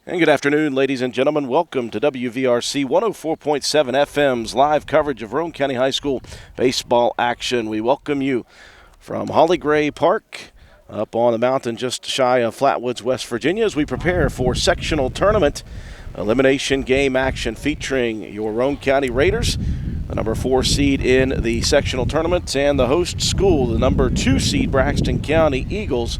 And good afternoon, ladies and gentlemen. Welcome to WVRC 104.7 FM's live coverage of Roane County High School baseball action. We welcome you from Holly Gray Park up on the mountain just shy of Flatwoods, West Virginia, as we prepare for sectional tournament elimination game action featuring your Roane County Raiders, the number 4 seed in the sectional tournament, and the host school, the number 2 seed Braxton County Eagles.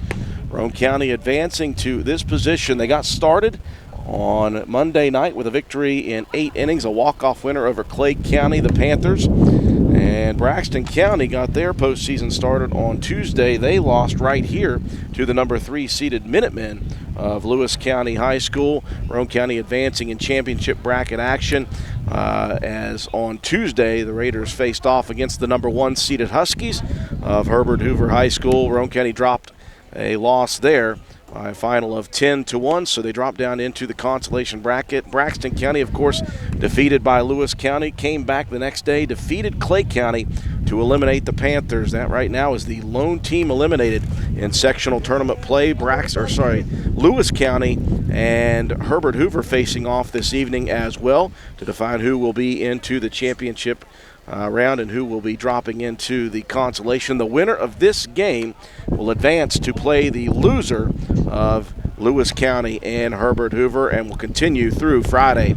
Roane County advancing to this position. They got started on Monday night with a victory in 8 innings, a walk-off winner over Clay County, the Panthers. And Braxton County got their postseason started on Tuesday. They lost right here to the number 3 seeded Minutemen of Lewis County High School. Roane County advancing in championship bracket action as on Tuesday the Raiders faced off against the number 1 seeded Huskies of Herbert Hoover High School. Roane County dropped a loss there by a final of 10-1, so they dropped down into the consolation bracket. Braxton County, of course, defeated by Lewis County, came back the next day, defeated Clay County to eliminate the Panthers. That right now is the lone team eliminated in sectional tournament play. Lewis County and Herbert Hoover facing off this evening as well to define who will be into the championship round and who will be dropping into the consolation. The winner of this game will advance to play the loser of Lewis County and Herbert Hoover, and will continue through Friday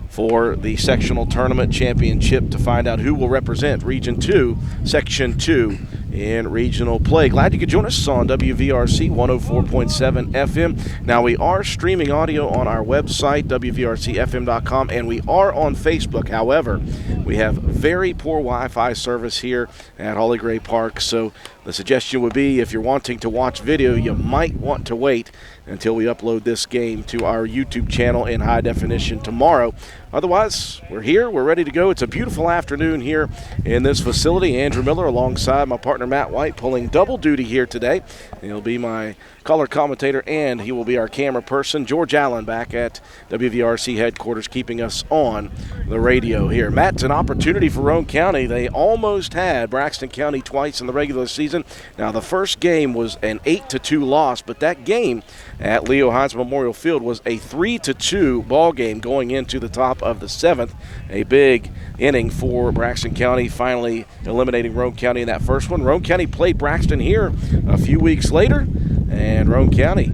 for the sectional tournament championship to find out who will represent Region 2, Section 2 in regional play. Glad you could join us on WVRC 104.7 FM. Now, we are streaming audio on our website, WVRCFM.com, and we are on Facebook. However, we have very poor Wi-Fi service here at Holly Gray Park, so the suggestion would be if you're wanting to watch video, you might want to wait until we upload this game to our YouTube channel in high definition tomorrow. Otherwise, we're here. We're ready to go. It's a beautiful afternoon here in this facility. Andrew Miller alongside my partner Matt White pulling double duty here today. He'll be my color commentator and he will be our camera person. George Allen back at WVRC headquarters keeping us on the radio here. Matt, it's an opportunity for Roane County. They almost had Braxton County twice in the regular season. Now, the first game was an 8-2 loss, but that game at Leo Hines Memorial Field was a 3-2 ball game going into the top of the 7th. A big inning for Braxton County, finally eliminating Roane County in that first one. Roane County played Braxton here a few weeks later, and Roane County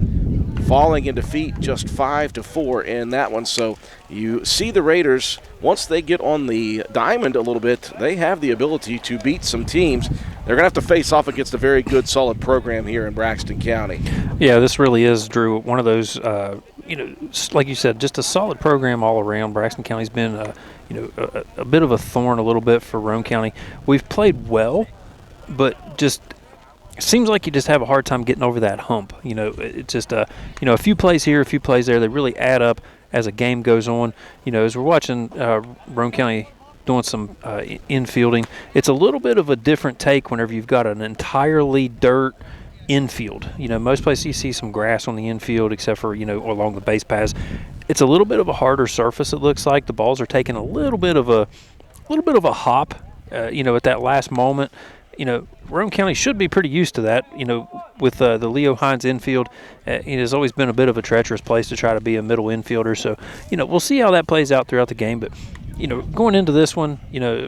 falling in defeat just 5-4 in that one. So you see the Raiders, once they get on the diamond a little bit, they have the ability to beat some teams. They're going to have to face off against a very good, solid program here in Braxton County. Yeah, this really is, Drew, one of those, like you said, just a solid program all around. Braxton County's been, a bit of a thorn a little bit for Roane County. We've played well, but just seems like you just have a hard time getting over that hump. It's just, a few plays here, a few plays there. They really add up as a game goes on. As we're watching Roane County doing some infielding, it's a little bit of a different take whenever you've got an entirely dirt infield. Most places you see some grass on the infield except for, along the base paths. It's a little bit of a harder surface, it looks like. The balls are taking a little bit of a hop, at that last moment. Roane County should be pretty used to that, with the Leo Hines infield. It has always been a bit of a treacherous place to try to be a middle infielder. So, we'll see how that plays out throughout the game. But, going into this one,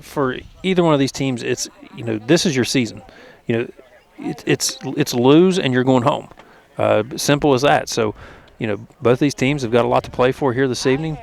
for either one of these teams, it's, this is your season. It's lose and you're going home. Simple as that. So, both these teams have got a lot to play for here this evening.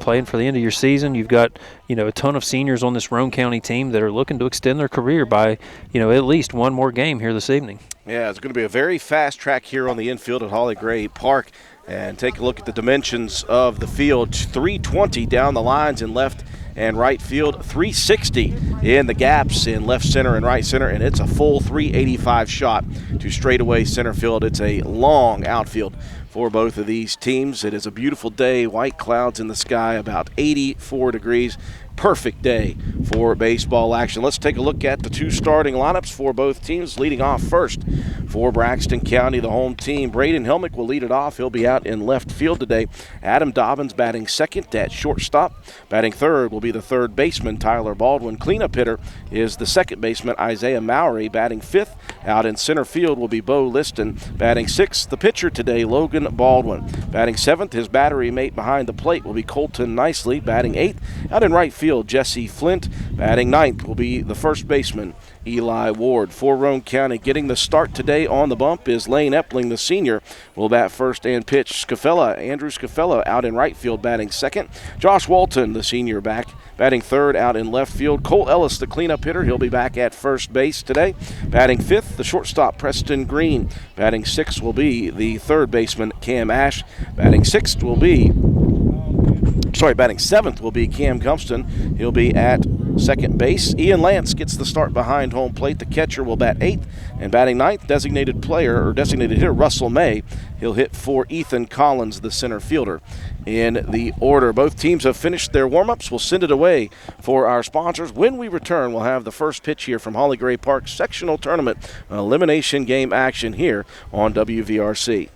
Playing for the end of your season, you've got a ton of seniors on this Roane County team that are looking to extend their career by at least one more game here this evening. Yeah, it's going to be a very fast track here on the infield at Holly Gray Park. And take a look at the dimensions of the field. 320 down the lines in left and right field, 360 in the gaps in left center and right center, and it's a full 385 shot to straightaway center field. It's a long outfield for both of these teams. It is a beautiful day, white clouds in the sky, about 84 degrees. Perfect day for baseball action. Let's take a look at the two starting lineups for both teams. Leading off first for Braxton County, the home team, Braden Helmick will lead it off. He'll be out in left field today. Adam Dobbins batting second at shortstop. Batting third will be the third baseman, Tyler Baldwin. Cleanup cleanup hitter is the second baseman, Isaiah Mowry. Batting fifth out in center field will be Bo Liston. Batting sixth, the pitcher today, Logan Baldwin. Batting seventh, his battery mate behind the plate will be Colton Nicely. Batting eighth, out in right field, Jesse Flint. Batting ninth will be the first baseman, Eli Ward. For Roane County, getting the start today on the bump is Lane Epling, the senior, will bat first and pitch. Andrew Scafella out in right field, batting second. Josh Walton, the senior, batting third out in left field. Cole Ellis, the cleanup hitter, he'll be back at first base today. Batting fifth, the shortstop, Preston Green. Batting sixth will be the third baseman, Cam Ash. Batting seventh will be Cam Gumpston. He'll be at second base. Ian Lance gets the start behind home plate. The catcher will bat eighth. And batting ninth, designated hitter Russell May. He'll hit for Ethan Collins, the center fielder. In the order, both teams have finished their warm-ups. We'll send it away for our sponsors. When we return, we'll have the first pitch here from Holly Gray Park Sectional Tournament Elimination Game action here on WVRC.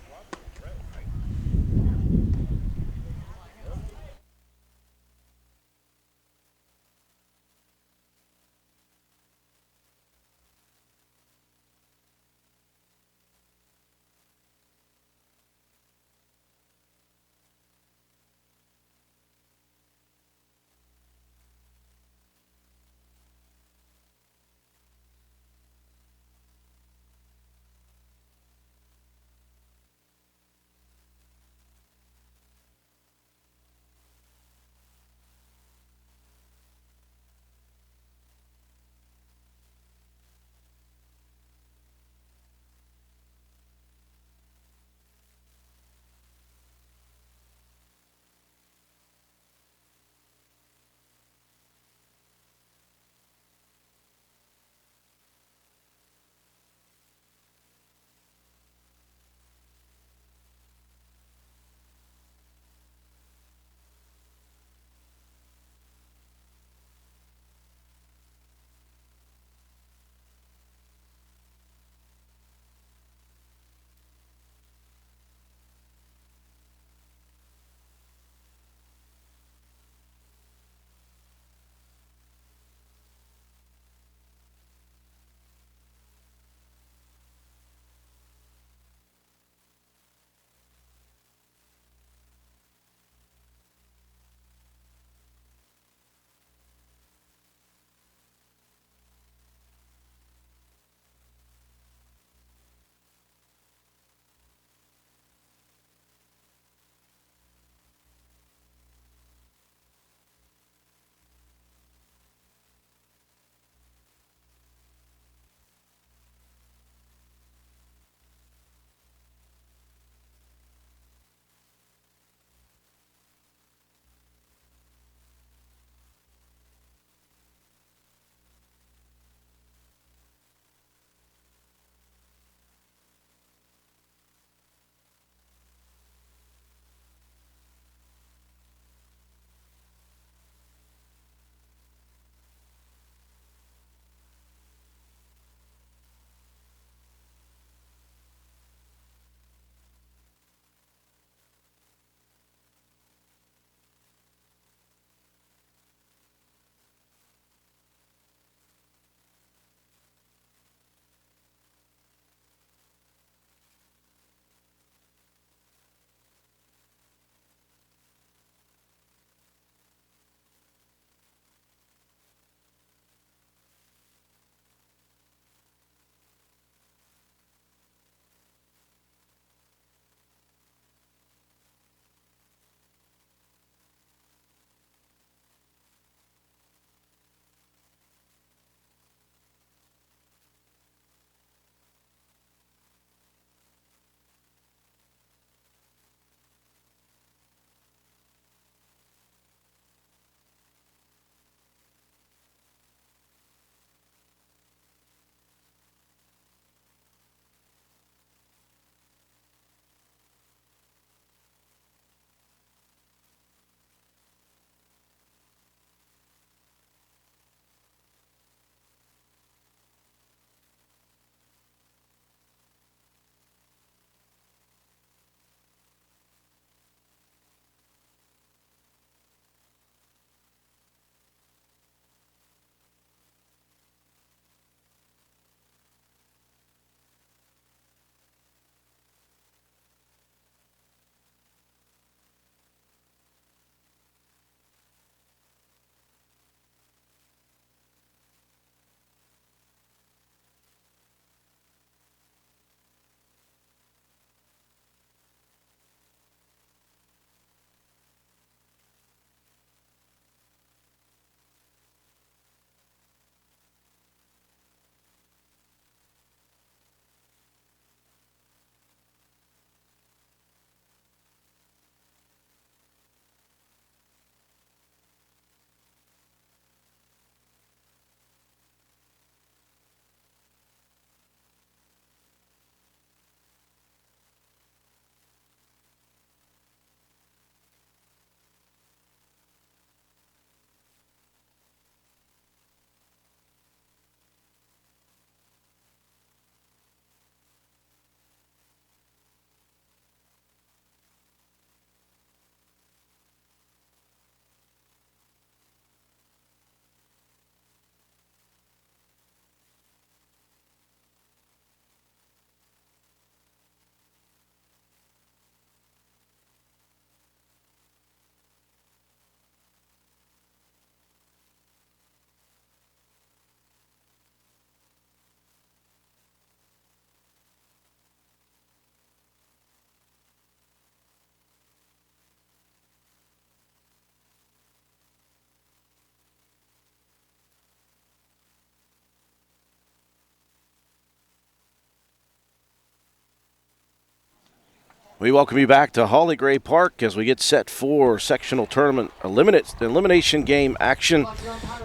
We welcome you back to Holly Gray Park as we get set for sectional tournament elimination game action.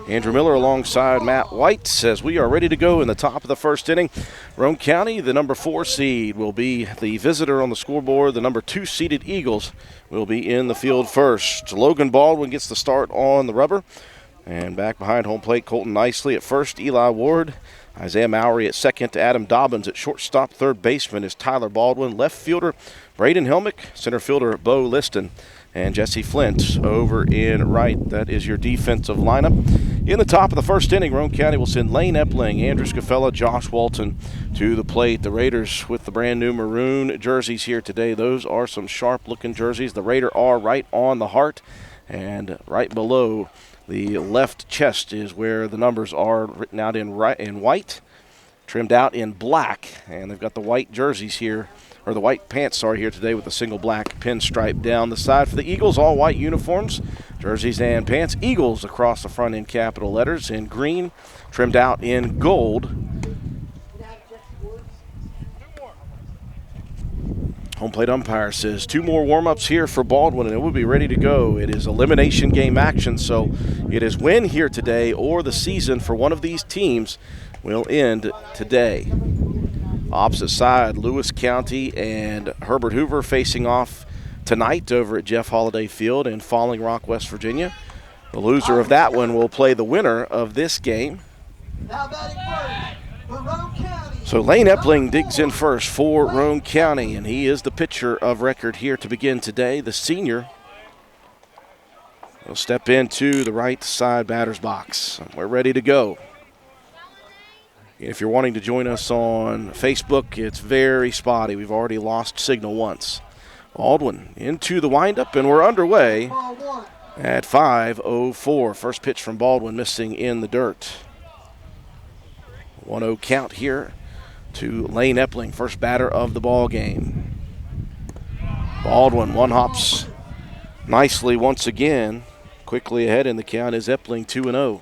Andrew Miller alongside Matt White says we are ready to go in the top of the first inning. Roane County, the number 4 seed, will be the visitor on the scoreboard. The number 2 seeded Eagles will be in the field first. Logan Baldwin gets the start on the rubber. And back behind home plate, Colton Nicely at first, Eli Ward. Isaiah Mowry at second, Adam Dobbins at shortstop. Third baseman is Tyler Baldwin. Left fielder, Braden Helmick. Center fielder, Bo Liston. And Jesse Flint over in right. That is your defensive lineup. In the top of the first inning, Roane County will send Lane Epling, Andrew Scafella, Josh Walton to the plate. The Raiders with the brand new maroon jerseys here today. Those are some sharp-looking jerseys. The Raider R right on the heart, and right below the left chest is where the numbers are written out in white, trimmed out in black. And they've got the white jerseys here, or the white pants, here today with a single black pinstripe down the side. For the Eagles, all white uniforms, jerseys and pants. Eagles across the front in capital letters in green, trimmed out in gold. Home plate umpire says 2 more warm-ups here for Baldwin, and it will be ready to go. It is elimination game action, so it is win here today or the season for one of these teams will end today. Opposite side, Lewis County and Herbert Hoover facing off tonight over at Jeff Holiday Field in Falling Rock, West Virginia. The loser of that one will play the winner of this game. So Lane Epling digs in first for Roane County, and he is the pitcher of record here to begin today. The senior will step into the right side batter's box. We're ready to go. If you're wanting to join us on Facebook, it's very spotty. We've already lost signal once. Baldwin into the windup, and we're underway at 5:04. First pitch from Baldwin missing in the dirt. 1-0 count here to Lane Epling, first batter of the ball game. Baldwin one-hops nicely once again. Quickly ahead in the count is Epling, 2-0.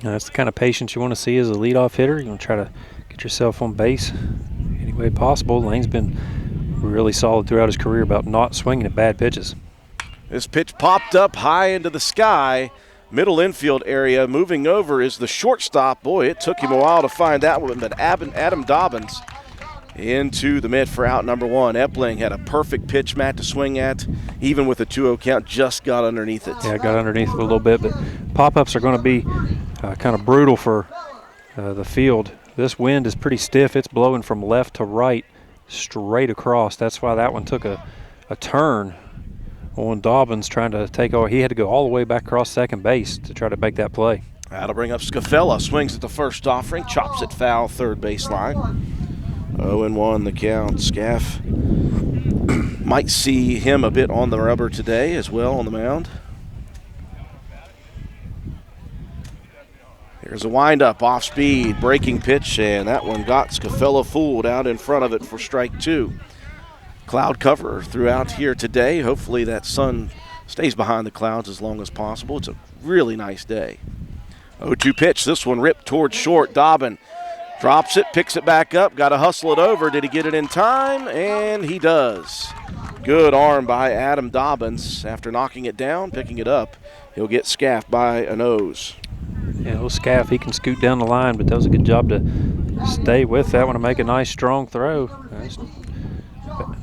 That's the kind of patience you want to see as a leadoff hitter. You want to try to get yourself on base any way possible. Lane's been really solid throughout his career about not swinging at bad pitches. This pitch popped up high into the sky. Middle infield area. Moving over is the shortstop. Boy, it took him a while to find that one, but Adam Dobbins into the mid for out number 1. Epling had a perfect pitch, Matt, to swing at. Even with a 2-0 count, just got underneath it. Yeah, got underneath it a little bit, but pop-ups are going to be kind of brutal for the field. This wind is pretty stiff. It's blowing from left to right, straight across. That's why that one took a turn on Dobbins trying to take over. He had to go all the way back across second base to try to make that play. That'll bring up Scafella. Swings at the first offering, chops it foul, third baseline. 0-1 the count. Scaff might see him a bit on the rubber today as well on the mound. Here's a windup, off speed, breaking pitch, and that one got Scafella fooled out in front of it for strike 2. Cloud cover throughout here today. Hopefully that sun stays behind the clouds as long as possible. It's a really nice day. 0-2 pitch. This one ripped towards short. Dobbin drops it, picks it back up, got to hustle it over. Did he get it in time? And he does. Good arm by Adam Dobbins. After knocking it down, picking it up, he'll get scaffed by a nose. Yeah, little Scaff, he can scoot down the line, but that was a good job to stay with that one and make a nice strong throw.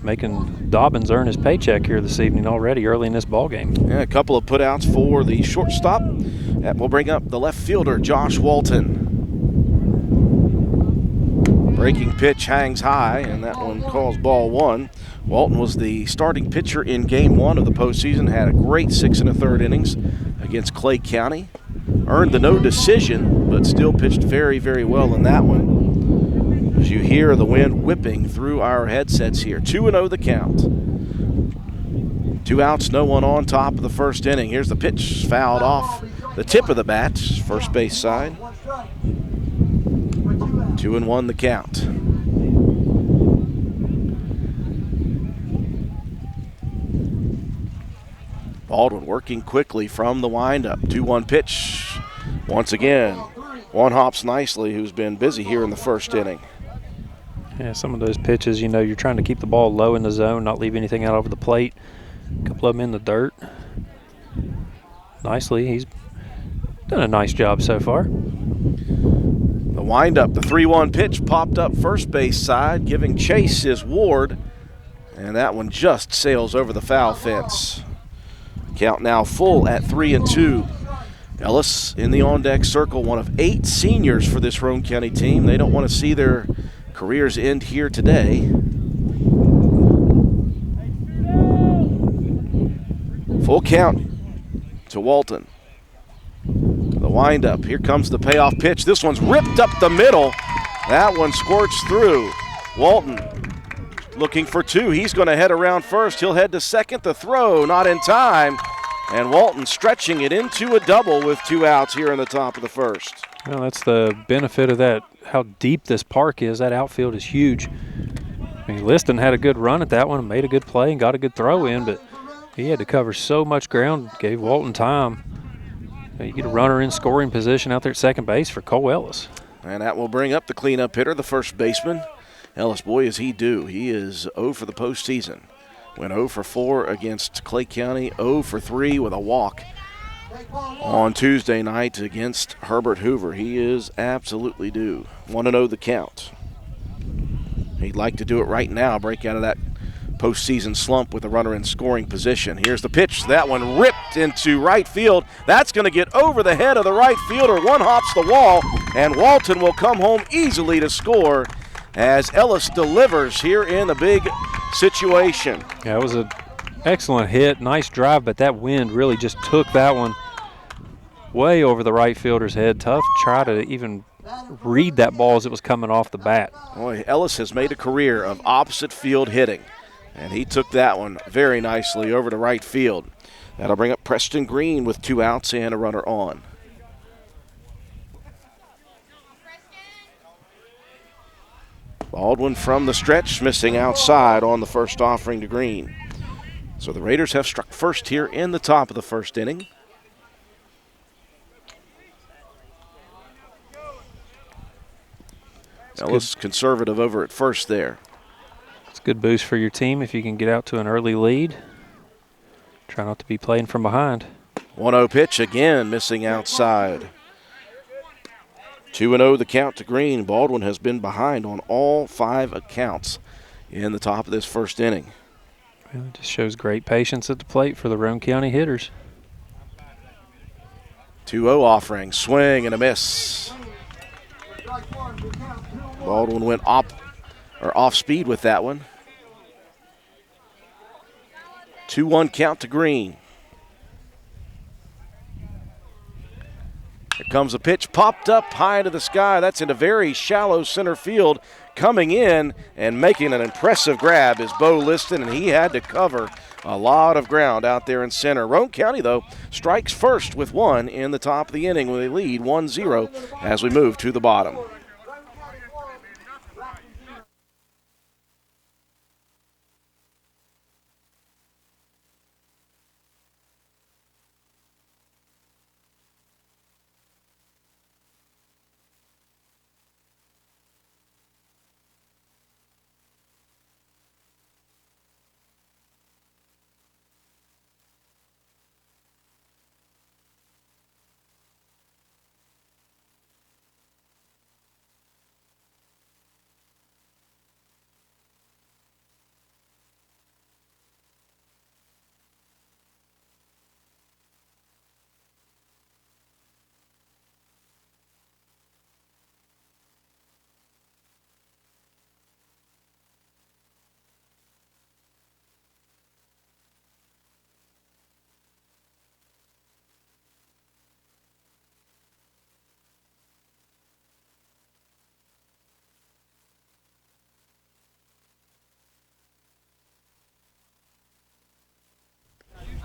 Making Dobbins earn his paycheck here this evening already early in this ball game. Yeah, a couple of putouts for the shortstop. That will bring up the left fielder, Josh Walton. Breaking pitch hangs high, and that one calls ball 1. Walton was the starting pitcher in game 1 of the postseason, had a great 6 1/3 innings against Clay County. Earned the no decision, but still pitched very, very well in that one. As you hear the wind whipping through our headsets here. 2-0 the count. 2 outs, no one on, top of the first inning. Here's the pitch, fouled off the tip of the bat, first base side. 2-1 the count. Baldwin working quickly from the windup. 2-1 pitch. Once again, one hops nicely, who's been busy here in the first inning. Yeah, some of those pitches, you're trying to keep the ball low in the zone, not leave anything out over the plate. A couple of them in the dirt. Nicely, he's done a nice job so far. The windup, the 3-1 pitch popped up first base side, giving chase is Ward, and that one just sails over the foul fence. Count now full at 3-2. Ellis in the on-deck circle, one of 8 seniors for this Roane County team. They don't want to see their careers end here today. Full count to Walton. The windup. Here comes the payoff pitch. This one's ripped up the middle. That one squirts through. Walton looking for 2. He's going to head around first. He'll head to second. The throw not in time. And Walton stretching it into a double with 2 outs here in the top of the first. Well, that's the benefit of that, how deep this park is. That outfield is huge. I mean, Liston had a good run at that one, made a good play and got a good throw in, but he had to cover so much ground, gave Walton time. You get a runner in scoring position out there at second base for Cole Ellis. And that will bring up the cleanup hitter, the first baseman. Ellis, boy, is he due. He is 0 for the postseason. Went 0 for 4 against Clay County, 0 for 3 with a walk on Tuesday night against Herbert Hoover. He is absolutely due. 1-0 the count. He'd like to do it right now, break out of that postseason slump with a runner in scoring position. Here's the pitch. That one ripped into right field. That's going to get over the head of the right fielder. One hops the wall, and Walton will come home easily to score as Ellis delivers here in the big situation. Yeah, it was an excellent hit, nice drive, but that wind really just took that one way over the right fielder's head. Tough to try to even read that ball as it was coming off the bat. Boy, Ellis has made a career of opposite field hitting, and he took that one very nicely over to right field. That'll bring up Preston Green with 2 outs and a runner on. Baldwin from the stretch, missing outside on the first offering to Green. So the Raiders have struck first here in the top of the first inning. Ellis conservative over at first there. It's a good boost for your team if you can get out to an early lead. Try not to be playing from behind. 1-0 pitch again, missing outside. 2-0 the count to Green. Baldwin has been behind on all 5 accounts in the top of this first inning. Well, it just shows great patience at the plate for the Roane County hitters. 2-0 offering, swing and a miss. Baldwin went off speed with that one. 2-1 count to Green. Here comes a pitch, popped up high into the sky. That's into very shallow center field. Coming in and making an impressive grab is Bo Liston, and he had to cover a lot of ground out there in center. Roane County, though, strikes first with 1 in the top of the inning with a lead 1-0 as we move to the bottom.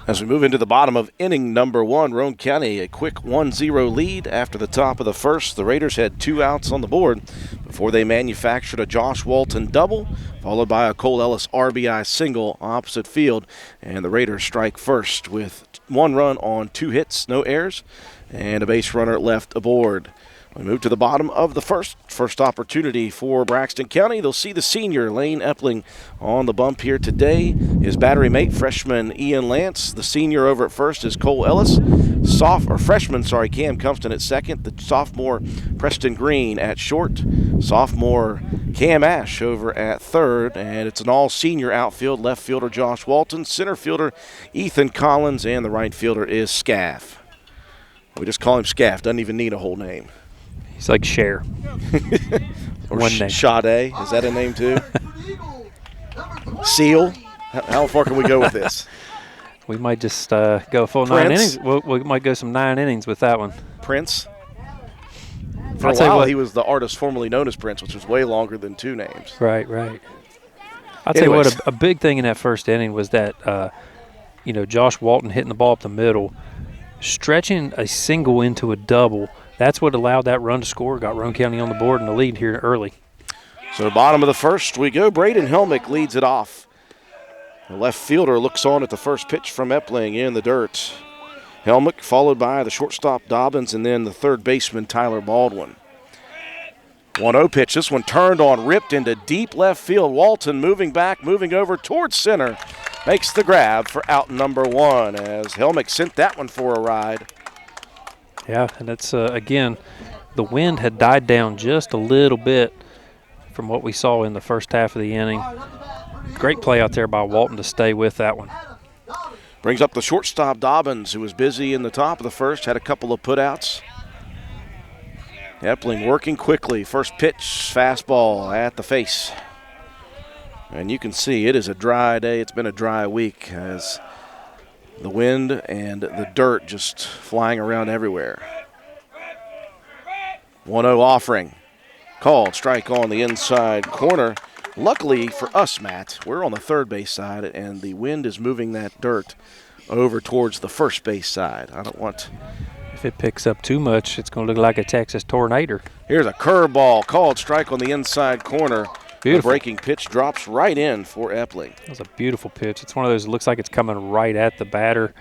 As we move into the bottom of inning number 1, Roane County a quick 1-0 lead after the top of the first. The Raiders had 2 outs on the board before they manufactured a Josh Walton double, followed by a Cole Ellis RBI single opposite field. And the Raiders strike first with 1 run on 2 hits, no errors, and a base runner left aboard. We move to the bottom of the first opportunity for Braxton County. They'll see the senior, Lane Epling, on the bump here today. His battery mate, freshman Ian Lance. The senior over at first is Cole Ellis. Freshman, Cam Compton at second. The sophomore, Preston Green at short. Sophomore, Cam Ash over at third. And it's an all-senior outfield. Left fielder, Josh Walton. Center fielder, Ethan Collins. And the right fielder is Scaff. We just call him Scaff. Doesn't even need a whole name. He's like Cher. Or one name. Sade. Is that a name too? Seal. How far can we go with this? We might just go full Prince. 9 innings. We might go some 9 innings with that one. Prince. For a while, he was the artist formerly known as Prince, which was way longer than 2 names. Right. I'll tell you what, a big thing in that first inning was that, Josh Walton hitting the ball up the middle, stretching a single into a double. That's what allowed that run to score, got Roane County on the board in the lead here early. So bottom of the first we go. Braden Helmick leads it off. The left fielder looks on at the first pitch from Epling in the dirt. Helmick followed by the shortstop Dobbins and then the third baseman Tyler Baldwin. 1-0 pitch. This one turned on, ripped into deep left field. Walton moving back, moving over towards center. Makes the grab for out number 1 as Helmick sent that one for a ride. Yeah, and that's, again, the wind had died down just a little bit from what we saw in the first half of the inning. Great play out there by Walton to stay with that one. Brings up the shortstop Dobbins, who was busy in the top of the first, had a couple of putouts. Epling working quickly. First pitch, fastball at the face. And you can see it is a dry day. It's been a dry week as the wind and the dirt just flying around everywhere. 1-0 offering. Called, strike on the inside corner. Luckily for us, Matt, we're on the third base side, and the wind is moving that dirt over towards the first base side. I don't want... If it picks up too much, it's going to look like a Texas tornado. Here's a curveball, called, strike on the inside corner. Beautiful. The breaking pitch drops right in for Epling. That was a beautiful pitch. It's one of those that looks like it's coming right at the batter.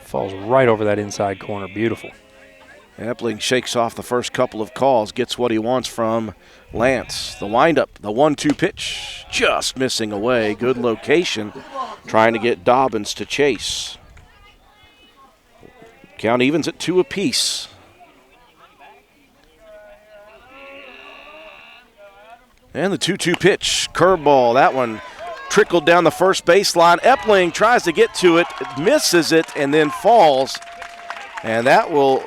Falls right over that inside corner. Beautiful. Epling shakes off the first couple of calls, gets what he wants from Lance. The windup, the 1-2 pitch, just missing away. Good location, trying to get Dobbins to chase. Count evens at 2 apiece. And the 2-2 pitch, curveball. That one trickled down the first baseline. Epling tries to get to it, misses it, and then falls. And that will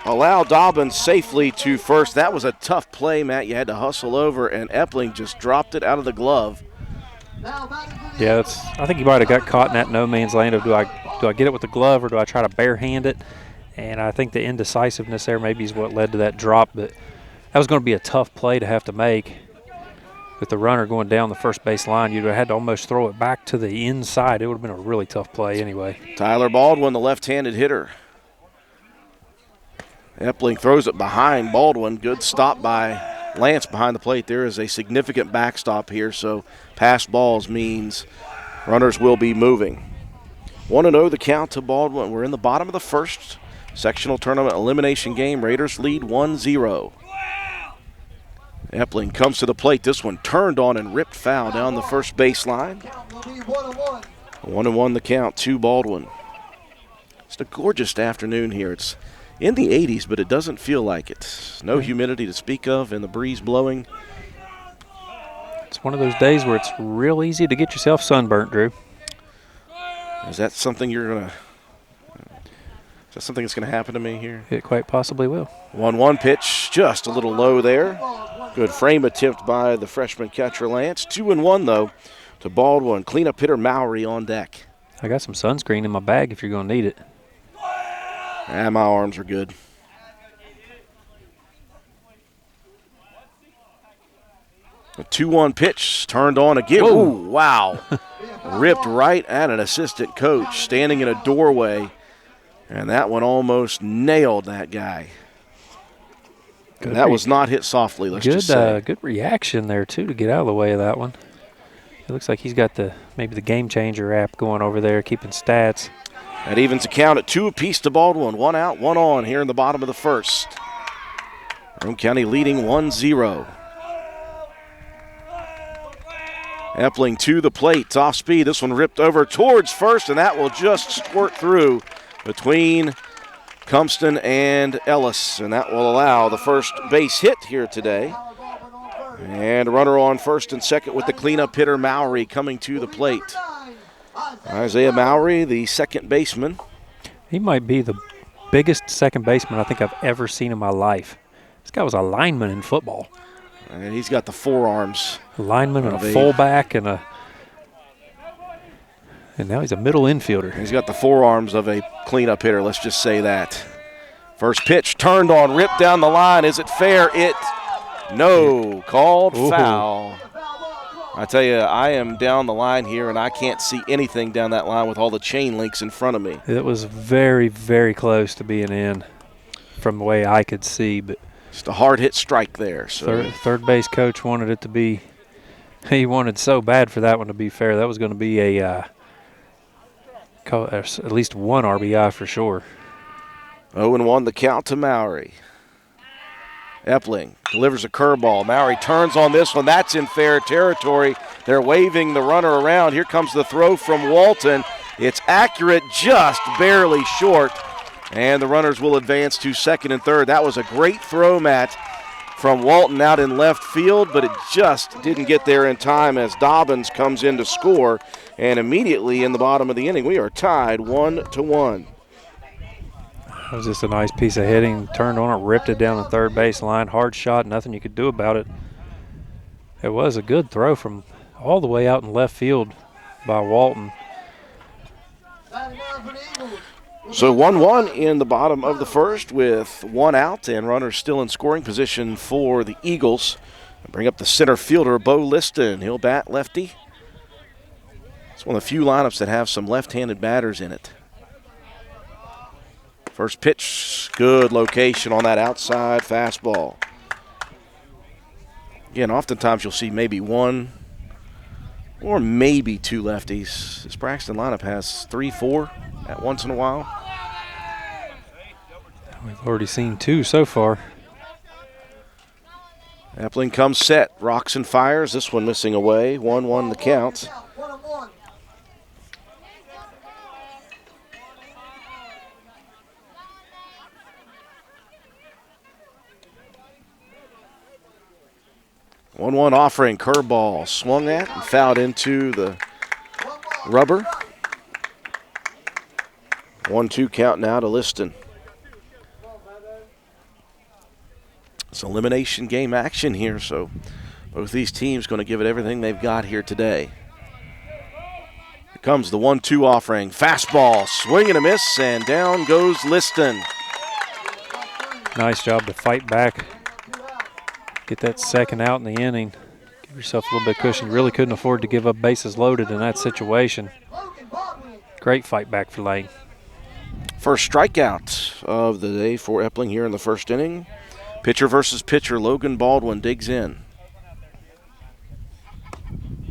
allow Dobbins safely to first. That was a tough play, Matt. You had to hustle over, and Epling just dropped it out of the glove. Yeah, I think he might have got caught in that no man's land of do I get it with the glove or do I try to barehand it? And I think the indecisiveness there maybe is what led to that drop. But that was going to be a tough play to have to make. With the runner going down the first base line, you'd have had to almost throw it back to the inside. It would have been a really tough play anyway. Tyler Baldwin, the left-handed hitter. Epling throws it behind Baldwin. Good stop by Lance behind the plate. There is a significant backstop here, so pass balls means runners will be moving. 1-0 the count to Baldwin. We're in the bottom of the first sectional tournament elimination game. Raiders lead 1-0. Epling comes to the plate. This one turned on and ripped foul down the first baseline. 1-1 the count to Baldwin. It's a gorgeous afternoon here. It's in the 80s, but it doesn't feel like it. No humidity to speak of and the breeze blowing. It's one of those days where it's real easy to get yourself sunburnt, Drew. Is that something that's going to happen to me here? It quite possibly will. 1-1 pitch, just a little low there. Good frame attempt by the freshman catcher Lance. 2-1 though to Baldwin. Cleanup hitter Mowry on deck. I got some sunscreen in my bag if you're going to need it. My arms are good. A 2-1 pitch turned on again. Whoa. Ooh, wow. Ripped right at an assistant coach standing in a doorway. And that one almost nailed that guy. That was not hit softly, let's just say. Good reaction there, too, to get out of the way of that one. It looks like he's got maybe the Game Changer app going over there, keeping stats. That evens the count at 2 apiece to Baldwin. 1 out, 1 on here in the bottom of the first. Roane County leading 1-0. Epling to the plate, off speed. This one ripped over towards first, and that will just squirt through between Cumston and Ellis, and that will allow the first base hit here today. And a runner on first and second with the cleanup hitter, Mowry, coming to the plate. Isaiah Mowry, the second baseman. He might be the biggest second baseman I think I've ever seen in my life. This guy was a lineman in football. And he's got the forearms. A lineman and a fullback and now he's a middle infielder. He's got the forearms of a cleanup hitter, let's just say that. First pitch turned on, ripped down the line. Is it fair? No, called foul. I tell you, I am down the line here, and I can't see anything down that line with all the chain links in front of me. It was very, very close to being in from the way I could see, but just a hard hit strike there. So third base coach wanted it to be. He wanted so bad for that one to be fair. That was going to be at least one RBI for sure. 0-1 the count to Mowry. Epling delivers a curveball. Mowry turns on this one. That's in fair territory. They're waving the runner around. Here comes the throw from Walton. It's accurate, just barely short. And the runners will advance to second and third. That was a great throw, Matt, from Walton out in left field, but it just didn't get there in time as Dobbins comes in to score. And immediately in the bottom of the inning, we are tied 1-1. That was just a nice piece of hitting. Turned on it, ripped it down the third base line. Hard shot, nothing you could do about it. It was a good throw from all the way out in left field by Walton. So 1-1 in the bottom of the first with one out and runners still in scoring position for the Eagles. Bring up the center fielder, Bo Liston. He'll bat lefty. It's one of the few lineups that have some left-handed batters in it. First pitch, good location on that outside fastball. Again, oftentimes you'll see maybe one or maybe two lefties. This Braxton lineup has 3-4 at once in a while. We've already seen two so far. Epling comes set, rocks and fires. This one missing away. 1-1 the count. One offering, curveball, swung at and fouled into the rubber. 1-2 count now to Liston. It's elimination game action here, so both these teams going to give it everything they've got here today. Here comes the 1-2 offering, fastball, swing and a miss, and down goes Liston. Nice job to fight back. Get that second out in the inning. Give yourself a little bit of cushion. You really couldn't afford to give up bases loaded in that situation. Great fight back for Lane. First strikeout of the day for Epling here in the first inning. Pitcher versus pitcher, Logan Baldwin digs in.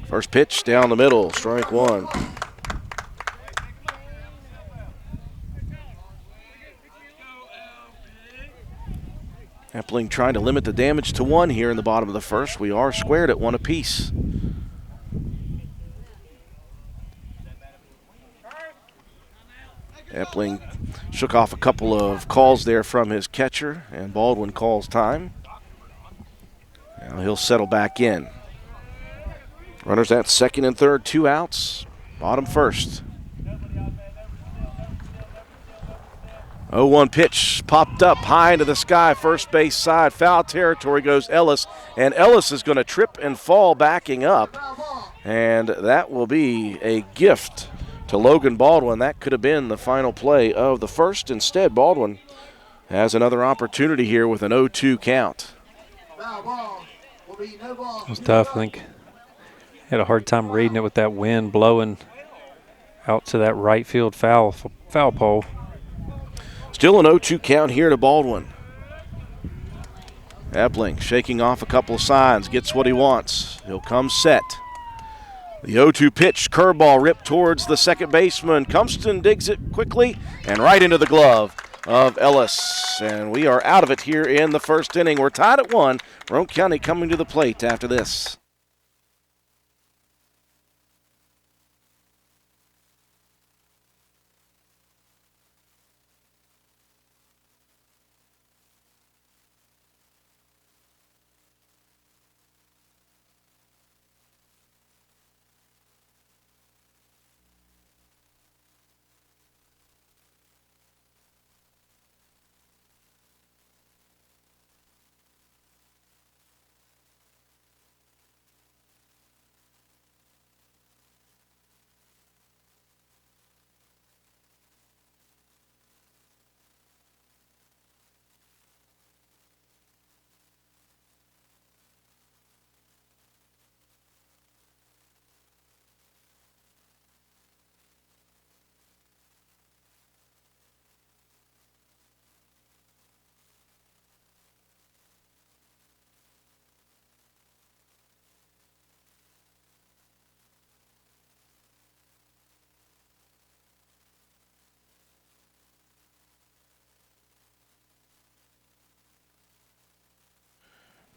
First pitch down the middle, strike one. Epling trying to limit the damage to one here in the bottom of the first. We are squared at one apiece. Epling shook off a couple of calls there from his catcher, and Baldwin calls time. Now he'll settle back in. Runners at second and third, 2 outs. Bottom first. 0-1 pitch popped up high into the sky, first base side. Foul territory goes Ellis, and Ellis is going to trip and fall backing up. And that will be a gift to Logan Baldwin. That could have been the final play of the first. Instead, Baldwin has another opportunity here with an 0-2 count. It was tough. I think had a hard time reading it with that wind blowing out to that right field foul pole. Still an 0-2 count here to Baldwin. Epling shaking off a couple of signs, gets what he wants. He'll come set. The 0-2 pitch, curveball ripped towards the second baseman. Cumston digs it quickly and right into the glove. of Ellis. And we are out of it here in the first inning. We're tied at 1. Roane County coming to the plate after this.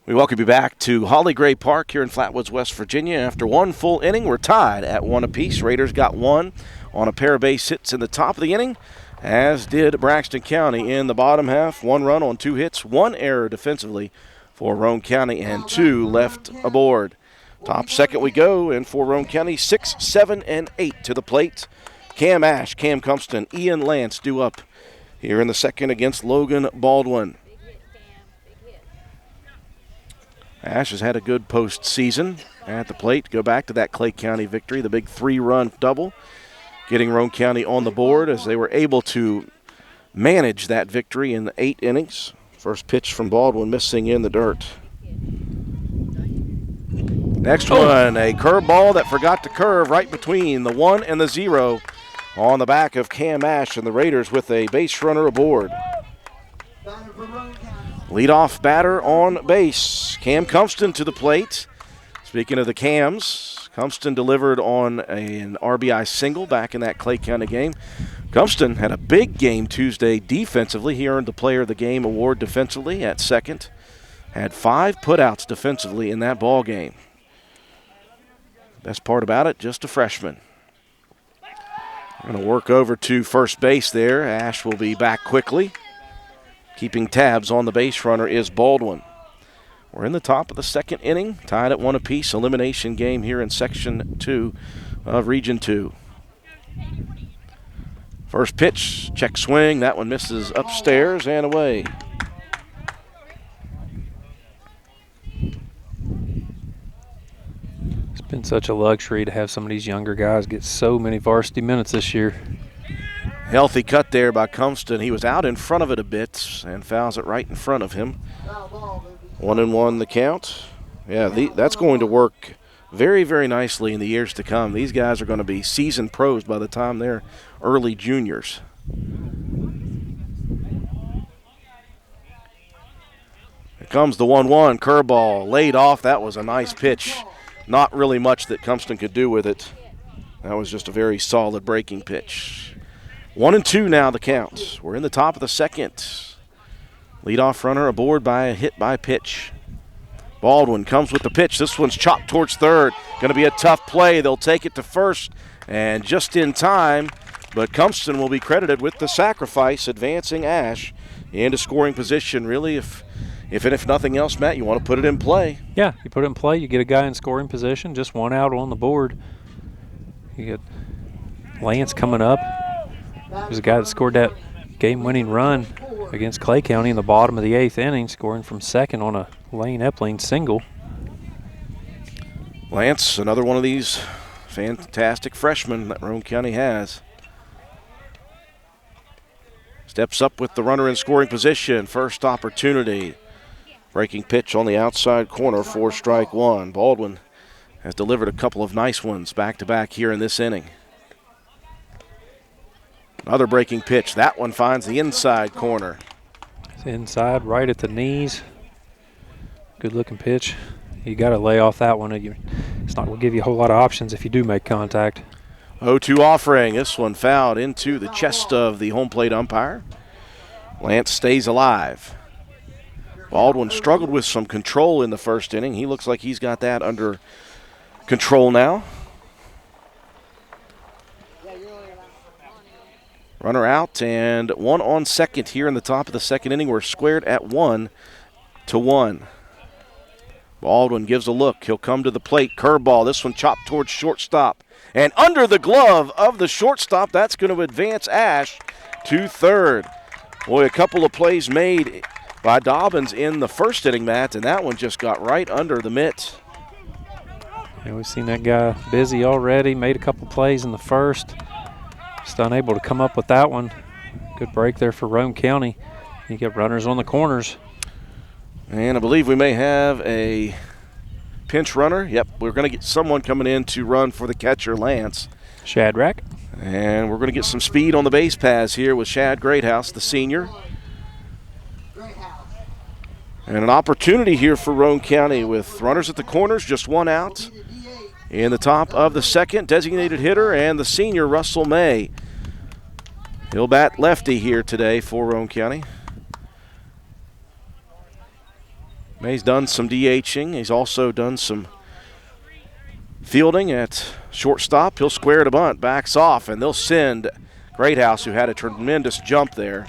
We welcome you back to Holly Gray Park here in Flatwoods, West Virginia. After one full inning, we're tied at 1 apiece. Raiders got one on a pair of base hits in the top of the inning, as did Braxton County in the bottom half. 1 run on 2 hits, 1 error defensively for Roane County, and 2 left aboard. Top second we go, and for Roane County, 6, 7, and 8 to the plate. Cam Ash, Cam Cumpston, Ian Lance due up here in the second against Logan Baldwin. Ash has had a good postseason at the plate. Go back to that Clay County victory, the big 3-run double, getting Roane County on the board as they were able to manage that victory in the 8 innings. First pitch from Baldwin missing in the dirt. Next one, a curveball that forgot to curve right between the 1 and the 0 on the back of Cam Ash, and the Raiders with a base runner aboard. Leadoff batter on base, Cam Cumpston to the plate. Speaking of the Cams, Cumpston delivered on an RBI single back in that Clay County game. Cumpston had a big game Tuesday defensively. He earned the Player of the Game award defensively at second. Had 5 putouts defensively in that ball game. Best part about it, just a freshman. Going to work over to first base there. Ash will be back quickly. Keeping tabs on the base runner is Baldwin. We're in the top of the second inning, tied at 1 apiece. Elimination game here in Section 2 of Region 2. First pitch, check swing. That one misses upstairs and away. It's been such a luxury to have some of these younger guys get so many varsity minutes this year. Healthy cut there by Cumpston. He was out in front of it a bit and fouls it right in front of him. 1-1 the count. Yeah, that's going to work very, very nicely in the years to come. These guys are going to be seasoned pros by the time they're early juniors. Here comes the 1-1 curveball laid off. That was a nice pitch. Not really much that Cumpston could do with it. That was just a very solid breaking pitch. 1-2 now the count. We're in the top of the second. Leadoff runner aboard by a hit by pitch. Baldwin comes with the pitch. This one's chopped towards third. Going to be a tough play. They'll take it to first and just in time. But Cumpston will be credited with the sacrifice, advancing Ash into scoring position. Really, if nothing else, Matt, you want to put it in play. Yeah, you put it in play. You get a guy in scoring position. Just 1 out on the board. You get Lance coming up. There's a guy that scored that game-winning run against Clay County in the bottom of the 8th inning, scoring from second on a Lane Epling single. Lance, another one of these fantastic freshmen that Roane County has. Steps up with the runner in scoring position. First opportunity. Breaking pitch on the outside corner for strike 1. Baldwin has delivered a couple of nice ones back-to-back here in this inning. Another breaking pitch. That one finds the inside corner. It's inside, right at the knees. Good looking pitch. You got to lay off that one. It's not going to give you a whole lot of options if you do make contact. 0-2 offering. This one fouled into the chest of the home plate umpire. Lance stays alive. Baldwin struggled with some control in the first inning. He looks like he's got that under control now. Runner out and one on second here in the top of the second inning. We're squared at 1-1. Baldwin gives a look. He'll come to the plate. Curveball. This one chopped towards shortstop. And under the glove of the shortstop, that's going to advance Ash to third. Boy, a couple of plays made by Dobbins in the first inning, Matt, and that one just got right under the mitt. Yeah, we've seen that guy busy already, made a couple plays in the first. Just unable to come up with that one. Good break there for Roane County. You get runners on the corners. And I believe we may have a pinch runner. Yep, we're going to get someone coming in to run for the catcher, Lance. Shadrack. And we're going to get some speed on the base paths here with Shad Greathouse, the senior. And an opportunity here for Roane County with runners at the corners, just one out. In the top of the second, designated hitter and the senior, Russell May. He'll bat lefty here today for Roane County. May's done some DHing. He's also done some fielding at shortstop. He'll square to bunt, backs off, and they'll send Greathouse, who had a tremendous jump there.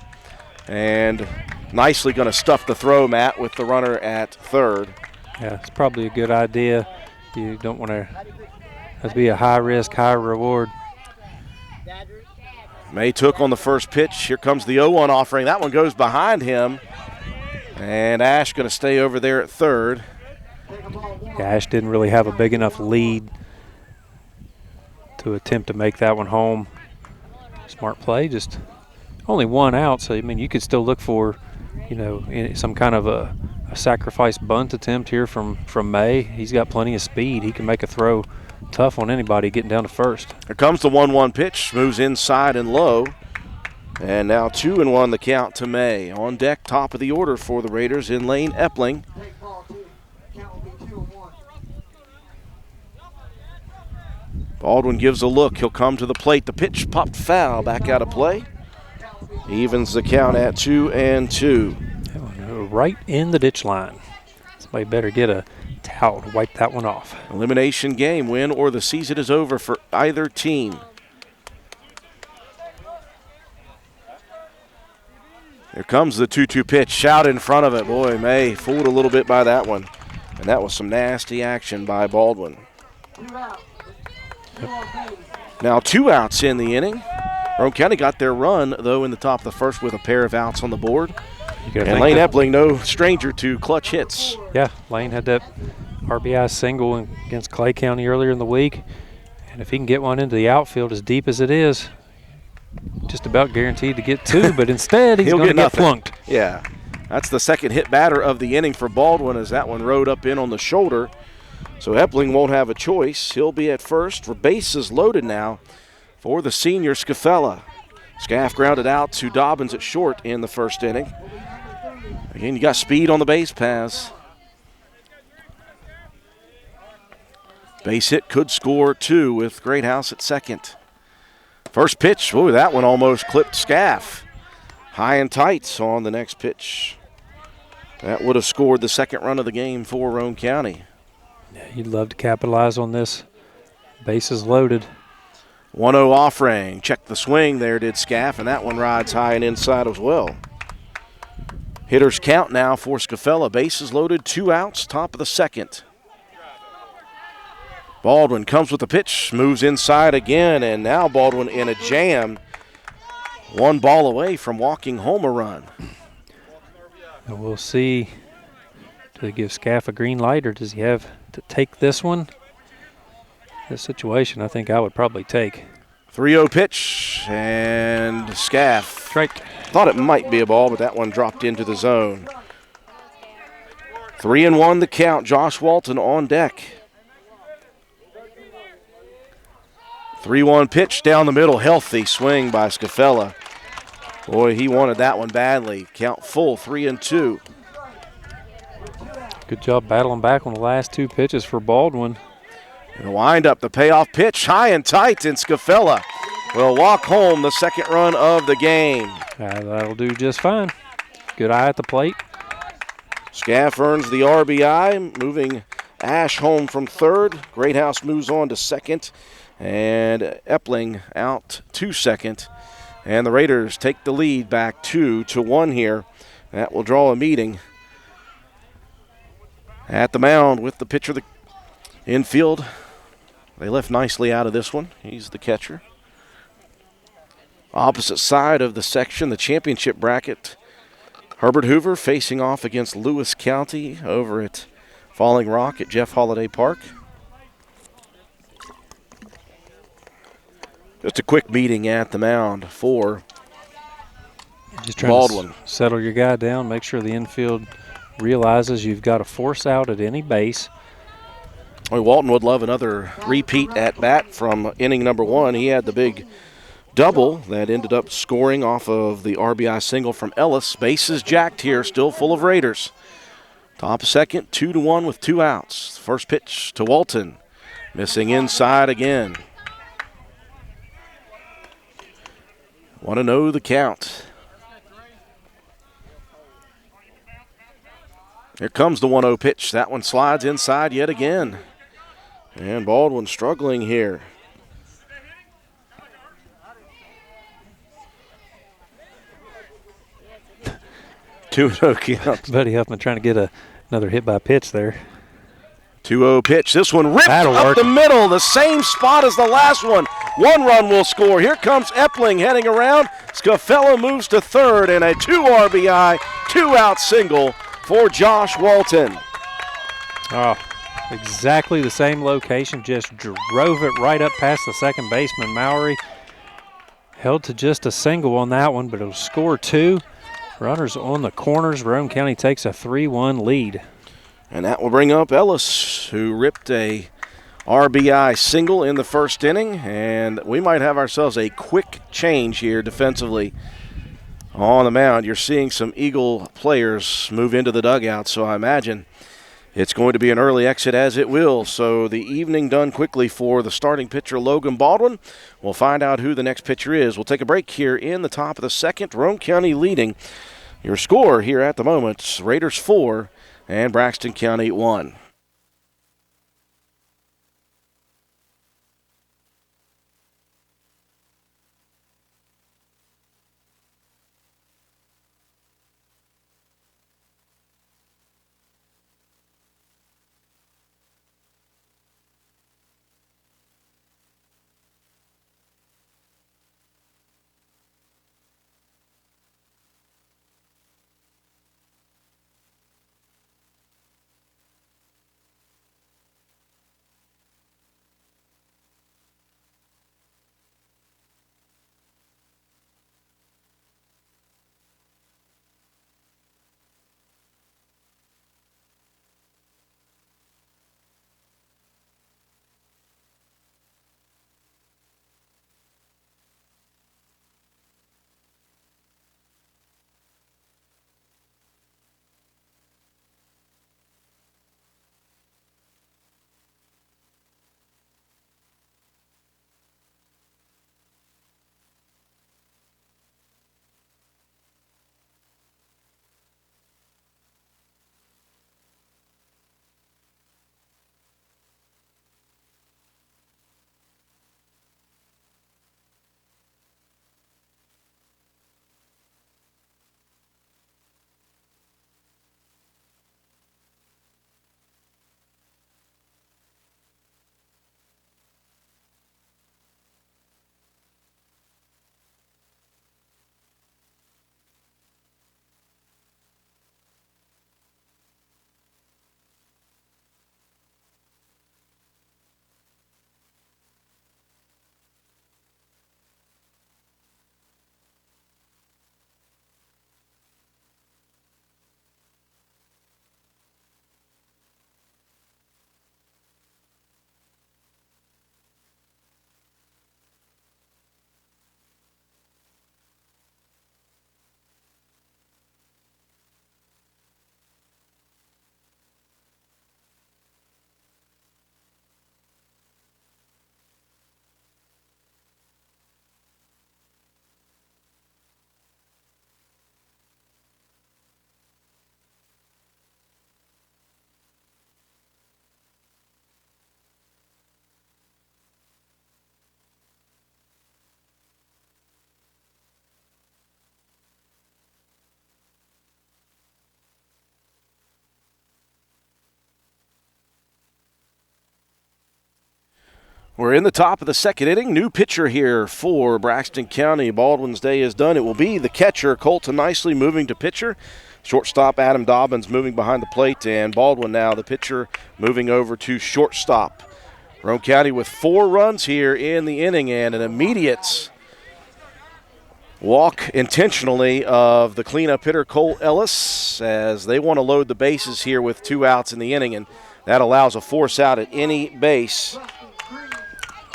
And nicely going to stuff the throw, Matt, with the runner at third. Yeah, it's probably a good idea. You don't want to be a high risk, high reward. May took on the first pitch. Here comes the 0-1 offering. That one goes behind him. And Ash going to stay over there at third. Yeah, Ash didn't really have a big enough lead to attempt to make that one home. Smart play, just only one out. So, I mean, you could still look for, some kind of a sacrifice bunt attempt here from May. He's got plenty of speed. He can make a throw tough on anybody getting down to first. Here comes the 1-1 pitch. Moves inside and low. And now 2-1 the count to May. On deck, top of the order for the Raiders in Lane Epling. Baldwin gives a look. He'll come to the plate. The pitch popped foul. Back out of play. Evens the count at 2-2. Right in the ditch line. Somebody better get a towel to wipe that one off. Elimination game, win or the season is over for either team. Here comes the 2-2 pitch. Shout in front of it. Boy, May fooled a little bit by that one. And that was some nasty action by Baldwin. Now 2 outs in the inning. Roane County got their run, though, in the top of the first with a pair of outs on the board. And Lane Epling, no stranger to clutch hits. Yeah, Lane had that RBI single against Clay County earlier in the week. And if he can get one into the outfield as deep as it is, just about guaranteed to get 2, but instead he's going to get flunked. Yeah, that's the second hit batter of the inning for Baldwin as that one rode up in on the shoulder. So Epling won't have a choice. He'll be at first. For bases loaded now for the senior Scafella. Scaff grounded out to Dobbins at short in the first inning. Again, you got speed on the base paths. Base hit could score 2 with Greathouse at second. First pitch, ooh, that one almost clipped Scaff. High and tight on the next pitch. That would have scored the second run of the game for Roane County. Yeah, you'd love to capitalize on this. Bases loaded. 1-0 offering. Check the swing there, did Scaff, and that one rides high and inside as well. Hitters count now for Scafella. Bases loaded, 2 outs, top of the second. Baldwin comes with the pitch, moves inside again, and now Baldwin in a jam. 1 ball away from walking home a run. And we'll see. Do they give Scaff a green light, or does he have to take this one? This situation, I think I would probably take. 3-0 pitch, and Scaff strike. Thought it might be a ball, but that one dropped into the zone. 3-1 the count. Josh Walton on deck. 3-1 pitch down the middle. Healthy swing by Scafella. Boy, he wanted that one badly. Count full, 3-2. Good job battling back on the last 2 pitches for Baldwin. And the wind up, the payoff pitch, high and tight, and Scafella will walk home the second run of the game. That'll do just fine. Good eye at the plate. Scaff earns the RBI, moving Ash home from third. Greathouse moves on to second, and Epling out to second. And the Raiders take the lead back 2-1 here. That will draw a meeting at the mound with the pitcher, the infield. They left nicely out of this one. He's the catcher. Opposite side of the section, the championship bracket. Herbert Hoover facing off against Lewis County over at Falling Rock at Jeff Holiday Park. Just a quick meeting at the mound for just trying Baldwin. To settle your guy down, make sure the infield realizes you've got to force out at any base. Well, Walton would love another repeat at bat from inning number 1. He had the big double that ended up scoring off of the RBI single from Ellis. Bases jacked here, still full of Raiders. Top of second, 2-1 with 2 outs. First pitch to Walton. Missing inside again. 1-0 the count. Here comes the 1-0 pitch. That one slides inside yet again. And Baldwin struggling here. Two count. Buddy Huffman trying to get another hit by pitch there. 2-0 pitch. This one ripped That'll up work. the middle, the same spot as the last one. 1 run will score. Here comes Epling heading around. Scafella moves to third, and a 2 RBI, 2-out single for Josh Walton. Oh, exactly the same location. Just drove it right up past the second baseman, Mowry. Held to just a single on that one, but it'll score 2. Runners on the corners. Roane County takes a 3-1 lead. And that will bring up Ellis, who ripped a RBI single in the first inning. And we might have ourselves a quick change here defensively on the mound. You're seeing some Eagle players move into the dugout, so I imagine it's going to be an early exit as it will. So the evening done quickly for the starting pitcher, Logan Baldwin. We'll find out who the next pitcher is. We'll take a break here in the top of the second. Roane County leading. Your score here at the moment, Raiders 4 and Braxton County 1. We're in the top of the second inning. New pitcher here for Braxton County. Baldwin's day is done. It will be the catcher, Colton Nicely, moving to pitcher. Shortstop, Adam Dobbins, moving behind the plate. And Baldwin now, the pitcher, moving over to shortstop. Roane County with 4 runs here in the inning and an immediate walk intentionally of the cleanup hitter, Cole Ellis, as they want to load the bases here with 2 outs in the inning, and that allows a force out at any base.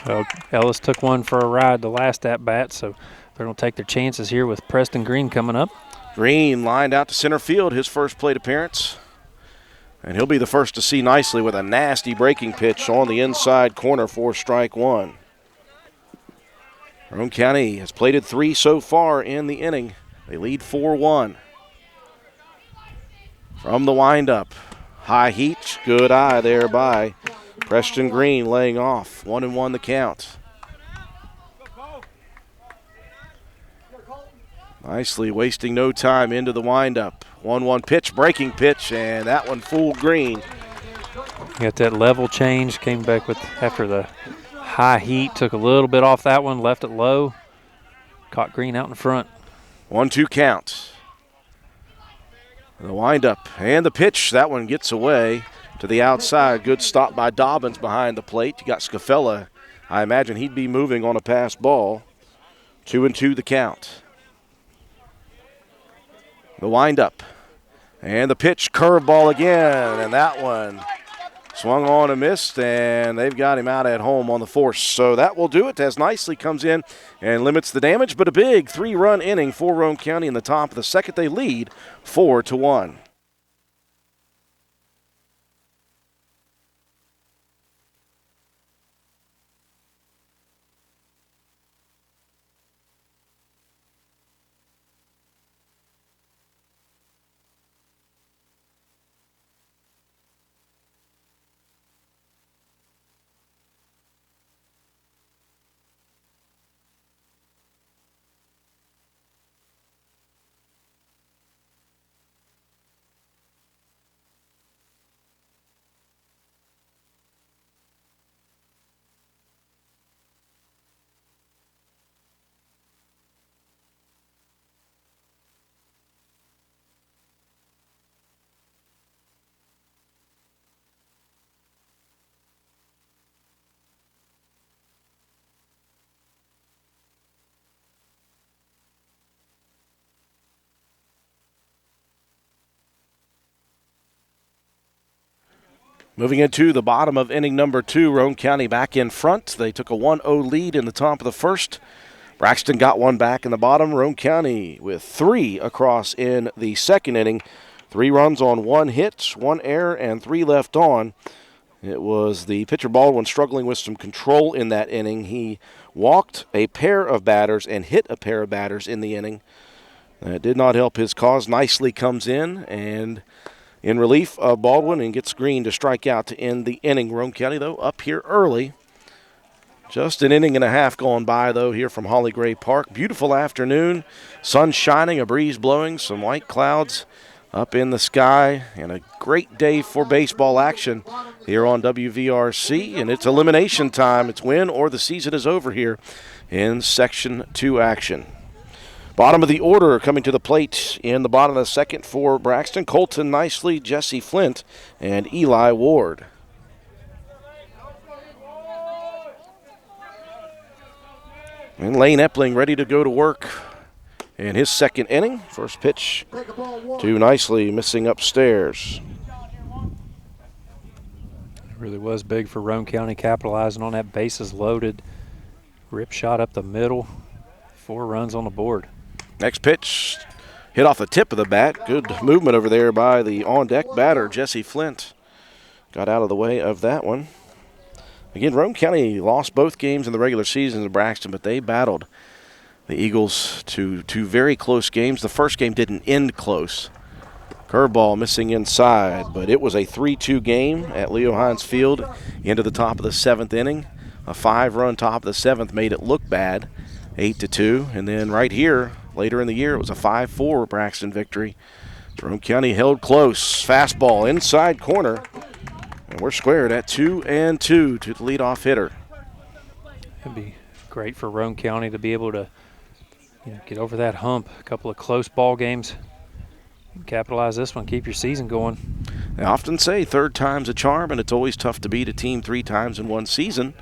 Well, Ellis took one for a ride the last at-bat, so they're going to take their chances here with Preston Green coming up. Green lined out to center field, his first plate appearance. And he'll be the first to see Nicely with a nasty breaking pitch on the inside corner for strike 1. Roane County has plated 3 so far in the inning. They lead 4-1. From the windup, high heat, good eye there by Preston Green, laying off. 1-1 the count. Nicely wasting no time into the windup. 1-1 pitch, breaking pitch, and that one fooled Green. Got that level change, came back with after the high heat, took a little bit off that one, left it low, caught Green out in front. 1-2 count. The windup and the pitch, that one gets away to the outside. Good stop by Dobbins behind the plate. You got Scafella. I imagine he'd be moving on a pass ball. 2-2 the count. The windup and the pitch, curveball again, and that one swung on and missed, and they've got him out at home on the force. So that will do it as Nicely comes in and limits the damage, but a big 3-run inning for Roane County in the top of the second. They lead 4-1. Moving into the bottom of inning number 2, Roane County back in front. They took a 1-0 lead in the top of the first. Braxton got one back in the bottom. Roane County with 3 across in the second inning. 3 runs on 1 hit, 1 error, and 3 left on. It was the pitcher Baldwin struggling with some control in that inning. He walked a pair of batters and hit a pair of batters in the inning. That did not help his cause. Nicely comes in and in relief of Baldwin and gets Green to strike out to end the inning. Roane County, though, up here early. Just an inning and a half going by, though, here from Holly Gray Park. Beautiful afternoon. Sun shining, a breeze blowing, some white clouds up in the sky, and a great day for baseball action here on WVRC. And it's elimination time. It's win or the season is over here in Section 2 action. Bottom of the order coming to the plate in the bottom of the second for Braxton. Colton Nicely, Jesse Flint, and Eli Ward. And Lane Epling ready to go to work in his second inning. First pitch to Nicely, missing upstairs. It really was big for Roane County, capitalizing on that bases loaded. Rip shot up the middle. 4 runs on the board. Next pitch, hit off the tip of the bat. Good movement over there by the on-deck batter, Jesse Flint. Got out of the way of that one. Again, Roane County lost both games in the regular season to Braxton, but they battled the Eagles to 2 very close games. The first game didn't end close. Curveball missing inside, but it was a 3-2 game at Leo Hines Field into the top of the 7th inning. A 5-run top of the 7th made it look bad, 8-2. And then right here, later in the year, it was a 5-4 Braxton victory. Roane County held close. Fastball inside corner. And we're squared at 2-2 to the leadoff hitter. It'd be great for Roane County to be able to get over that hump. A couple of close ball games. Capitalize this one, keep your season going. They often say third time's a charm, and it's always tough to beat a team 3 times in one season.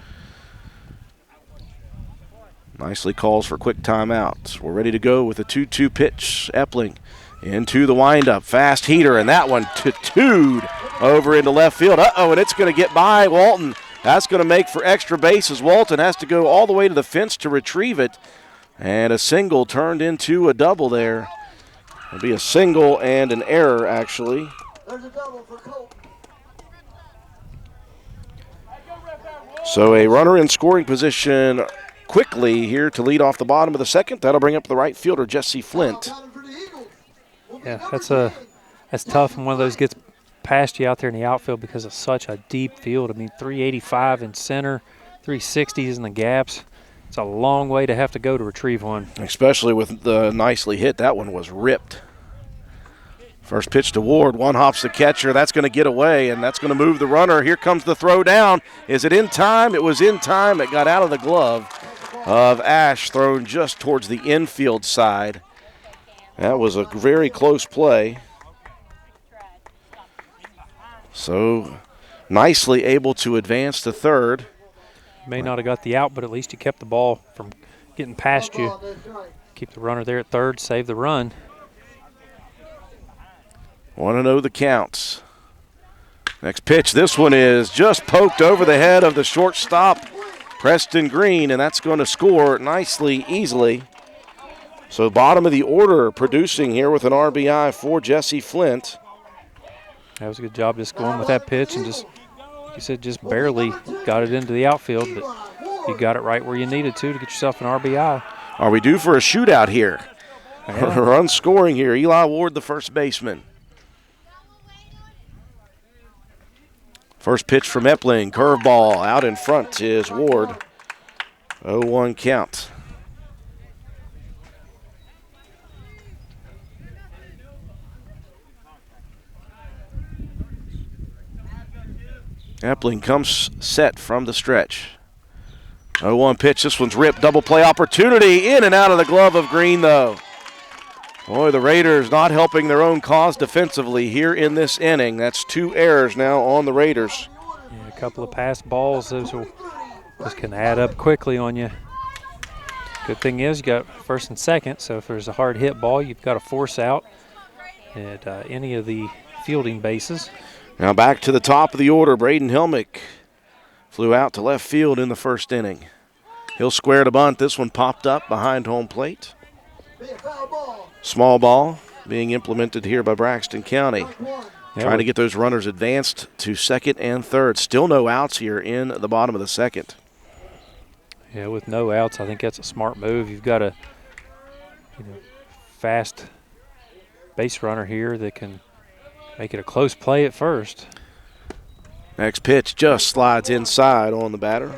Nicely calls for quick timeouts. We're ready to go with a 2-2 pitch. Epling into the windup. Fast heater, and that one tattooed over into left field. And it's going to get by Walton. That's going to make for extra bases. Walton has to go all the way to the fence to retrieve it. And a single turned into a double there. It'll be a single and an error, actually. There's a double for Colton. So a runner in scoring position quickly here to lead off the bottom of the second. That'll bring up the right fielder, Jesse Flint. Yeah, that's tough when one of those gets past you out there in the outfield because it's such a deep field. I mean, 385 in center, 360s in the gaps. It's a long way to have to go to retrieve one. Especially with the nicely hit. That one was ripped. First pitch to Ward. One hops the catcher. That's going to get away, and that's going to move the runner. Here comes the throw down. Is it in time? It was in time. It got out of the glove of Ash, thrown just towards the infield side. That was a very close play. So nicely able to advance to third. May not have got the out, but at least you kept the ball from getting past you. Keep the runner there at third, save the run. 1-0 the counts. Next pitch, this one is just poked over the head of the shortstop, Preston Green, and that's going to score nicely, easily. So bottom of the order producing here with an RBI for Jesse Flint. That was a good job just going with that pitch and just, like you said, just barely got it into the outfield, but you got it right where you needed to get yourself an RBI. Are we due for a shootout here? Yeah. Run scoring here. Eli Ward, the first baseman. First pitch from Epling. Curveball out in front is Ward. 0-1 count. Epling comes set from the stretch. 0-1 pitch. This one's ripped. Double play opportunity. In and out of the glove of Green, though. Boy, the Raiders not helping their own cause defensively here in this inning. That's 2 errors now on the Raiders. Yeah, a couple of pass balls. Those can add up quickly on you. Good thing is you got first and second, so if there's a hard hit ball, you've got to force out at any of the fielding bases. Now back to the top of the order. Braden Helmick flew out to left field in the first inning. He'll square to bunt. This one popped up behind home plate. Small ball being implemented here by Braxton County. Trying to get those runners advanced to second and third. Still no outs here in the bottom of the second. Yeah, with no outs, I think that's a smart move. You've got a fast base runner here that can make it a close play at first. Next pitch just slides inside on the batter.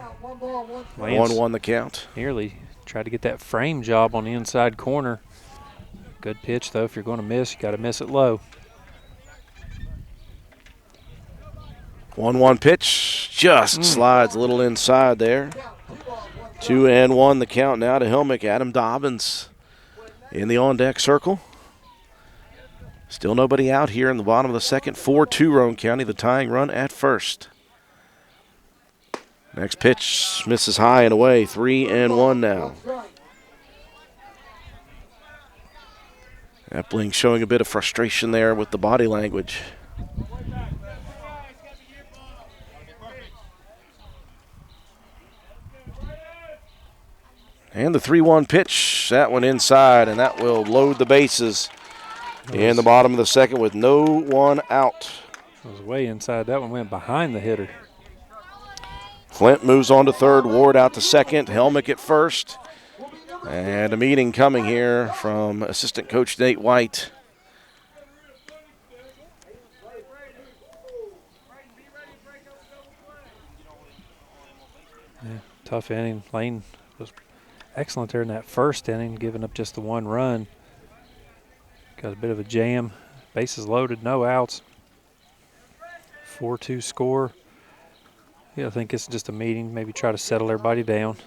1-1 the count. Nearly tried to get that frame job on the inside corner. Good pitch, though. If you're going to miss, you got to miss it low. 1-1 pitch just slides a little inside there. 2-1 the count now to Helmick. Adam Dobbins in the on-deck circle. Still nobody out here in the bottom of the second. 4-2 Roane County, the tying run at first. Next pitch misses high and away. 3-1 now. Epling showing a bit of frustration there with the body language. And the 3-1 pitch, that one inside, and that will load the bases in the bottom of the second with no one out. It was way inside. That one went behind the hitter. Flint moves on to third, Ward out to second, Helmick at first. And a meeting coming here from assistant coach Nate White. Yeah, tough inning. Lane was excellent there in that first inning, giving up just the 1 run. Got a bit of a jam. Bases loaded, no outs. 4-2 score. Yeah, I think it's just a meeting. Maybe try to settle everybody down.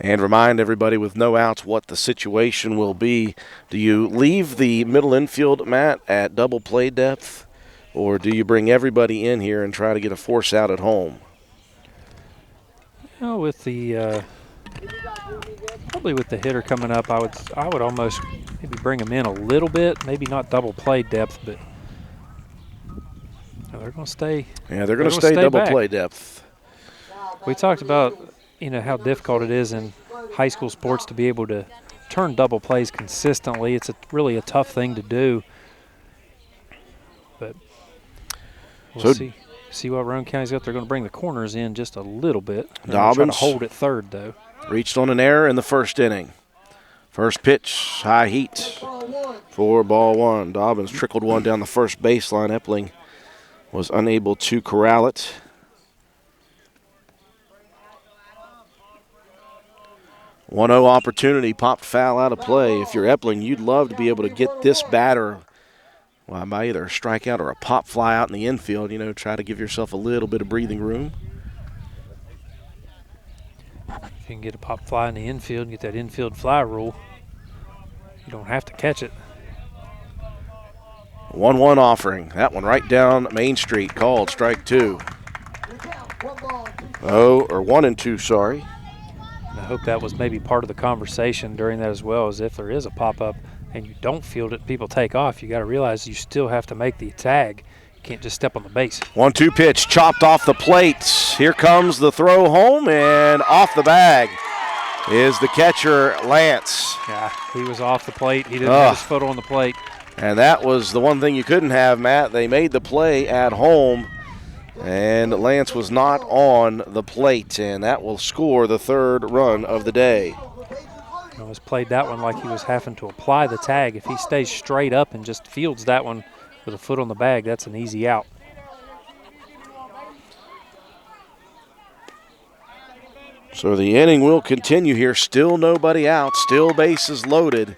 And remind everybody with no outs what the situation will be. Do you leave the middle infield, Matt, at double play depth, or do you bring everybody in here and try to get a force out at home? You know, with the probably with the hitter coming up, I would almost maybe bring him in a little bit, maybe not double play depth, but they're going to stay. Yeah, they're going to stay double play depth. We talked about how difficult it is in high school sports to be able to turn double plays consistently. It's really a tough thing to do. But we'll see what Roane County's got. They're going to bring the corners in just a little bit. Dobbins trying to hold at third, though. Reached on an error in the first inning. First pitch, high heat for ball one. Dobbins trickled one down the first baseline. Epling was unable to corral it. 1-0 opportunity, popped foul out of play. If you're Epling, you'd love to be able to get this batter by either a strikeout or a pop fly out in the infield, try to give yourself a little bit of breathing room. If you can get a pop fly in the infield and get that infield fly rule, you don't have to catch it. 1-1 offering. That one right down Main Street, called strike two. 1-2, sorry. I hope that was maybe part of the conversation during that as well, as if there is a pop-up and you don't field it, people take off, you got to realize you still have to make the tag. You can't just step on the base. 1-2 pitch, chopped off the plate. Here comes the throw home, and off the bag is the catcher, Lance. Yeah, he was off the plate. He didn't have his foot on the plate. And that was the one thing you couldn't have, Matt. They made the play at home, and Lance was not on the plate, and that will score the third run of the day. He was played that one like he was having to apply the tag. If he stays straight up and just fields that one with a foot on the bag, that's an easy out. So the inning will continue here. Still nobody out. Still bases loaded.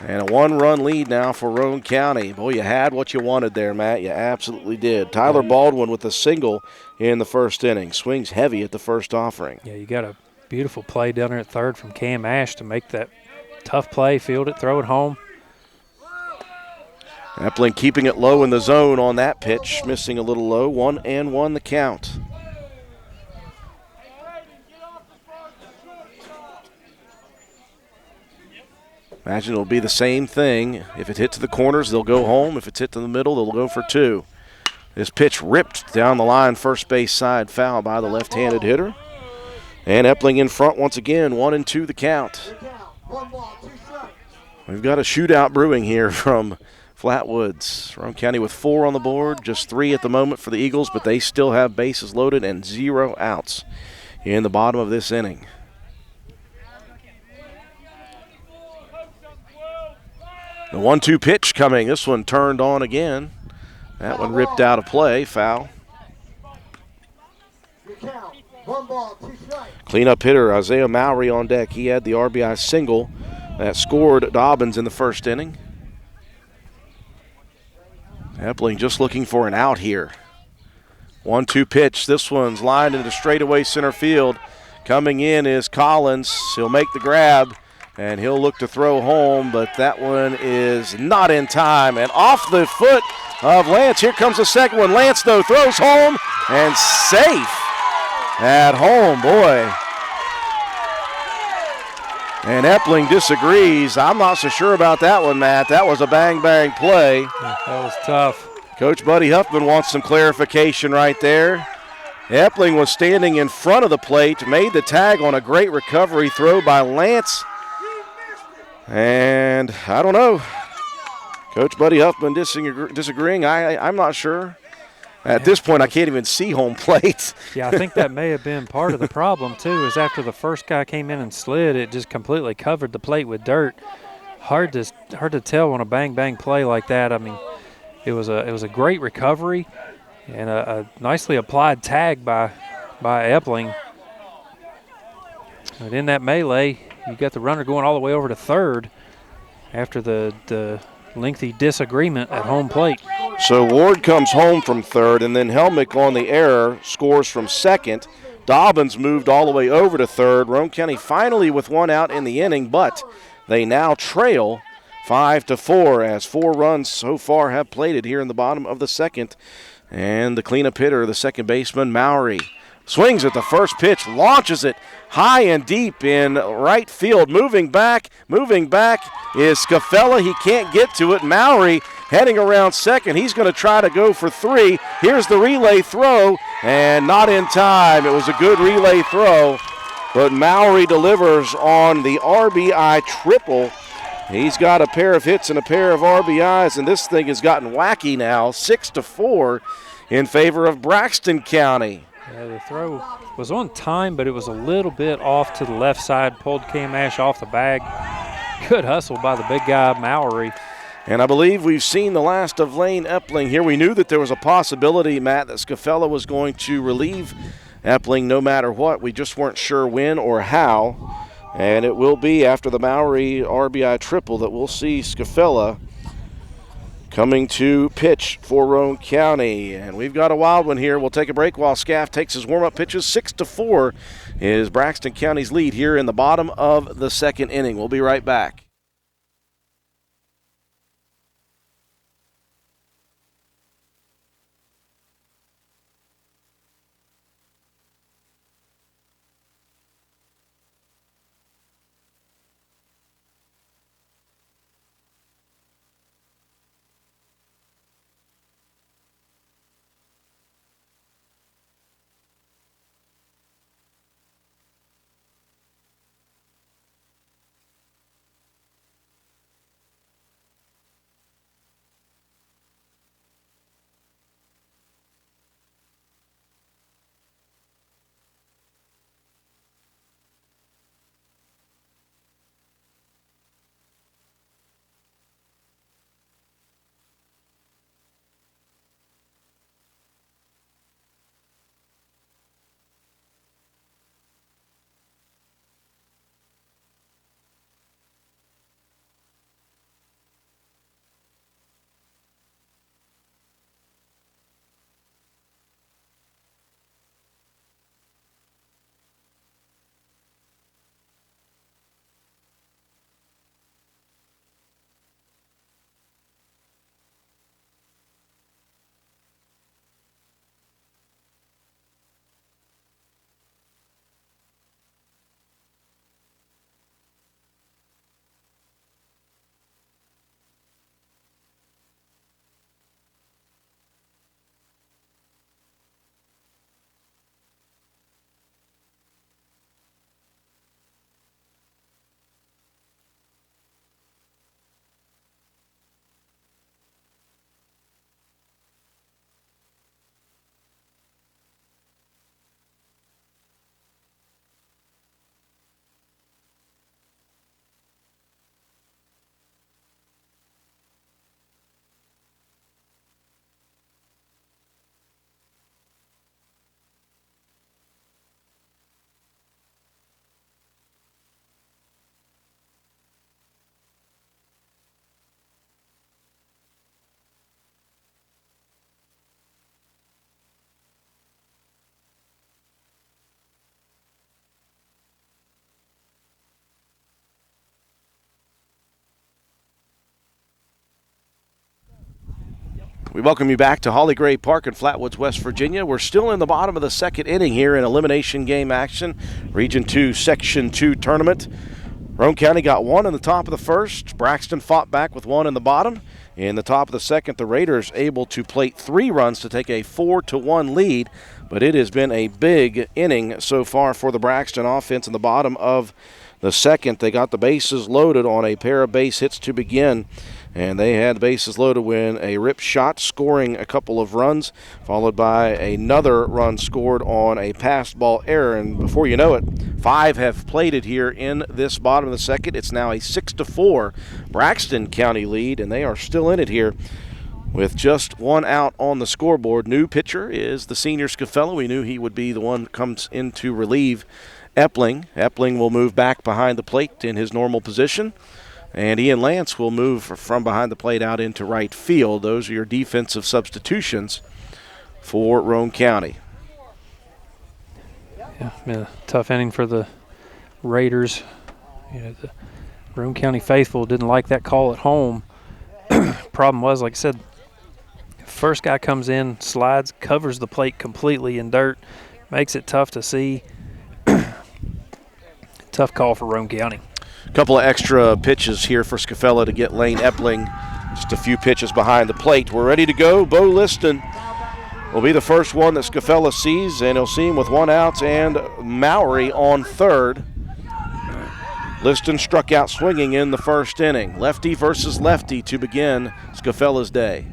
And a one-run lead now for Roane County. Boy, you had what you wanted there, Matt. You absolutely did. Tyler Baldwin with a single in the first inning. Swings heavy at the first offering. Yeah, you got a beautiful play down there at third from Cam Ash to make that tough play, field it, throw it home. Epling keeping it low in the zone on that pitch, missing a little low. 1-1 the count. Imagine it'll be the same thing. If it hits the corners, they'll go home. If it's hit to the middle, they'll go for two. This pitch ripped down the line, first base side, foul by the left-handed hitter. And Epling in front once again, 1-2 the count. We've got a shootout brewing here from Flatwoods. Roane County with 4 on the board, just 3 at the moment for the Eagles, but they still have bases loaded and 0 outs in the bottom of this inning. The 1-2 pitch coming. This one turned on again. That one ripped out of play. Foul. Cleanup hitter Isaiah Mowry on deck. He had the RBI single that scored Dobbins in the first inning. Epling just looking for an out here. 1-2 pitch. This one's lined into straightaway center field. Coming in is Collins. He'll make the grab. And he'll look to throw home, but that one is not in time. And off the foot of Lance. Here comes the second one. Lance, though, throws home and safe at home, boy. And Epling disagrees. I'm not so sure about that one, Matt. That was a bang-bang play. That was tough. Coach Buddy Huffman wants some clarification right there. Epling was standing in front of the plate, made the tag on a great recovery throw by Lance. And I don't know. Coach Buddy Huffman disagreeing. I'm not sure. At this point, I can't even see home plate. Yeah, I think that may have been part of the problem, too, is after the first guy came in and slid, it just completely covered the plate with dirt. Hard to tell on a bang-bang play like that. I mean, it was a great recovery and a nicely applied tag by Epling. But in that melee, you got the runner going all the way over to third after the lengthy disagreement at home plate. So Ward comes home from third, and then Helmick on the error scores from second. Dobbins moved all the way over to third. Roane County finally with one out in the inning, but they now trail 5-4 as 4 runs so far have plated here in the bottom of the second. And the cleanup hitter, the second baseman, Mowry, swings at the first pitch, launches it high and deep in right field. Moving back is Scafella. He can't get to it. Mowry heading around second. He's going to try to go for 3. Here's the relay throw, and not in time. It was a good relay throw, but Mowry delivers on the RBI triple. He's got a pair of hits and a pair of RBIs, and this thing has gotten wacky now, 6-4 in favor of Braxton County. Yeah, the throw was on time, but it was a little bit off to the left side, pulled Cam Ash off the bag. Good hustle by the big guy, Mowry. And I believe we've seen the last of Lane Epling here. We knew that there was a possibility, Matt, that Scafella was going to relieve Epling no matter what. We just weren't sure when or how. And it will be after the Mowry RBI triple that we'll see Scafella coming to pitch for Roane County. And we've got a wild one here. We'll take a break while Scaff takes his warm-up pitches. 6-4 is Braxton County's lead here in the bottom of the second inning. We'll be right back. We welcome you back to Holly Gray Park in Flatwoods, West Virginia. We're still in the bottom of the second inning here in elimination game action. Region 2, Section 2 tournament. Roane County got one in the top of the first. Braxton fought back with one in the bottom. In the top of the second, the Raiders able to plate 3 runs to take a 4-1 lead. But it has been a big inning so far for the Braxton offense in the bottom of the second. They got the bases loaded on a pair of base hits to begin. And they had the bases loaded when a rip shot scoring a couple of runs, followed by another run scored on a passed ball error. And before you know it, 5 have plated here in this bottom of the second. It's now a 6-4 Braxton County lead, and they are still in it here with just 1 out on the scoreboard. New pitcher is the senior Scafella. We knew he would be the one that comes in to relieve Epling. Epling will move back behind the plate in his normal position. And Ian Lance will move from behind the plate out into right field. Those are your defensive substitutions for Roane County. Yeah, been a tough inning for the Raiders. The Roane County faithful didn't like that call at home. Problem was, like I said, first guy comes in, slides, covers the plate completely in dirt, makes it tough to see. Tough call for Roane County. A couple of extra pitches here for Scafella to get Lane Epling just a few pitches behind the plate. We're ready to go. Bo Liston will be the first one that Scafella sees, and he'll see him with 1 out and Mowry on third. Liston struck out swinging in the first inning. Lefty versus lefty to begin Scafella's day.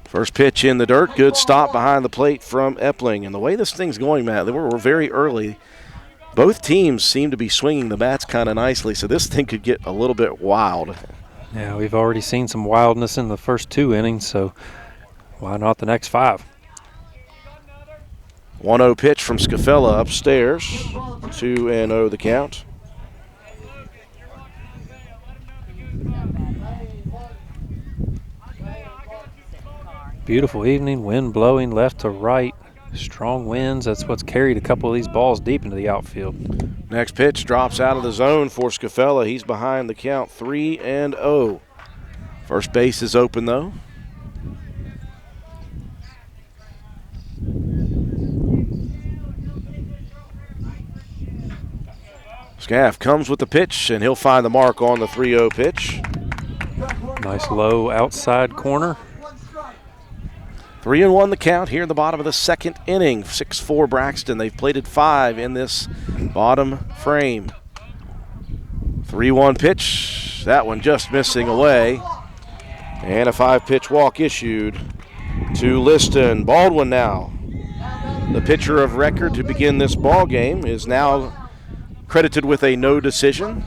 First pitch in the dirt. Good stop behind the plate from Epling. And the way this thing's going, Matt, we're very early. Both teams seem to be swinging the bats kind of nicely, so this thing could get a little bit wild. Yeah, we've already seen some wildness in the first 2 innings, so why not the next 5? 1-0 pitch from Scafella upstairs. 2-0 the count. Beautiful evening, wind blowing left to right. Strong winds, that's what's carried a couple of these balls deep into the outfield. Next pitch drops out of the zone for Scafella. He's behind the count, 3-0. First base is open, though. Scaff comes with the pitch, and he'll find the mark on the 3-0 pitch. Nice low outside corner. 3-1 the count here in the bottom of the second inning. 6-4 Braxton. They've plated 5 in this bottom frame. 3-1 pitch. That one just missing away. And a 5-pitch walk issued to Liston. Baldwin now, the pitcher of record to begin this ball game, is now credited with a no decision.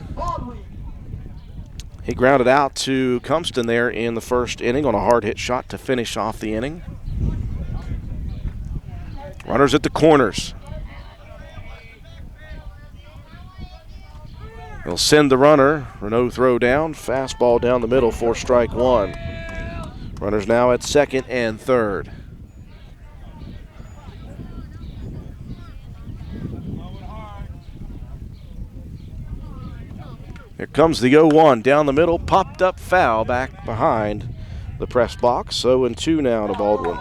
He grounded out to Cumpston there in the first inning on a hard hit shot to finish off the inning. Runners at the corners. He'll send the runner. Renault throw down. Fastball down the middle for strike 1. Runners now at second and third. Here comes the 0-1 down the middle. Popped up foul back behind the press box. 0-2 now to Baldwin.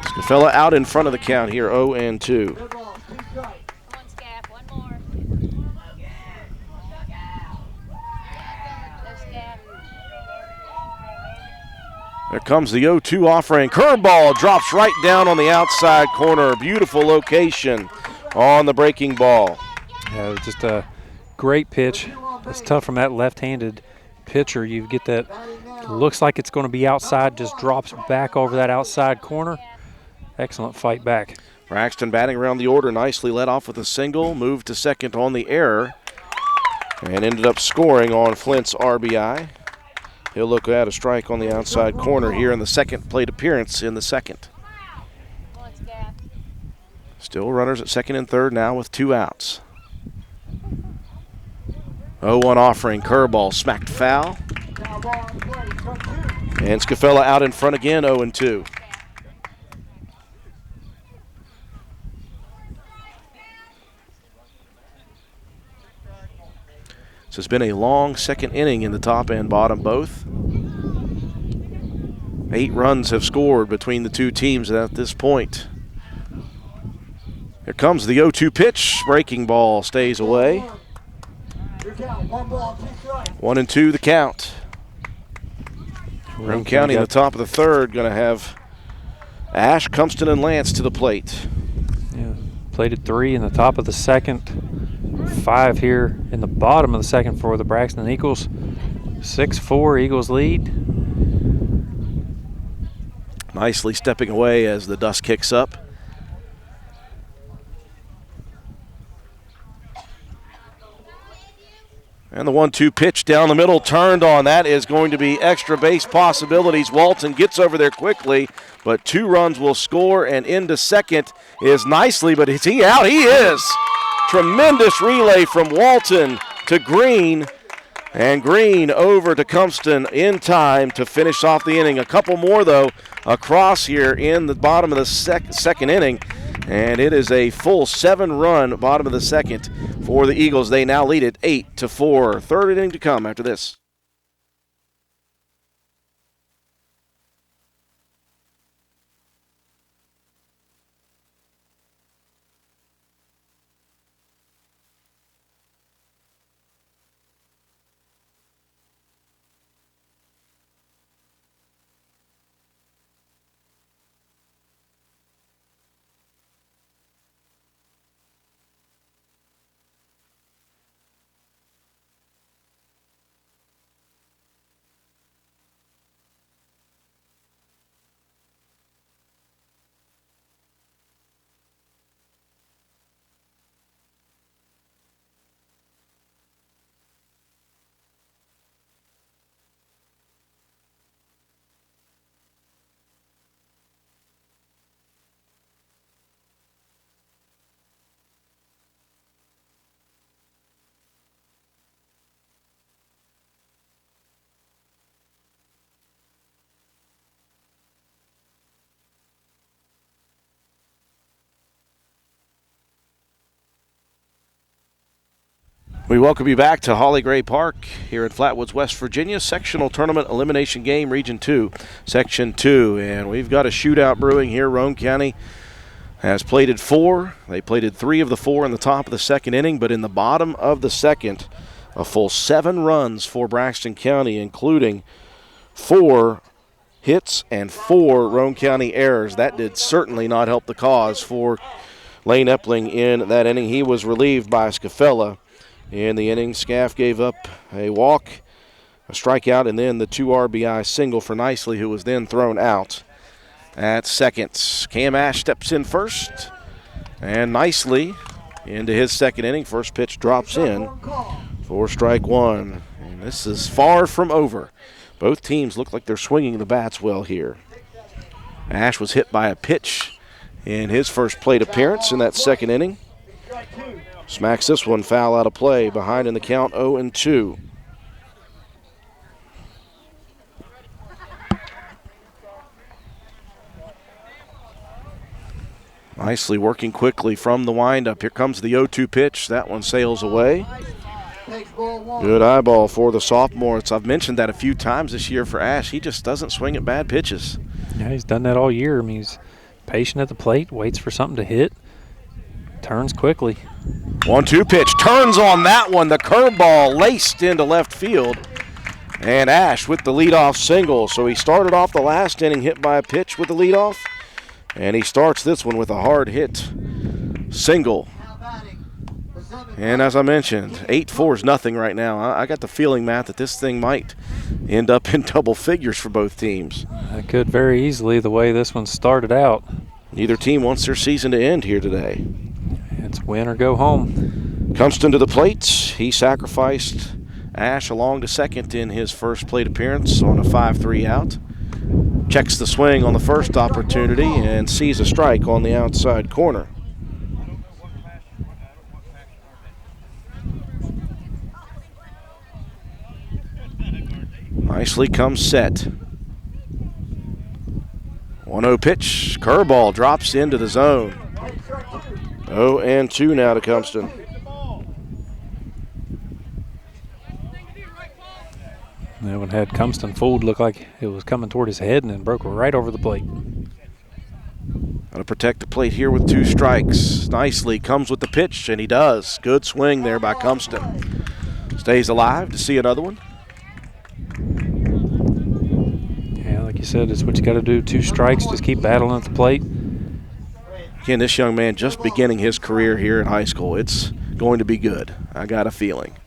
Scafella out in front of the count here, 0-2. There comes the 0-2 offering. Curveball drops right down on the outside corner. Beautiful location on the breaking ball. Yeah, just a great pitch. It's tough from that left-handed pitcher. You get that, looks like it's going to be outside, just drops back over that outside corner. Excellent fight back. Braxton batting around the order, nicely led off with a single, moved to second on the error, and ended up scoring on Flint's RBI. He'll look at a strike on the outside corner here in the second plate appearance in the second. Still runners at second and third now with 2 outs. 0-1 offering, curveball smacked foul. And Scafella out in front again, 0-2. This has been a long second inning in the top and bottom both. 8 runs have scored between the two teams at this point. Here comes the 0-2 pitch. Breaking ball stays away. 1-2 the count. Roane County in the top of the third going to have Ash, Cumpston, and Lance to the plate. Yeah, plated 3 in the top of the second. 5 here in the bottom of the second for the Braxton Eagles. 6-4 Eagles lead. Nicely stepping away as the dust kicks up. And the 1-2 pitch down the middle turned on. That is going to be extra base possibilities. Walton gets over there quickly, but 2 runs will score, and into second is nicely, but is he out? He is. Tremendous relay from Walton to Green. And Green over to Cumston in time to finish off the inning. A couple more, though, across here in the bottom of the second inning. And it is a full 7-run bottom of the second for the Eagles. They now lead it 8-4. Third inning to come after this. We welcome you back to Holly Gray Park here in Flatwoods, West Virginia. Sectional tournament elimination game, Region 2, Section 2. And we've got a shootout brewing here. Roane County has plated 4. They plated 3 of the 4 in the top of the second inning, but in the bottom of the second, a full 7 runs for Braxton County, including 4 hits and 4 Roane County errors. That did certainly not help the cause for Lane Epling in that inning. He was relieved by Scafella. In the inning, Scaff gave up a walk, a strikeout, and then the 2 RBI single for Nicely, who was then thrown out at second. Cam Ash steps in first, and Nicely into his second inning. First pitch drops in for strike 1. And this is far from over. Both teams look like they're swinging the bats well here. Ash was hit by a pitch in his first plate appearance in that second inning. Smacks this one foul out of play, behind in the count 0-2. Nicely working quickly from the windup. Here comes the 0-2 pitch. That one sails away. Good eyeball for the sophomore. I've mentioned that a few times this year for Ash. He just doesn't swing at bad pitches. Yeah, he's done that all year. I mean, he's patient at the plate, waits for something to hit, turns quickly. 1-2 pitch, turns on that one. The curveball laced into left field. And Ash with the leadoff single. So he started off the last inning hit by a pitch with the leadoff. And he starts this one with a hard hit single. And as I mentioned, 8-4 is nothing right now. I got the feeling, Matt, that this thing might end up in double figures for both teams. It could very easily, the way this one started out. Neither team wants their season to end here today. It's win or go home. Cumston to the plate. He sacrificed Ash along to second in his first plate appearance on a 5-3 out. Checks the swing on the first opportunity and sees a strike on the outside corner. Nicely comes set. 1-0 pitch. Curveball drops into the zone. 0-2 now to Cumston. That one had Cumston fooled, looked like it was coming toward his head and then broke right over the plate. Got to protect the plate here with 2 strikes. Nicely comes with the pitch, and he does. Good swing there by Cumston. Stays alive to see another one. Yeah, like you said, it's what you got to do. 2 strikes, just keep battling at the plate. Again, this young man just beginning his career here in high school. It's going to be good. I got a feeling.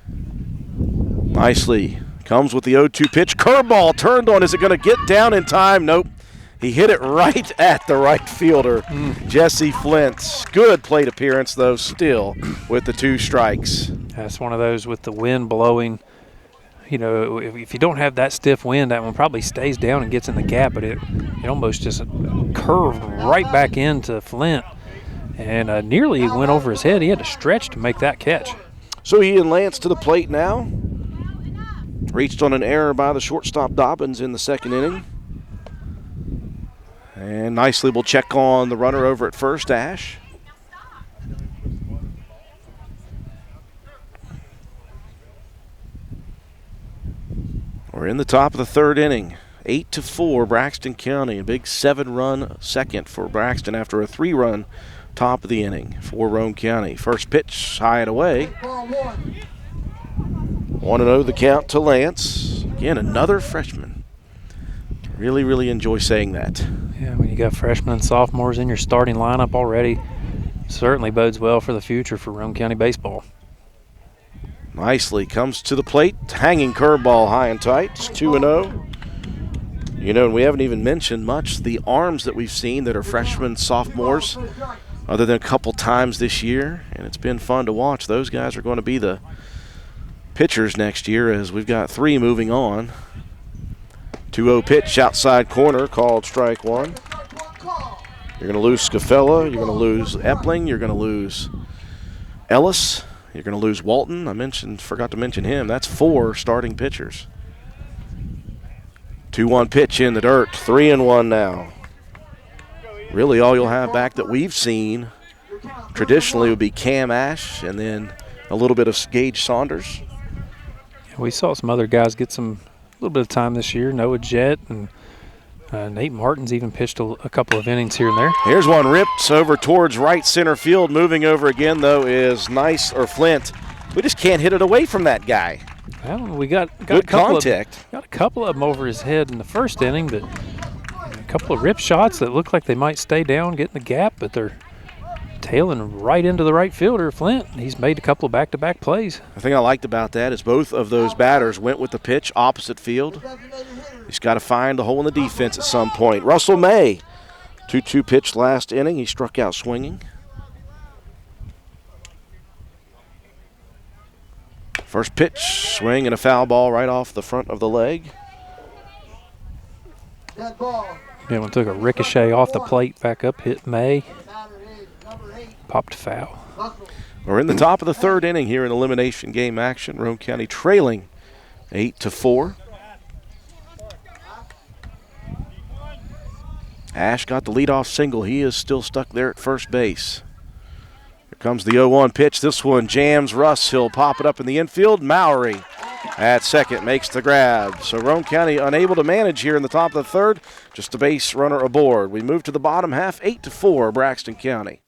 Nicely comes with the 0-2 pitch. Curveball turned on. Is it going to get down in time? Nope. He hit it right at the right fielder, Jesse Flint. Good plate appearance, though, still with the 2 strikes. That's one of those with the wind blowing. You know, if you don't have that stiff wind, that one probably stays down and gets in the gap, but it almost just curved right back into Flint and nearly went over his head. He had to stretch to make that catch. So he and Lance to the plate now. reached on an error by the shortstop Dobbins in the second inning. And nicely we'll check on the runner over at first, Ash. We're in the top of the third inning. 8-4 Braxton County. A big 7-run second for Braxton after a 3-run top of the inning for Roane County. First pitch, high and away. 1-0 the count to Lance. Again, another freshman. Really enjoy saying that. Yeah, when you got freshmen and sophomores in your starting lineup already, certainly bodes well for the future for Roane County baseball. Nicely comes to the plate, hanging curveball high and tight. It's 2-0. You know, and we haven't even mentioned much the arms that we've seen that are freshmen, sophomores, other than a couple times this year, and it's been fun to watch. Those guys are going to be the pitchers next year as we've got 3 moving on. 2-0 pitch outside corner called strike 1. You're going to lose Scafella, you're going to lose Epling, you're going to lose Ellis, you're going to lose Walton. Forgot to mention him. That's 4 starting pitchers. 2-1 pitch in the dirt, 3-1 now. Really all you'll have back that we've seen traditionally would be Cam Ash and then a little bit of Gage Saunders. We saw some other guys get a little bit of time this year. Noah Jett and Nate Martin's even pitched a couple of innings here and there. Here's one ripped over towards right center field. Moving over again, though, is Flint. We just can't hit it away from that guy. Well, we got good contact. Got a couple of them over his head in the first inning, but a couple of rip shots that look like they might stay down, get in the gap, but they're tailing right into the right fielder, Flint. He's made a couple of back-to-back plays. The thing I liked about that is both of those batters went with the pitch opposite field. He's got to find the hole in the defense at some point. Russell May, 2-2 pitch last inning. He struck out swinging. First pitch, swing and a foul ball right off the front of the leg. That one took a ricochet off the plate, back up, hit May. Popped foul. We're in the top of the third inning here in elimination game action. Roane County trailing 8-4. Ash got the leadoff single. He is still stuck there at first base. Here comes the 0-1 pitch. This one jams Russ. He'll pop it up in the infield. Mowry at second makes the grab. So Roane County unable to manage here in the top of the third. Just a base runner aboard. We move to the bottom half, 8-4 Braxton County.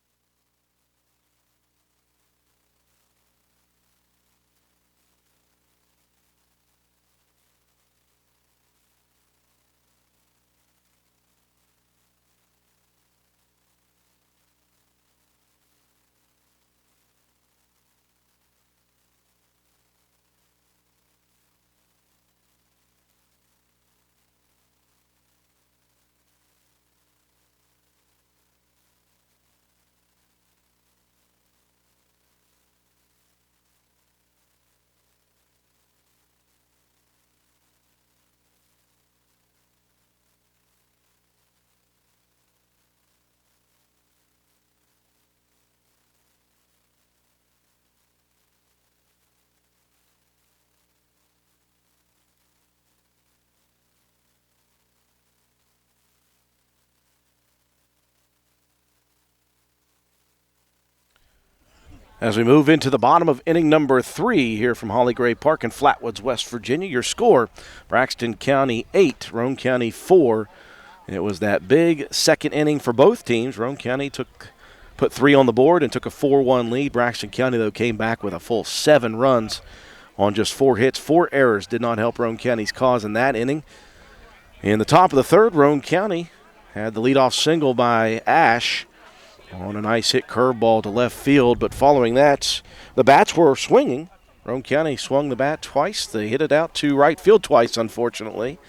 As we move into the bottom of inning number 3 here from Holly Gray Park in Flatwoods, West Virginia, your score, Braxton County 8, Roane County 4. It was that big second inning for both teams. Roane County put 3 on the board and took a 4-1 lead. Braxton County, though, came back with a full 7 runs on just 4 hits. 4 errors did not help Roane County's cause in that inning. In the top of the third, Roane County had the leadoff single by Ash on a nice hit curveball to left field, but following that, the bats were swinging. Roane County swung the bat twice. They hit it out to right field twice, unfortunately.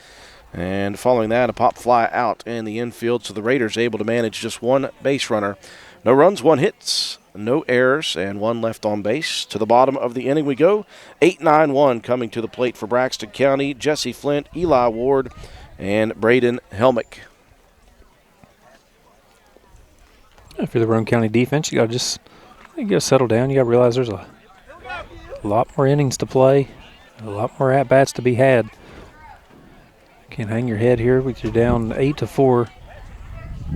And following that, a pop fly out in the infield, so the Raiders able to manage just 1 base runner. No runs, 1 hits, no errors, and 1 left on base. To the bottom of the inning we go. 8-9-1 coming to the plate for Braxton County. Jesse Flint, Eli Ward, and Braden Helmick. If you're the Roane County defense, you got to settle down. You got to realize there's a lot more innings to play. A lot more at-bats to be had. Can't hang your head here with you down 8-4.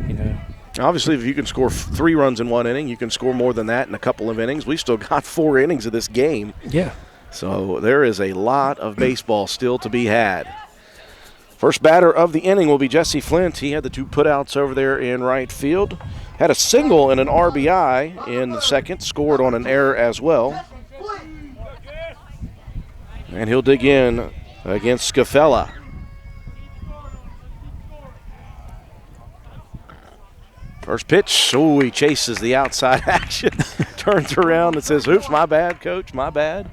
You know, Obviously, if you can score 3 runs in 1 inning, you can score more than that in a couple of innings. We still got 4 innings of this game. yeah. So there is a lot of baseball still to be had. First batter of the inning will be Jesse Flint. He had the 2 putouts over there in right field. Had a single and an RBI in the second. Scored on an error as well. And he'll dig in against Scafella. First pitch. Oh, he chases the outside action. Turns around and says, oops, my bad, coach, my bad.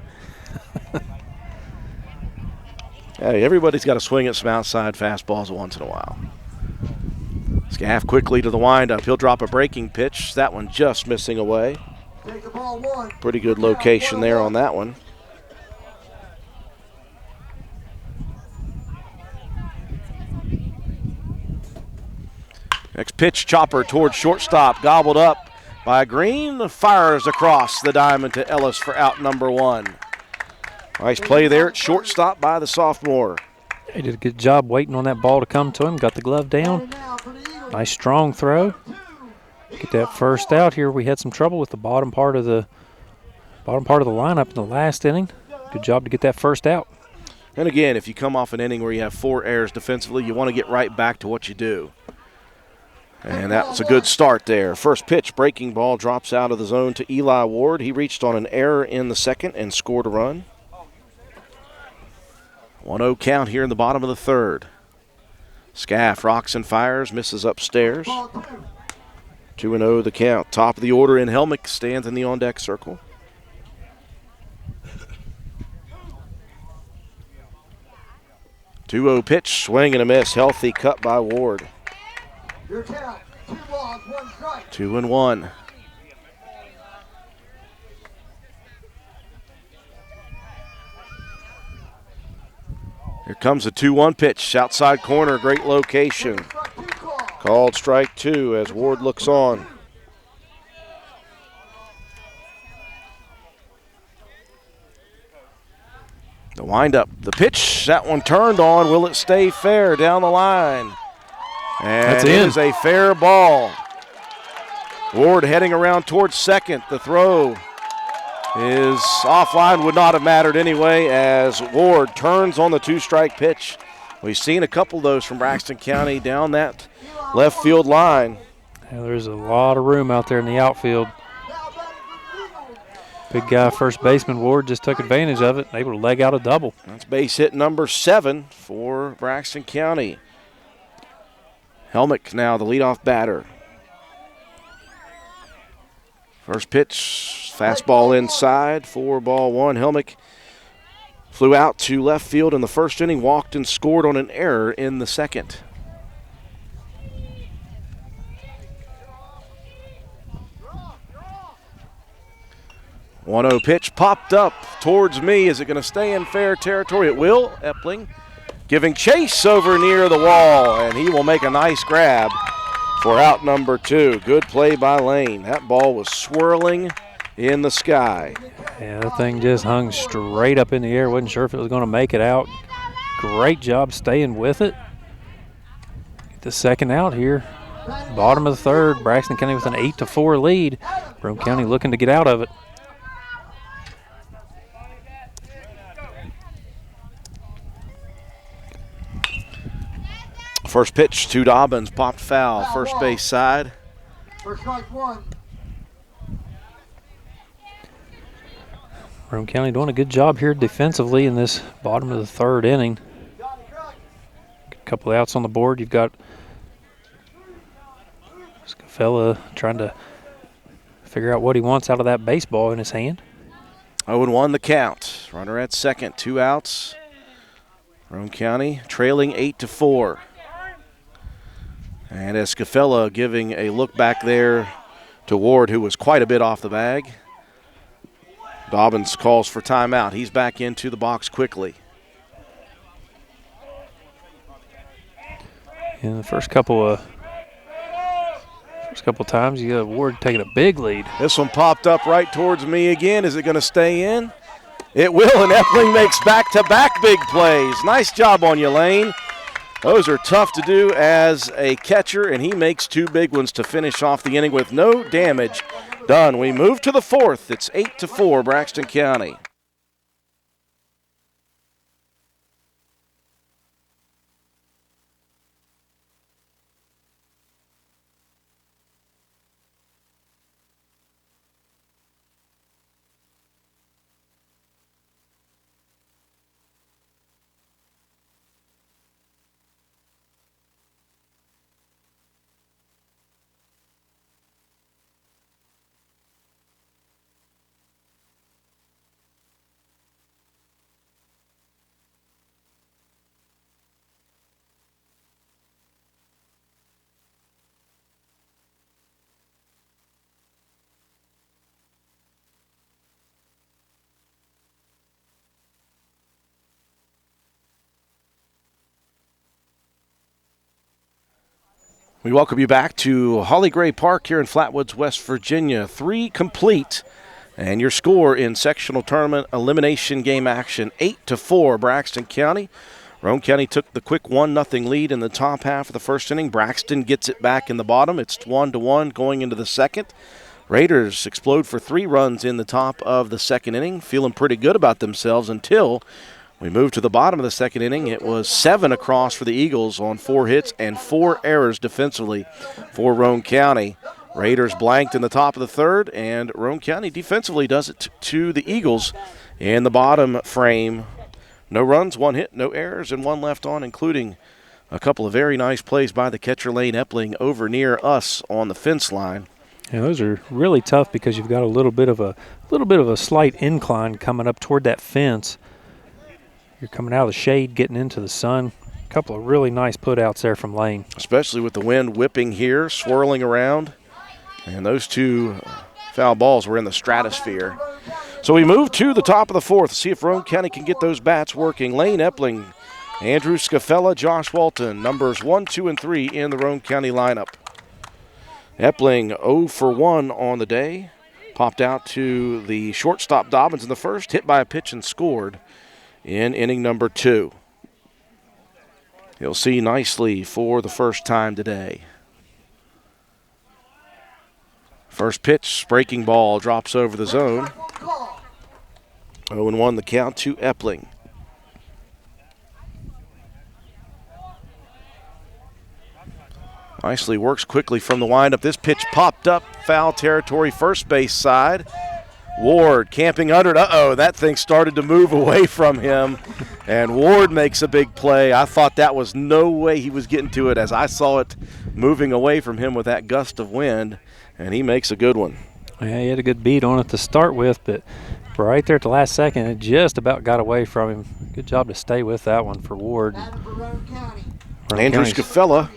Hey, everybody's got to swing at some outside fastballs once in a while. Scaff quickly to the windup. He'll drop a breaking pitch. That one just missing away. Pretty good location there on that one. Next pitch, chopper towards shortstop. Gobbled up by Green. Fires across the diamond to Ellis for out number 1. Nice play there at shortstop by the sophomore. He did a good job waiting on that ball to come to him. Got the glove down. Nice strong throw. Get that first out here. We had some trouble with the bottom part of the lineup in the last inning. Good job to get that first out. And again, if you come off an inning where you have 4 errors defensively, you want to get right back to what you do. And that was a good start there. First pitch, breaking ball, drops out of the zone to Eli Ward. He reached on an error in the second and scored a run. 1-0 count here in the bottom of the third. Scaff rocks and fires, misses upstairs. 2-0 the count. Top of the order in Helmick stands in the on-deck circle. Two-0 pitch, swing and a miss. Healthy cut by Ward. Your count, 2 balls, 1 strike. 2-1. Here comes a 2-1 pitch. Outside corner, great location. Called strike 2 as Ward looks on. The windup, the pitch, that one turned on. Will it stay fair down the line? And that's it in. is a fair ball. Ward heading around towards second. The throw is offline, would not have mattered anyway as Ward turns on the 2-strike pitch. We've seen a couple of those from Braxton County down that left field line. Yeah, there's a lot of room out there in the outfield. Big guy first baseman Ward just took advantage of it, able to leg out a double. That's base hit number 7 for Braxton County. Helmick now the leadoff batter. First pitch, fastball inside, 4-1. Helmick flew out to left field in the first inning, walked and scored on an error in the second. One 1-0 pitch popped up towards me. Is it going to stay in fair territory? It will. Epling giving chase over near the wall, and he will make a nice grab for out number 2. Good play by Lane. That ball was swirling in the sky. Yeah, that thing just hung straight up in the air. Wasn't sure if it was going to make it out. Great job staying with it. Get the second out here. Bottom of the third. Braxton County with an 8-4 lead. Roane County looking to get out of it. First pitch to Dobbins, popped foul, first base side. First strike 1. Roane County doing a good job here defensively in this bottom of the third inning. A couple of outs on the board. You've got Scafella trying to figure out what he wants out of that baseball in his hand. 0-1 the count. Runner at second, 2 outs. Roane County trailing 8-4. And as Scafella giving a look back there to Ward, who was quite a bit off the bag. Dobbins calls for timeout. He's back into the box quickly. In the first couple of times, you got Ward taking a big lead. This one popped up right towards me again. Is it going to stay in? It will, and Epling makes back-to-back big plays. Nice job on you, Lane. Those are tough to do as a catcher, and he makes two big ones to finish off the inning with no damage done. We move to the fourth. It's 8-4, Braxton County. We welcome you back to Holly Gray Park here in Flatwoods, West Virginia. 3 complete, and your score in sectional tournament elimination game action, 8-4, Braxton County. Roane County took the quick 1-0 lead in the top half of the first inning. Braxton gets it back in the bottom. It's 1-1 going into the second. Raiders explode for 3 runs in the top of the second inning, feeling pretty good about themselves until we moved to the bottom of the second inning. It was 7 across for the Eagles on 4 hits and 4 errors defensively for Roane County. Raiders blanked in the top of the third, and Roane County defensively does it to the Eagles in the bottom frame. No runs, 1 hit, no errors, and 1 left on, including a couple of very nice plays by the catcher Lane Epling over near us on the fence line. Yeah, those are really tough because you've got a little bit of a slight incline coming up toward that fence. You're coming out of the shade, getting into the sun. A couple of really nice put-outs there from Lane. Especially with the wind whipping here, swirling around. And those 2 foul balls were in the stratosphere. So we move to the top of the fourth to see if Roane County can get those bats working. Lane Epling, Andrew Scafella, Josh Walton, numbers 1, 2, and 3 in the Roane County lineup. Epling 0 for 1 on the day. Popped out to the shortstop Dobbins in the first, hit by a pitch and scored in inning number 2. He'll see nicely for the first time today. First pitch, breaking ball, drops over the zone. 0-1 the count to Epling. Nicely works quickly from the windup. This pitch popped up, foul territory, first base side. Ward camping under it. Uh-oh, that thing started to move away from him, and Ward makes a big play. I thought that was no way he was getting to it as I saw it moving away from him with that gust of wind, and he makes a good one. Yeah, he had a good beat on it to start with, but right there at the last second, it just about got away from him. Good job to stay with that one for Ward. Andrew Scafella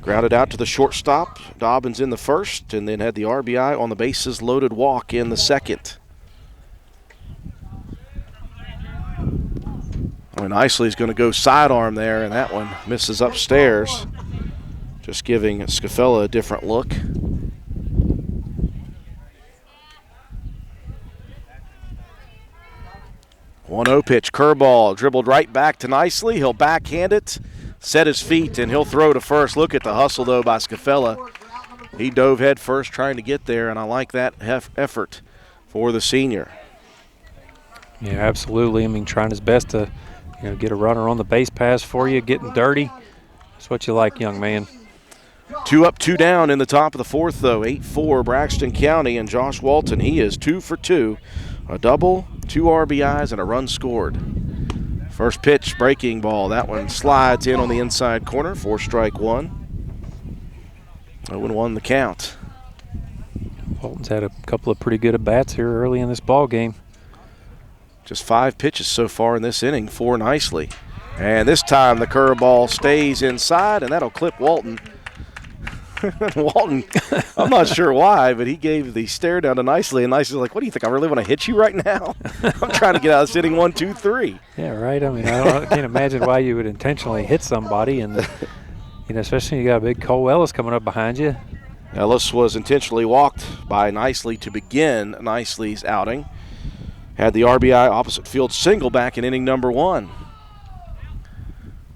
grounded out to the shortstop. Dobbins in the first, and then had the RBI on the bases loaded walk in the second. Nicely is going to go sidearm there, and that one misses upstairs. Just giving Scafella a different look. 1-0 pitch, curveball, dribbled right back to Nicely. He'll backhand it, set his feet, and he'll throw to first. Look at the hustle, though, by Scafella. He dove head first trying to get there, and I like that effort for the senior. Yeah, absolutely. I mean, trying his best to get a runner on the base pass for you, getting dirty. That's what you like, young man. 2 up, 2 down in the top of the fourth, though. 8-4 Braxton County, and Josh Walton, he is 2 for 2. A double, 2 RBIs, and a run scored. First pitch, breaking ball. That one slides in on the inside corner for strike 1. 0-1 the count. Walton's had a couple of pretty good at-bats here early in this ball game. Just 5 pitches so far in this inning, 4 Nicely. And this time the curveball stays inside, and that'll clip Walton. Walton, I'm not sure why, but he gave the stare down to Nicely, and Nicely's like, what do you think, I really want to hit you right now? I'm trying to get out of this inning 1, 2, 3. Yeah, right. I mean, I can't imagine why you would intentionally hit somebody, and especially when you got a big Cole Ellis coming up behind you. Ellis was intentionally walked by Nicely to begin Nicely's outing. had the RBI opposite field single back in inning number 1.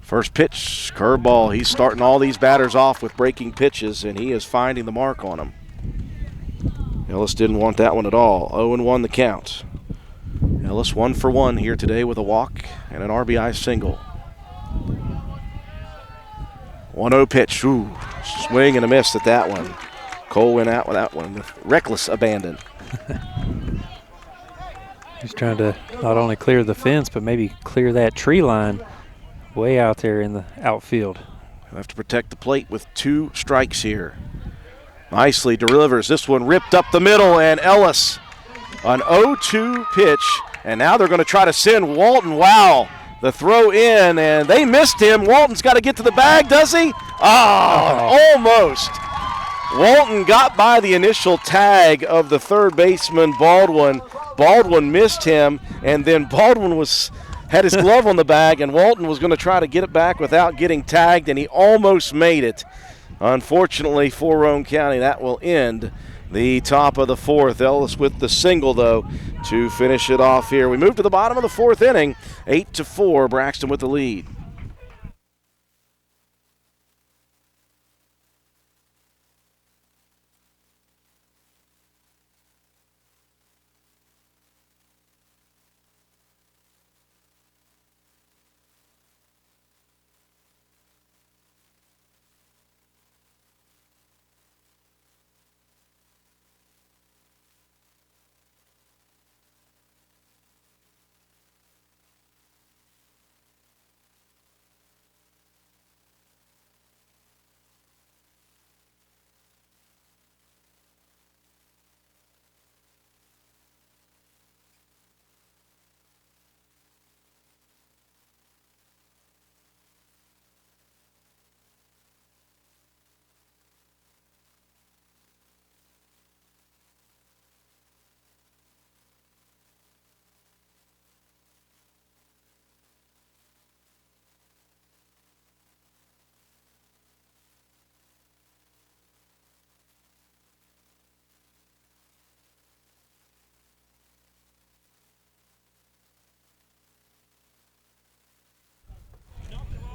First pitch, curveball. He's starting all these batters off with breaking pitches, and he is finding the mark on them. Ellis didn't want that one at all. 0-1 the count. Ellis 1 for 1 here today with a walk and an RBI single. 1-0 pitch. Ooh, swing and a miss at that one. Cole went out with that one with reckless abandon. He's trying to not only clear the fence, but maybe clear that tree line way out there in the outfield. He'll have to protect the plate with 2 strikes here. Nicely delivers. This one ripped up the middle, and Ellis, an 0-2 pitch, and now they're going to try to send Walton. Wow, the throw in, and they missed him. Walton's got to get to the bag, does he? Oh, almost. Walton got by the initial tag of the third baseman, Baldwin. Baldwin missed him, and then Baldwin had his glove on the bag, and Walton was going to try to get it back without getting tagged, and he almost made it. Unfortunately for Roane County, that will end the top of the 4th. Ellis with the single, though, to finish it off here. We move to the bottom of the 4th inning, 8-4, Braxton with the lead.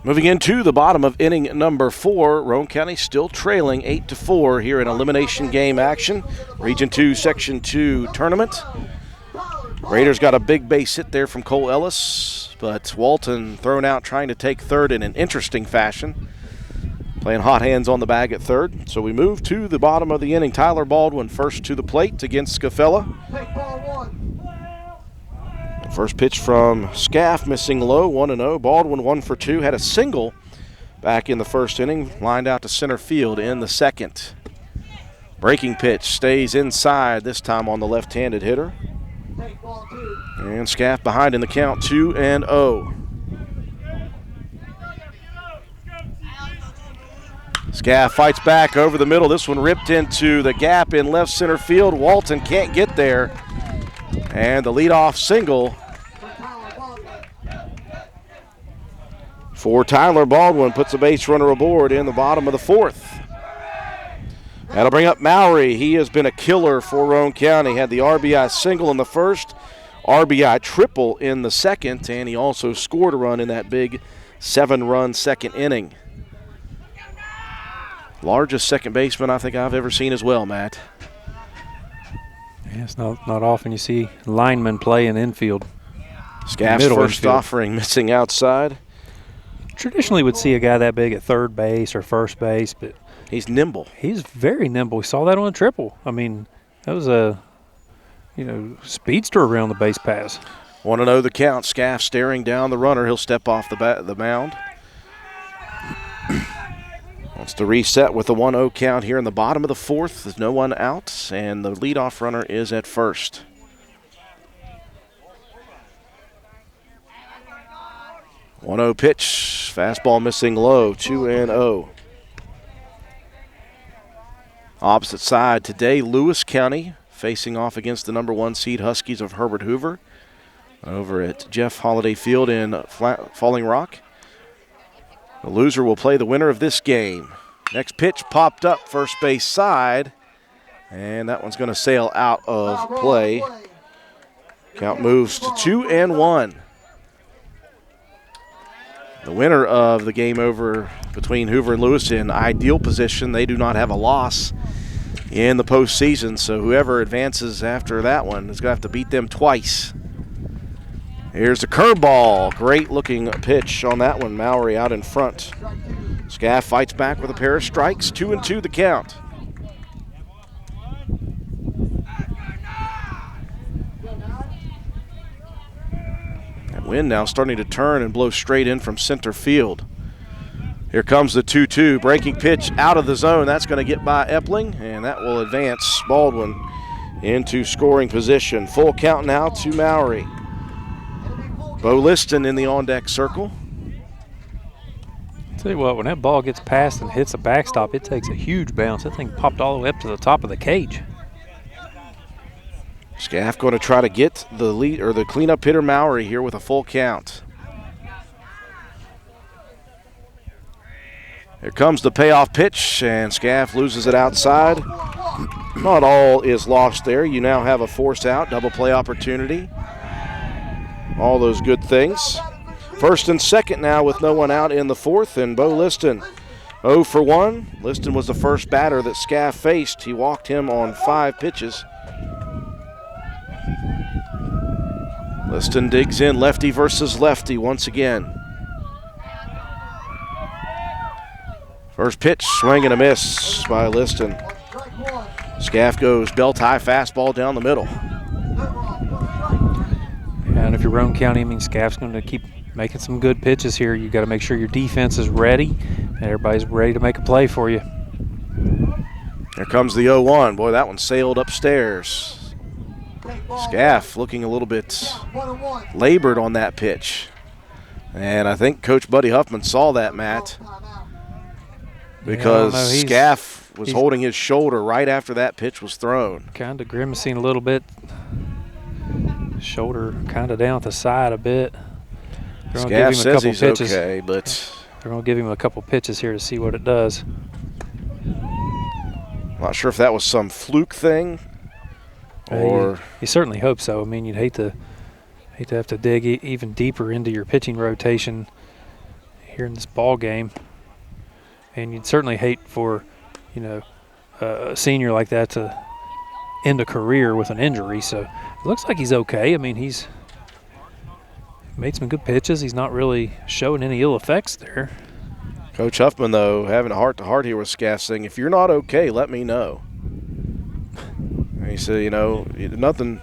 Moving into the bottom of inning number 4, Roane County still trailing 8-4 here in elimination game action. Region 2, Section 2 tournament. Raiders got a big base hit there from Cole Ellis, but Walton thrown out trying to take third in an interesting fashion. Playing hot hands on the bag at third. So we move to the bottom of the inning. Tyler Baldwin first to the plate against Scafella. First pitch from Scaff, missing low, 1-0. Baldwin 1 for 2, had a single back in the first inning, lined out to center field in the second. Breaking pitch stays inside, this time on the left-handed hitter. And Scaff behind in the count, 2-0. Scaff fights back over the middle. This one ripped into the gap in left center field. Walton can't get there. And the leadoff single for Tyler Baldwin puts a base runner aboard in the bottom of the 4th. That'll bring up Mowry. He has been a killer for Roane County. Had the RBI single in the first, RBI triple in the second, and he also scored a run in that big 7-run second inning. Largest second baseman I think I've ever seen as well, Matt. Yeah, it's not often you see linemen play in infield. Scaff's first infield offering missing outside. Traditionally would see a guy that big at third base or first base, but he's nimble. He's very nimble. We saw that on a triple. I mean, that was a speedster around the base pass. 1-0 the count. Scaff staring down the runner. He'll step off the mound. Wants to reset with a 1-0 count here in the bottom of the 4th. There's no one out, and the leadoff runner is at first. One-0 pitch, fastball missing low, 2-0. Opposite side today, Lewis County facing off against the number 1 seed Huskies of Herbert Hoover over at Jeff Holiday Field in Falling Rock. The loser will play the winner of this game. Next pitch popped up first base side, and that one's going to sail out of play. Count moves to 2-1. The winner of the game over between Hoover and Lewis in ideal position. They do not have a loss in the postseason, so whoever advances after that one is going to have to beat them twice. Here's the curveball. Great looking pitch on that one. Mowry out in front. Scaff fights back with a pair of strikes. 2-2 the count. That wind now starting to turn and blow straight in from center field. Here comes the 2-2. Breaking pitch out of the zone. That's going to get by Epling, and that will advance Baldwin into scoring position. Full count now to Mowry. Bo Liston in the on-deck circle. Tell you what, when that ball gets past and hits a backstop, it takes a huge bounce. That thing popped all the way up to the top of the cage. Scaff going to try to get the lead or the cleanup hitter Mowry here with a full count. Here comes the payoff pitch, and Scaff loses it outside. Not all is lost there. You now have a force out, double play opportunity. All those good things. First and second now with no one out in the fourth, and Bo Liston 0 for 1. Liston was the first batter that Scaff faced. He walked him on 5 pitches. Liston digs in, lefty versus lefty once again. First pitch, swing and a miss by Liston. Scaff goes belt-high fastball down the middle. And if you're Roane County, I mean, Scaff's going to keep making some good pitches here. You got to make sure your defense is ready and everybody's ready to make a play for you. Here comes the 0-1. Boy, that one sailed upstairs. Scaff looking a little bit labored on that pitch. And I think Coach Buddy Huffman saw that, Matt, because Scaff was holding his shoulder right after that pitch was thrown. Kind of grimacing a little bit. Shoulder kind of down at the side a bit. Scaff says he's okay, but they're going to give him a couple pitches here to see what it does. Not sure if that was some fluke thing or you certainly hope so. I mean, you'd hate to have to dig even deeper into your pitching rotation here in this ball game, and you'd certainly hate for a senior like that to end a career with an injury. So it looks like he's okay. I mean, he's made some good pitches. He's not really showing any ill effects there. Coach Huffman, though, having a heart-to-heart here with Scaff, saying, if you're not okay, let me know. And he said, nothing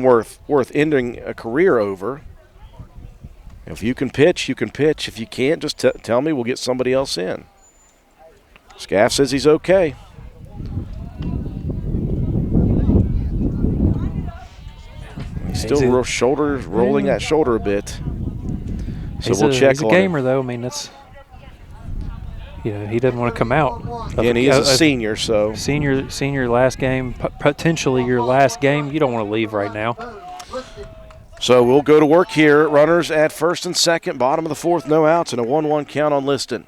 worth ending a career over. If you can pitch, you can pitch. If you can't, just tell me. We'll get somebody else in. Scaff says he's okay. He's still rolling that shoulder a bit. So we'll check on him. He's a gamer, though. I mean, that's he doesn't want to come out. Again, he is a senior, so senior last game, potentially your last game. You don't want to leave right now. So we'll go to work here. Runners at first and second, bottom of the fourth, no outs, and a 1-1 count on Liston.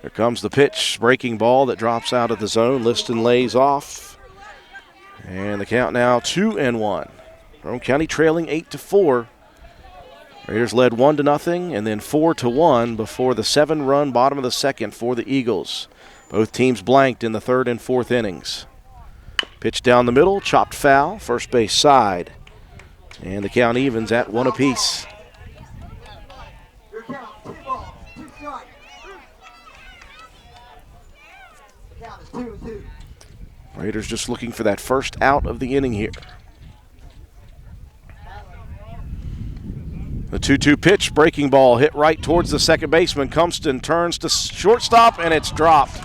Here comes the pitch, breaking ball that drops out of the zone. Liston lays off, and the count now 2-1. Roane County trailing 8-4. Raiders led 1-0 and then 4-1 before the 7-run bottom of the second for the Eagles. Both teams blanked in the third and fourth innings. Pitch down the middle, chopped foul, first base side. And the count evens at 1 apiece. Raiders just looking for that first out of the inning here. The 2-2 pitch, breaking ball, hit right towards the second baseman. Cumston turns to shortstop, and it's dropped.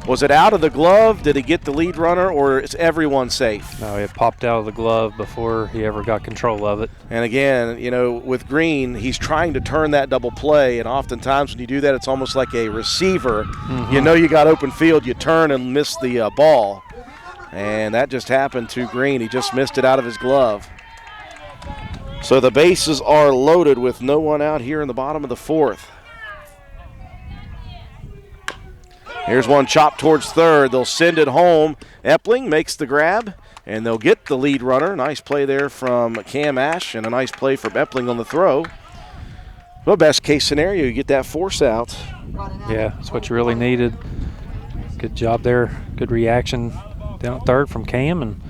Was it out of the glove? Did he get the lead runner, or is everyone safe? No, it popped out of the glove before he ever got control of it. And again, with Green, he's trying to turn that double play, and oftentimes when you do that, it's almost like a receiver. Mm-hmm. You got open field, you turn and miss the ball. And that just happened to Green. He just missed it out of his glove. So the bases are loaded with no one out here in the bottom of the fourth. Here's one chopped towards third. They'll send it home. Epling makes the grab, and they'll get the lead runner. Nice play there from Cam Ash and a nice play from Epling on the throw. Well, best case scenario, you get that force out. Yeah, that's what you really needed. Good job there. Good reaction down at third from Cam, and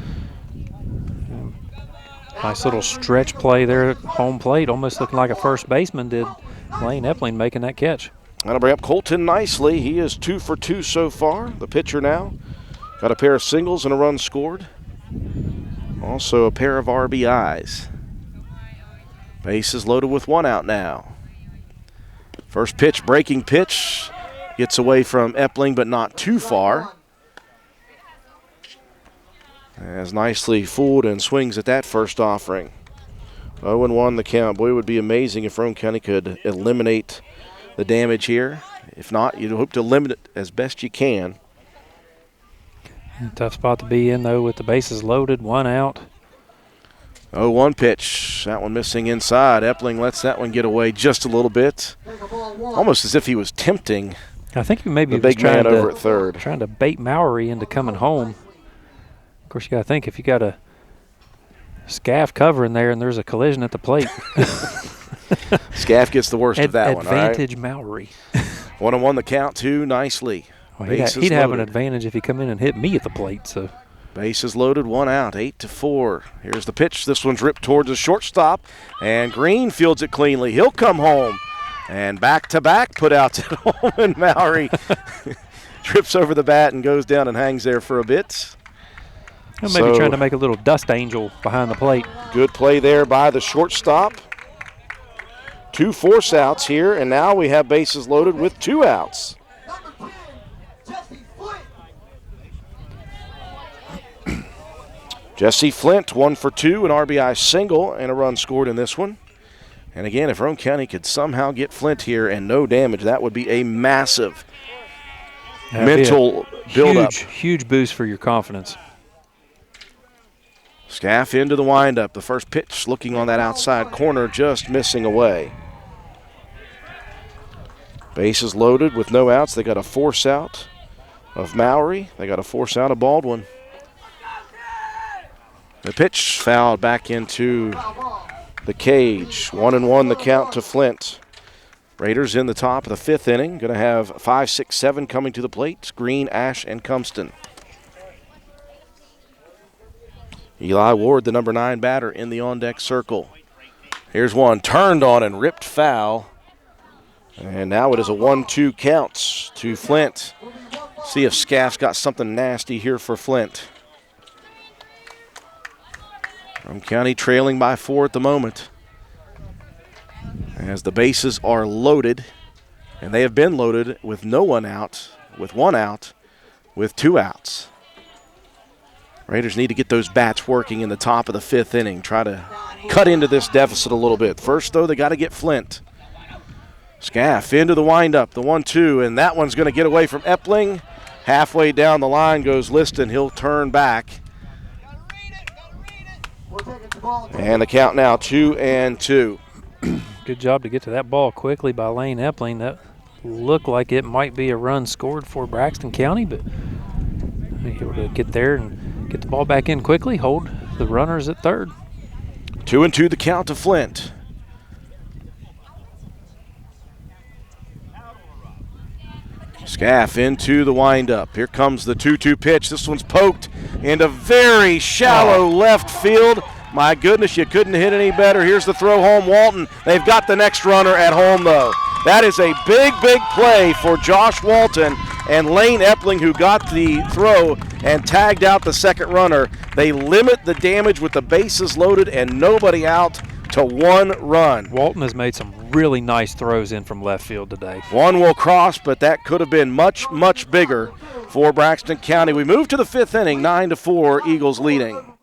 nice little stretch play there at home plate, almost looking like a first baseman did. Lane Epling making that catch. That'll bring up Colton nicely. He is 2 for 2 so far. The pitcher now got a pair of singles and a run scored. Also a pair of RBIs. Bases loaded with 1 out now. First pitch, breaking pitch. Gets away from Epling, but not too far. As nicely fooled and swings at that first offering. 0-1 the count. Boy, it would be amazing if Roane County could eliminate the damage here. If not, you'd hope to limit it as best you can. Tough spot to be in, though, with the bases loaded, 1 out. 0-1 pitch. That one missing inside. Epling lets that one get away just a little bit. Almost as if he was tempting I think maybe the big man over at third. Trying to bait Mowry into coming home. Of course, you got to think if you got a scaff cover in there and there's a collision at the plate. Scaff gets the worst of that one. Advantage Mowry. 1-1 the count, 2 nicely. Well, he'd have an advantage if he come in and hit me at the plate. So bases loaded, 1 out, 8-4. Here's the pitch. This one's ripped towards the shortstop, and Green fields it cleanly. He'll come home. And back-to-back put-outs at home, and Mowry trips over the bat and goes down and hangs there for a bit. Maybe trying to make a little dust angel behind the plate. Good play there by the shortstop. 2 force outs here, and now we have bases loaded with 2 outs. Jesse Flint, 1 for 2, an RBI single, and a run scored in this one. And again, if Roane County could somehow get Flint here and no damage, that would be a massive mental build-up. Huge boost for your confidence. Scaff into the windup. The first pitch looking on that outside corner, just missing away. Bases loaded with no outs. They got a force out of Mowry. They got a force out of Baldwin. The pitch fouled back into the cage. 1-1 the count to Flint. Raiders in the top of the 5th inning. Going to have 5, 6, 7 coming to the plate. Green, Ash, and Cumston. Eli Ward, the number 9 batter, in the on-deck circle. Here's one turned on and ripped foul. And now it is a 1-2 count to Flint. See if Scaff's got something nasty here for Flint. Roane County trailing by 4 at the moment. As the bases are loaded, and they have been loaded with no one out, with 1 out, with 2 outs. Raiders need to get those bats working in the top of the 5th inning, try to cut into this deficit a little bit. First, though, they got to get Flint. Scaff into the windup, the 1-2, and that one's going to get away from Epling. Halfway down the line goes Liston. He'll turn back. And the count now 2-2. Good job to get to that ball quickly by Lane Epling. That looked like it might be a run scored for Braxton County, but able to get there and get the ball back in quickly, hold the runners at third. 2-2 the count to Flint. Scaff into the windup. Here comes the 2-2 pitch. This one's poked into very shallow left field. My goodness, you couldn't hit any better. Here's the throw home, Walton. They've got the next runner at home, though. That is a big, big play for Josh Walton and Lane Epling, who got the throw and tagged out the second runner. They limit the damage with the bases loaded and nobody out to 1 run. Walton has made some really nice throws in from left field today. One will cross, but that could have been much, much bigger for Braxton County. We move to the 5th inning, 9-4, Eagles leading.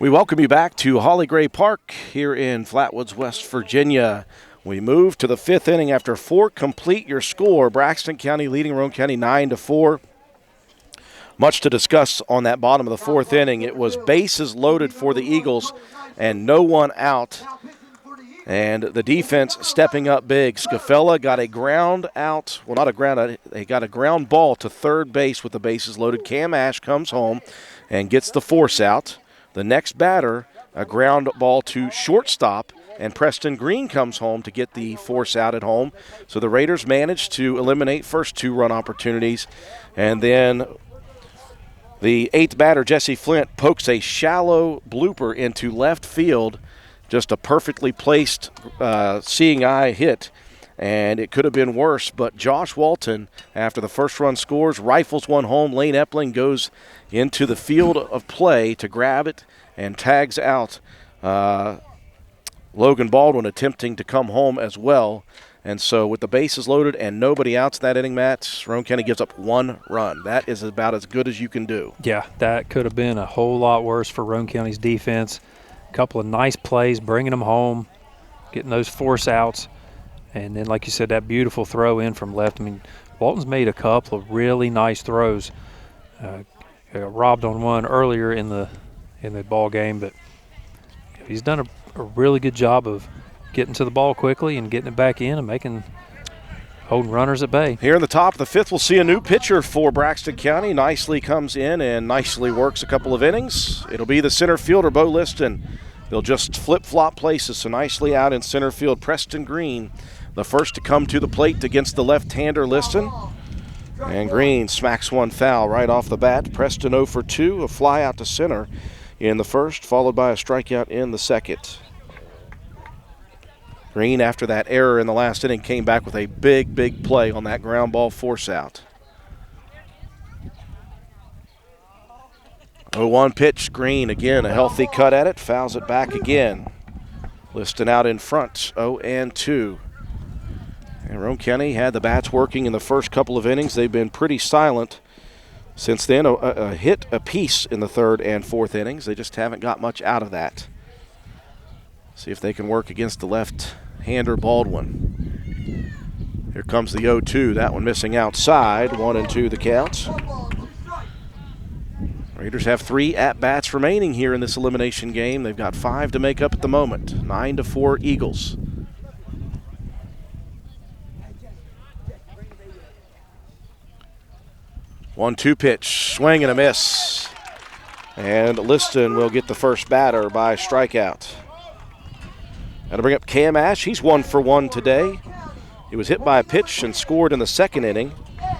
We welcome you back to Holly Gray Park here in Flatwoods, West Virginia. We move to the 5th inning after 4 complete. Your score, Braxton County leading Roane County 9-4. Much to discuss on that bottom of the 4th inning. It was bases loaded for the Eagles and no one out. And the defense stepping up big. Scafella got a ground out. Well, not a ground out. They got a ground ball to third base with the bases loaded. Cam Ash comes home and gets the force out. The next batter, a ground ball to shortstop, and Preston Green comes home to get the force out at home. So the Raiders managed to eliminate first 2-run opportunities. And then the 8th batter, Jesse Flint, pokes a shallow blooper into left field. Just a perfectly placed seeing eye hit, and it could have been worse. But Josh Walton, after the first run scores, rifles one home. Lane Epling goes into the field of play to grab it and tags out Logan Baldwin, attempting to come home as well. And so with the bases loaded and nobody outs that inning, Matt, Roane County gives up 1 run. That is about as good as you can do. Yeah, that could have been a whole lot worse for Roane County's defense. A couple of nice plays, bringing them home, getting those force outs. And then, like you said, that beautiful throw in from left. I mean, Walton's made a couple of really nice throws. Robbed on one earlier in the ball game, but he's done a really good job of getting to the ball quickly and getting it back in and holding runners at bay. Here in the top of the 5th, we'll see a new pitcher for Braxton County. Nicely comes in and nicely works a couple of innings. It'll be the center fielder, Bo Liston. They'll just flip-flop places, so nicely out in center field. Preston Green, the first to come to the plate against the left-hander Liston. And Green smacks one foul right off the bat. Preston 0 for 2, a fly out to center in the first, followed by a strikeout in the second. Green, after that error in the last inning, came back with a big, big play on that ground ball force out. 0-1 pitch. Green again, a healthy cut at it, fouls it back again. Liston out in front, 0-2. And Roane County had the bats working in the first couple of innings. They've been pretty silent since then. A hit apiece in the 3rd and 4th innings. They just haven't got much out of that. See if they can work against the left-hander Baldwin. Here comes the 0-2. That one missing outside. 1-2 the count. Raiders have 3 at-bats remaining here in this elimination game. They've got 5 to make up at the moment. 9-4 Eagles. One-two pitch, swing and a miss. And Liston will get the first batter by strikeout. That'll bring up Cam Ash. He's 1 for 1 today. He was hit by a pitch and scored in the 2nd inning,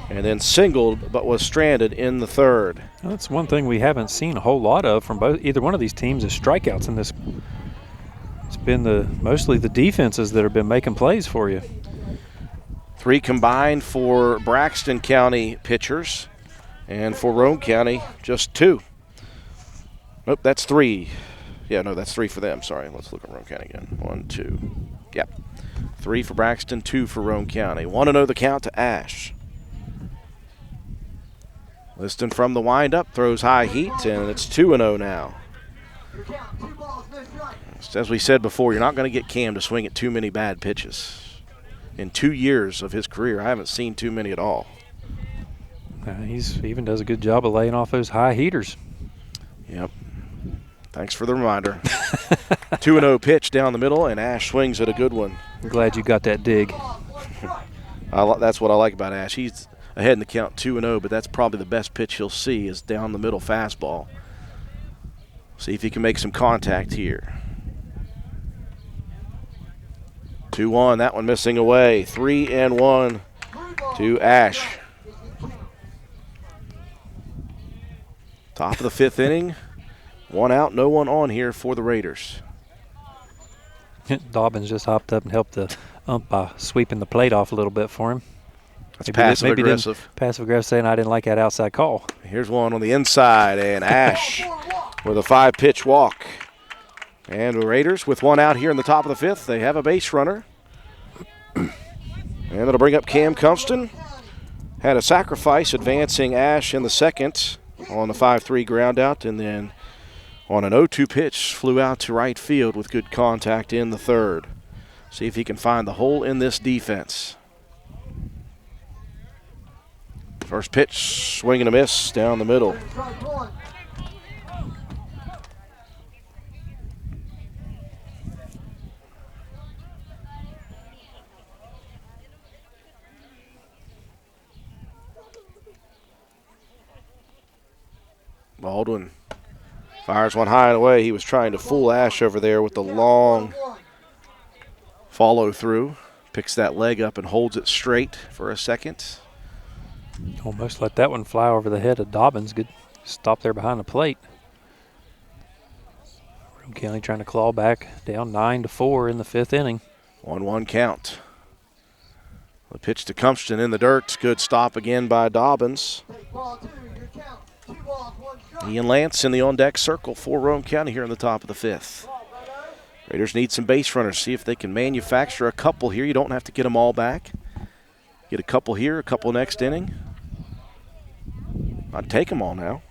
and then singled but was stranded in the 3rd. Well, that's one thing we haven't seen a whole lot of from either one of these teams is strikeouts in this. It's been mostly the defenses that have been making plays for you. 3 combined for Braxton County pitchers, and for Roane County, just 2. Nope, that's 3. Yeah, no, that's 3 for them. Sorry, let's look at Roane County again. 1, 2. Yep. 3 for Braxton, 2 for Roane County. 1-0 the count to Ash. Liston from the windup throws high heat, and it's 2-0 now. As we said before, you're not going to get Cam to swing at too many bad pitches. In 2 years of his career, I haven't seen too many at all. He even does a good job of laying off those high heaters. Yep. Thanks for the reminder. 2-0 pitch down the middle, and Ash swings at a good one. I'm glad you got that dig. That's what I like about Ash. He's ahead in the count 2-0, but that's probably the best pitch he'll see is down the middle fastball. See if he can make some contact here. 2-1, that one missing away. 3-1 to Ash. Top of the 5th inning. 1 out, no one on here for the Raiders. Dobbins just hopped up and helped the ump by sweeping the plate off a little bit for him. That's passive-aggressive. Passive-aggressive saying I didn't like that outside call. Here's one on the inside, and Ash with a 5-pitch walk. And the Raiders with 1 out here in the top of the 5th. They have a base runner. And it'll bring up Cam Cumston. Had a sacrifice advancing Ash in the 2nd on the 5-3 ground out, and then on an 0-2 pitch, flew out to right field with good contact in the third. See if he can find the hole in this defense. First pitch, swing and a miss down the middle. Baldwin fires one high and away. He was trying to fool Ash over there with the long follow through. Picks that leg up and holds it straight for a second. Almost let that one fly over the head of Dobbins. Good stop there behind the plate. Roane County trying to claw back, down 9-4 in the 5th inning. 1-1 count. The pitch to Compton in the dirt. Good stop again by Dobbins. Ian Lance in the on-deck circle for Roane County here in the top of the 5th. Raiders need some base runners. See if they can manufacture a couple here. You don't have to get them all back. Get a couple here, a couple next inning. I'd take them all now.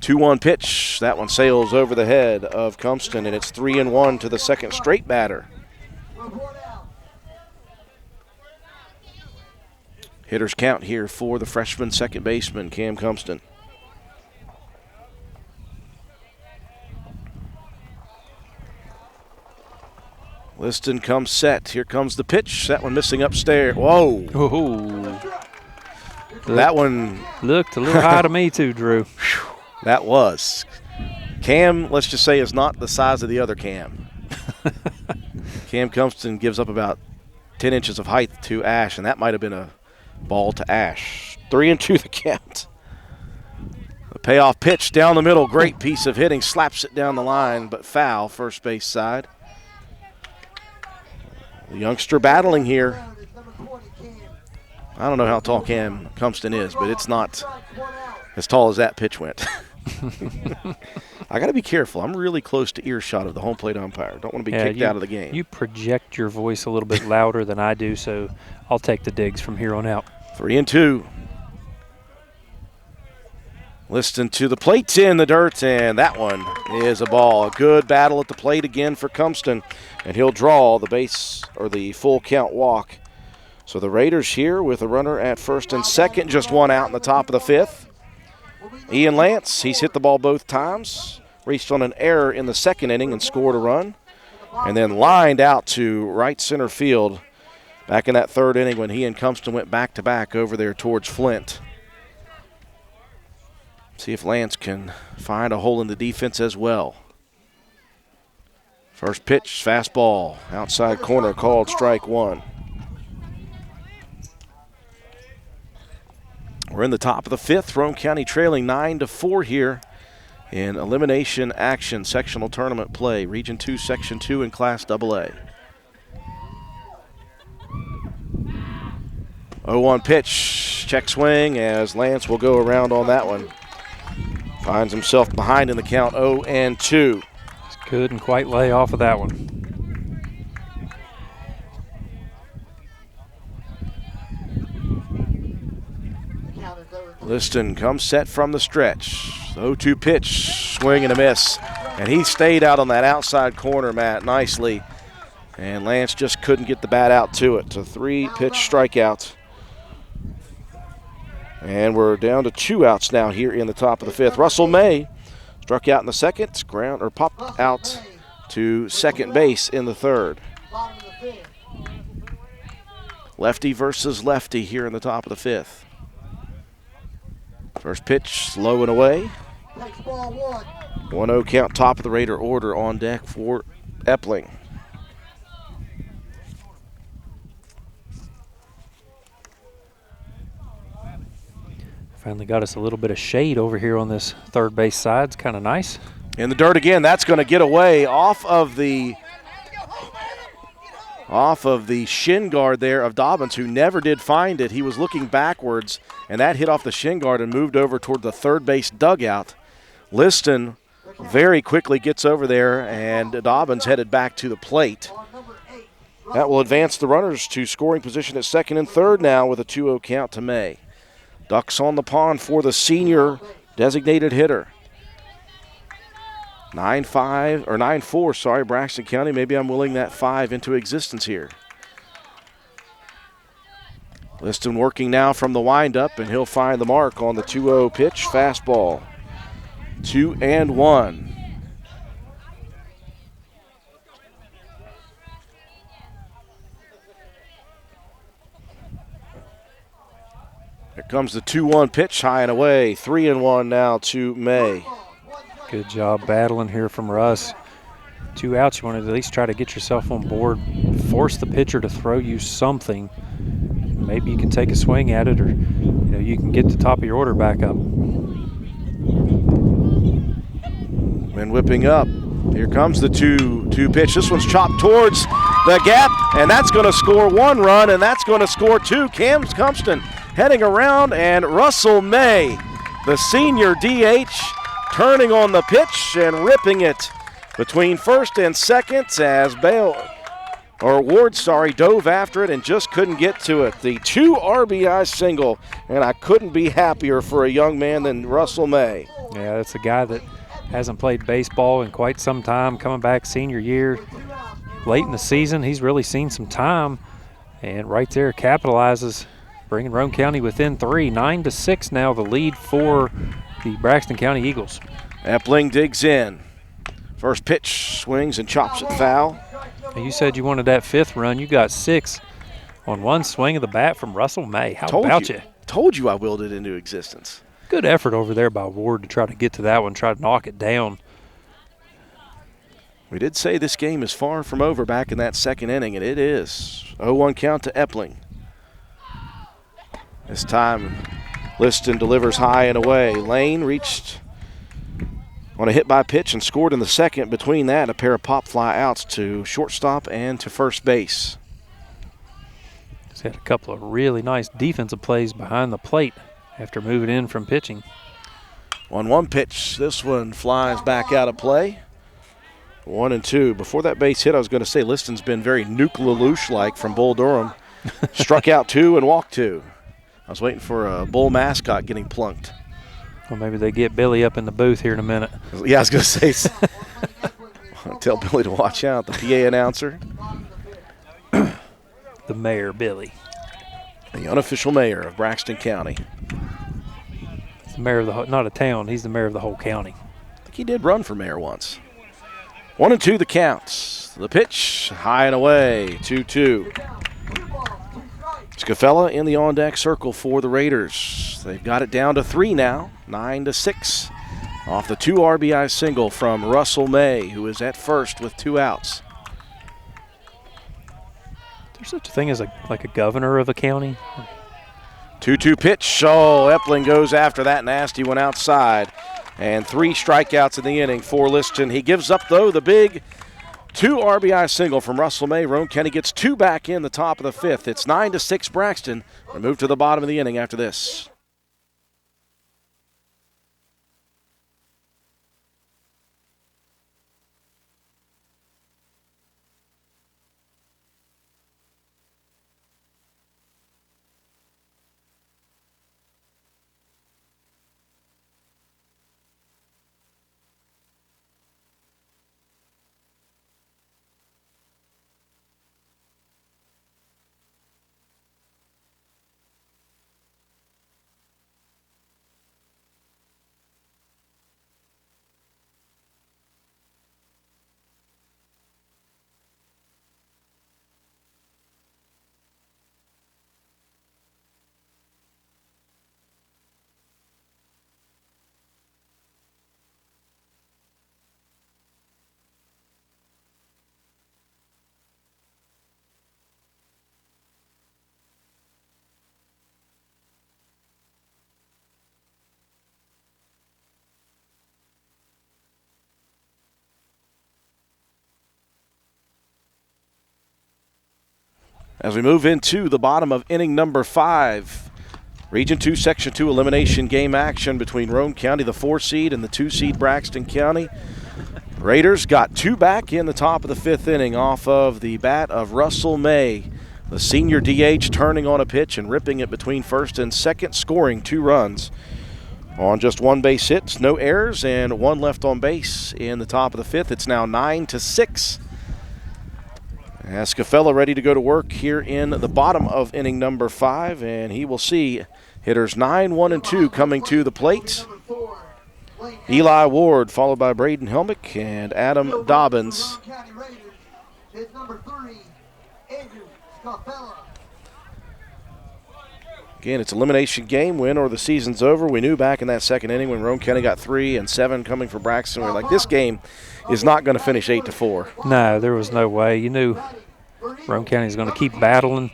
2-1 pitch. That one sails over the head of Compton, and it's 3-1 to the second straight batter. Hitters count here for the freshman second baseman, Cam Compton. Liston comes set. Here comes the pitch. That one missing upstairs. Whoa. Ooh. That one looked a little high to me too, Drew. That was. Cam, let's just say, is not the size of the other Cam. Cam Compton gives up about 10 inches of height to Ash, and that might have been a ball to Ash. 3-2 the count. The payoff pitch down the middle. Great piece of hitting. Slaps it down the line, but foul first base side. The youngster battling here. I don't know how tall Cam Compton is, but it's not as tall as that pitch went. I got to be careful. I'm really close to earshot of the home plate umpire. Don't want to be kicked out of the game. You project your voice a little bit louder than I do, so I'll take the digs from here on out. 3-2. Liston to the plate in the dirt, and that one is a ball. A good battle at the plate again for Compton, and he'll draw the base or the full count walk. So the Raiders here with a runner at first and second, just one out in the top of the 5th. Ian Lance, he's hit the ball both times, reached on an error in the second inning and scored a run, and then lined out to right center field back in that third inning when he and Compton went back-to-back over there towards Flint. See if Lance can find a hole in the defense as well. First pitch, fastball, outside corner, called strike one. We're in the top of the 5th. Roane County trailing 9-4 here in elimination action, sectional tournament play, Region 2, Section 2 in Class AA. 0-1 pitch, check swing as Lance will go around on that one. Finds himself behind in the count, 0-2. Couldn't quite lay off of that one. Liston comes set from the stretch. 0-2 pitch, swing and a miss. And he stayed out on that outside corner, Matt, nicely. And Lance just couldn't get the bat out to it. So 3-pitch strikeout. And we're down to 2 outs now here in the top of the 5th. Russell May struck out in the second, popped out to second base in the third. Lefty versus lefty here in the top of the 5th. First pitch, slow and away. 1-0 count, top of the Raider order on deck for Epling. Finally got us a little bit of shade over here on this third base side. It's kind of nice. In the dirt again. That's going to get away off of the shin guard there of Dobbins, who never did find it. He was looking backwards, and that hit off the shin guard and moved over toward the third base dugout. Liston very quickly gets over there, and Dobbins headed back to the plate. That will advance the runners to scoring position at second and third now with a 2-0 count to May. Ducks on the pond for the senior designated hitter. 9-5 or 9-4, sorry, Braxton County. Maybe I'm willing that 5 into existence here. Liston working now from the windup, and he'll find the mark on the 2-0 pitch. Fastball. 2-1. Here comes the 2-1 pitch, high and away. 3-1 now to May. Good job battling here from Russ. 2 outs, you want to at least try to get yourself on board, force the pitcher to throw you something. Maybe you can take a swing at it, or you can get the top of your order back up. Wind whipping up. Here comes the 2-2 pitch. This one's chopped towards the gap, and that's going to score 1 run, and that's going to score 2. Cam Cumpston heading around, and Russell May, the senior DH, turning on the pitch and ripping it between first and second as Ward dove after it and just couldn't get to it. The 2 RBI single, and I couldn't be happier for a young man than Russell May. Yeah, that's a guy that hasn't played baseball in quite some time, coming back senior year. Late in the season, he's really seen some time, and right there capitalizes, bringing Roane County within 3. 9-6 now, the lead for the Braxton County Eagles. Epling digs in. First pitch, swings and chops it foul. You said you wanted that 5th run. You got 6 on 1 swing of the bat from Russell May. How about you? Told you I willed it into existence. Good effort over there by Ward to try to get to that one, try to knock it down. We did say this game is far from over back in that 2nd inning, and it is. 0-1 count to Epling. This time, Liston delivers high and away. Lane reached on a hit by pitch and scored in the 2nd. Between that, a pair of pop fly outs to shortstop and to first base. He's had a couple of really nice defensive plays behind the plate after moving in from pitching. 1-1 pitch. This one flies back out of play. 1-2. Before that base hit, I was going to say Liston's been very Nuke LaLoosh-like from Bull Durham. Struck out 2 and walked 2. I was waiting for a Bull mascot getting plunked. Well, maybe they get Billy up in the booth here in a minute. Yeah, I was going to say. Tell Billy to watch out, the PA announcer. The mayor, Billy. The unofficial mayor of Braxton County. He's the mayor of the not a town, he's the mayor of the whole county. I think he did run for mayor once. 1-2 the counts. The pitch, high and away, 2-2. Scafella in the on-deck circle for the Raiders. They've got it down to 3 now, 9-6. Off the 2 RBI single from Russell May, who is at first with 2 outs. There's such a thing as a governor of a county. 2-2 pitch. Oh, Epling goes after that nasty one outside. And 3 strikeouts in the inning for Liston. He gives up, though, the big 2 RBI single from Russell May. Roane County gets 2 back in the top of the 5th. It's 9-6 Braxton. We move to the bottom of the inning after this. As we move into the bottom of inning number 5, Region 2, Section 2 elimination game action between Roane County, the 4 seed, and the 2 seed Braxton County. Raiders got 2 back in the top of the 5th inning off of the bat of Russell May, the senior DH, turning on a pitch and ripping it between first and second, scoring 2 runs. On just one base hit, no errors, and one left on base in the top of the fifth. It's now 9-6. Escafella ready to go to work here in the bottom of inning number 5, and he will see hitters 9, 1, and 2 coming to the plate. Eli Ward, followed by Braden Helmick and Adam Dobbins. Again, it's elimination game, win or the season's over. We knew back in that second inning when Roane County got 3 and 7 coming for Braxton, we were like, this game is not going to finish 8-4. No, there was no way. You knew Roane County is going to keep battling.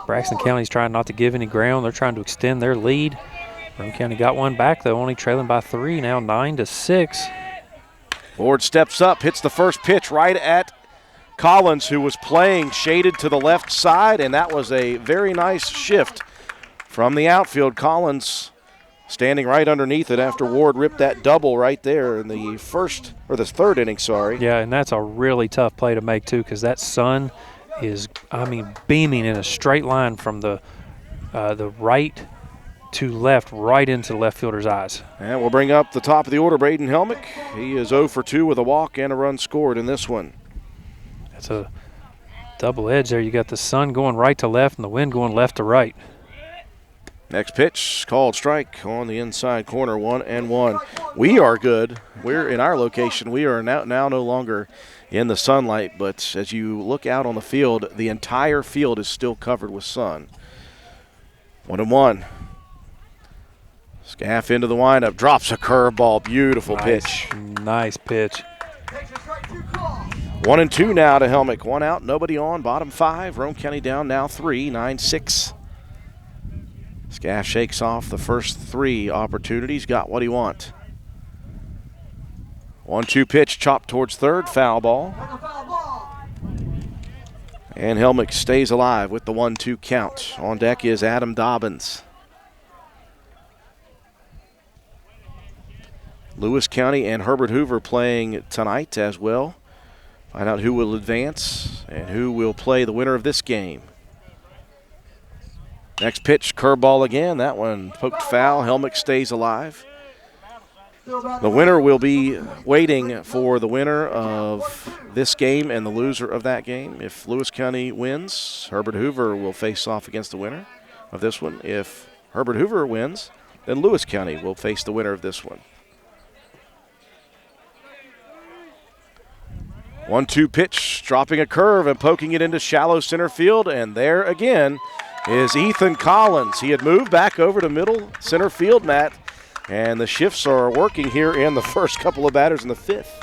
Braxton County's trying not to give any ground. They're trying to extend their lead. Roane County got one back, though, only trailing by 3, now 9-6. Ward steps up, hits the first pitch right at Collins, who was playing shaded to the left side, and that was a very nice shift from the outfield. Collins standing right underneath it after Ward ripped that double right there in the third inning, sorry. Yeah, and that's a really tough play to make, too, because that sun is, beaming in a straight line from the right to left, right into the left fielder's eyes. And we'll bring up the top of the order, Braden Helmick. He is 0 for 2 with a walk and a run scored in this one. That's a double edge there. You got the sun going right to left and the wind going left to right. Next pitch, called strike on the inside corner, 1-1. We are good. We're in our location. We are now no longer in the sunlight, but as you look out on the field, the entire field is still covered with sun. 1-1. Scaff into the windup, drops a curveball, beautiful pitch. Nice pitch. 1-2 now to Helmick. 1 out, nobody on, bottom 5. Roane County down now 3, 9-6. Scaff shakes off the first 3 opportunities, got what he want. 1-2 pitch, chopped towards third, foul ball. And Helmick stays alive with the 1-2 count. On deck is Adam Dobbins. Lewis County and Herbert Hoover playing tonight as well. Find out who will advance and who will play the winner of this game. Next pitch, curveball again. That one poked foul. Helmick stays alive. The winner will be waiting for the winner of this game and the loser of that game. If Lewis County wins, Herbert Hoover will face off against the winner of this one. If Herbert Hoover wins, then Lewis County will face the winner of this one. 1-2 pitch, dropping a curve and poking it into shallow center field, and there again is Ethan Collins. He had moved back over to middle center field, Matt, and the shifts are working here in the first couple of batters in the 5th.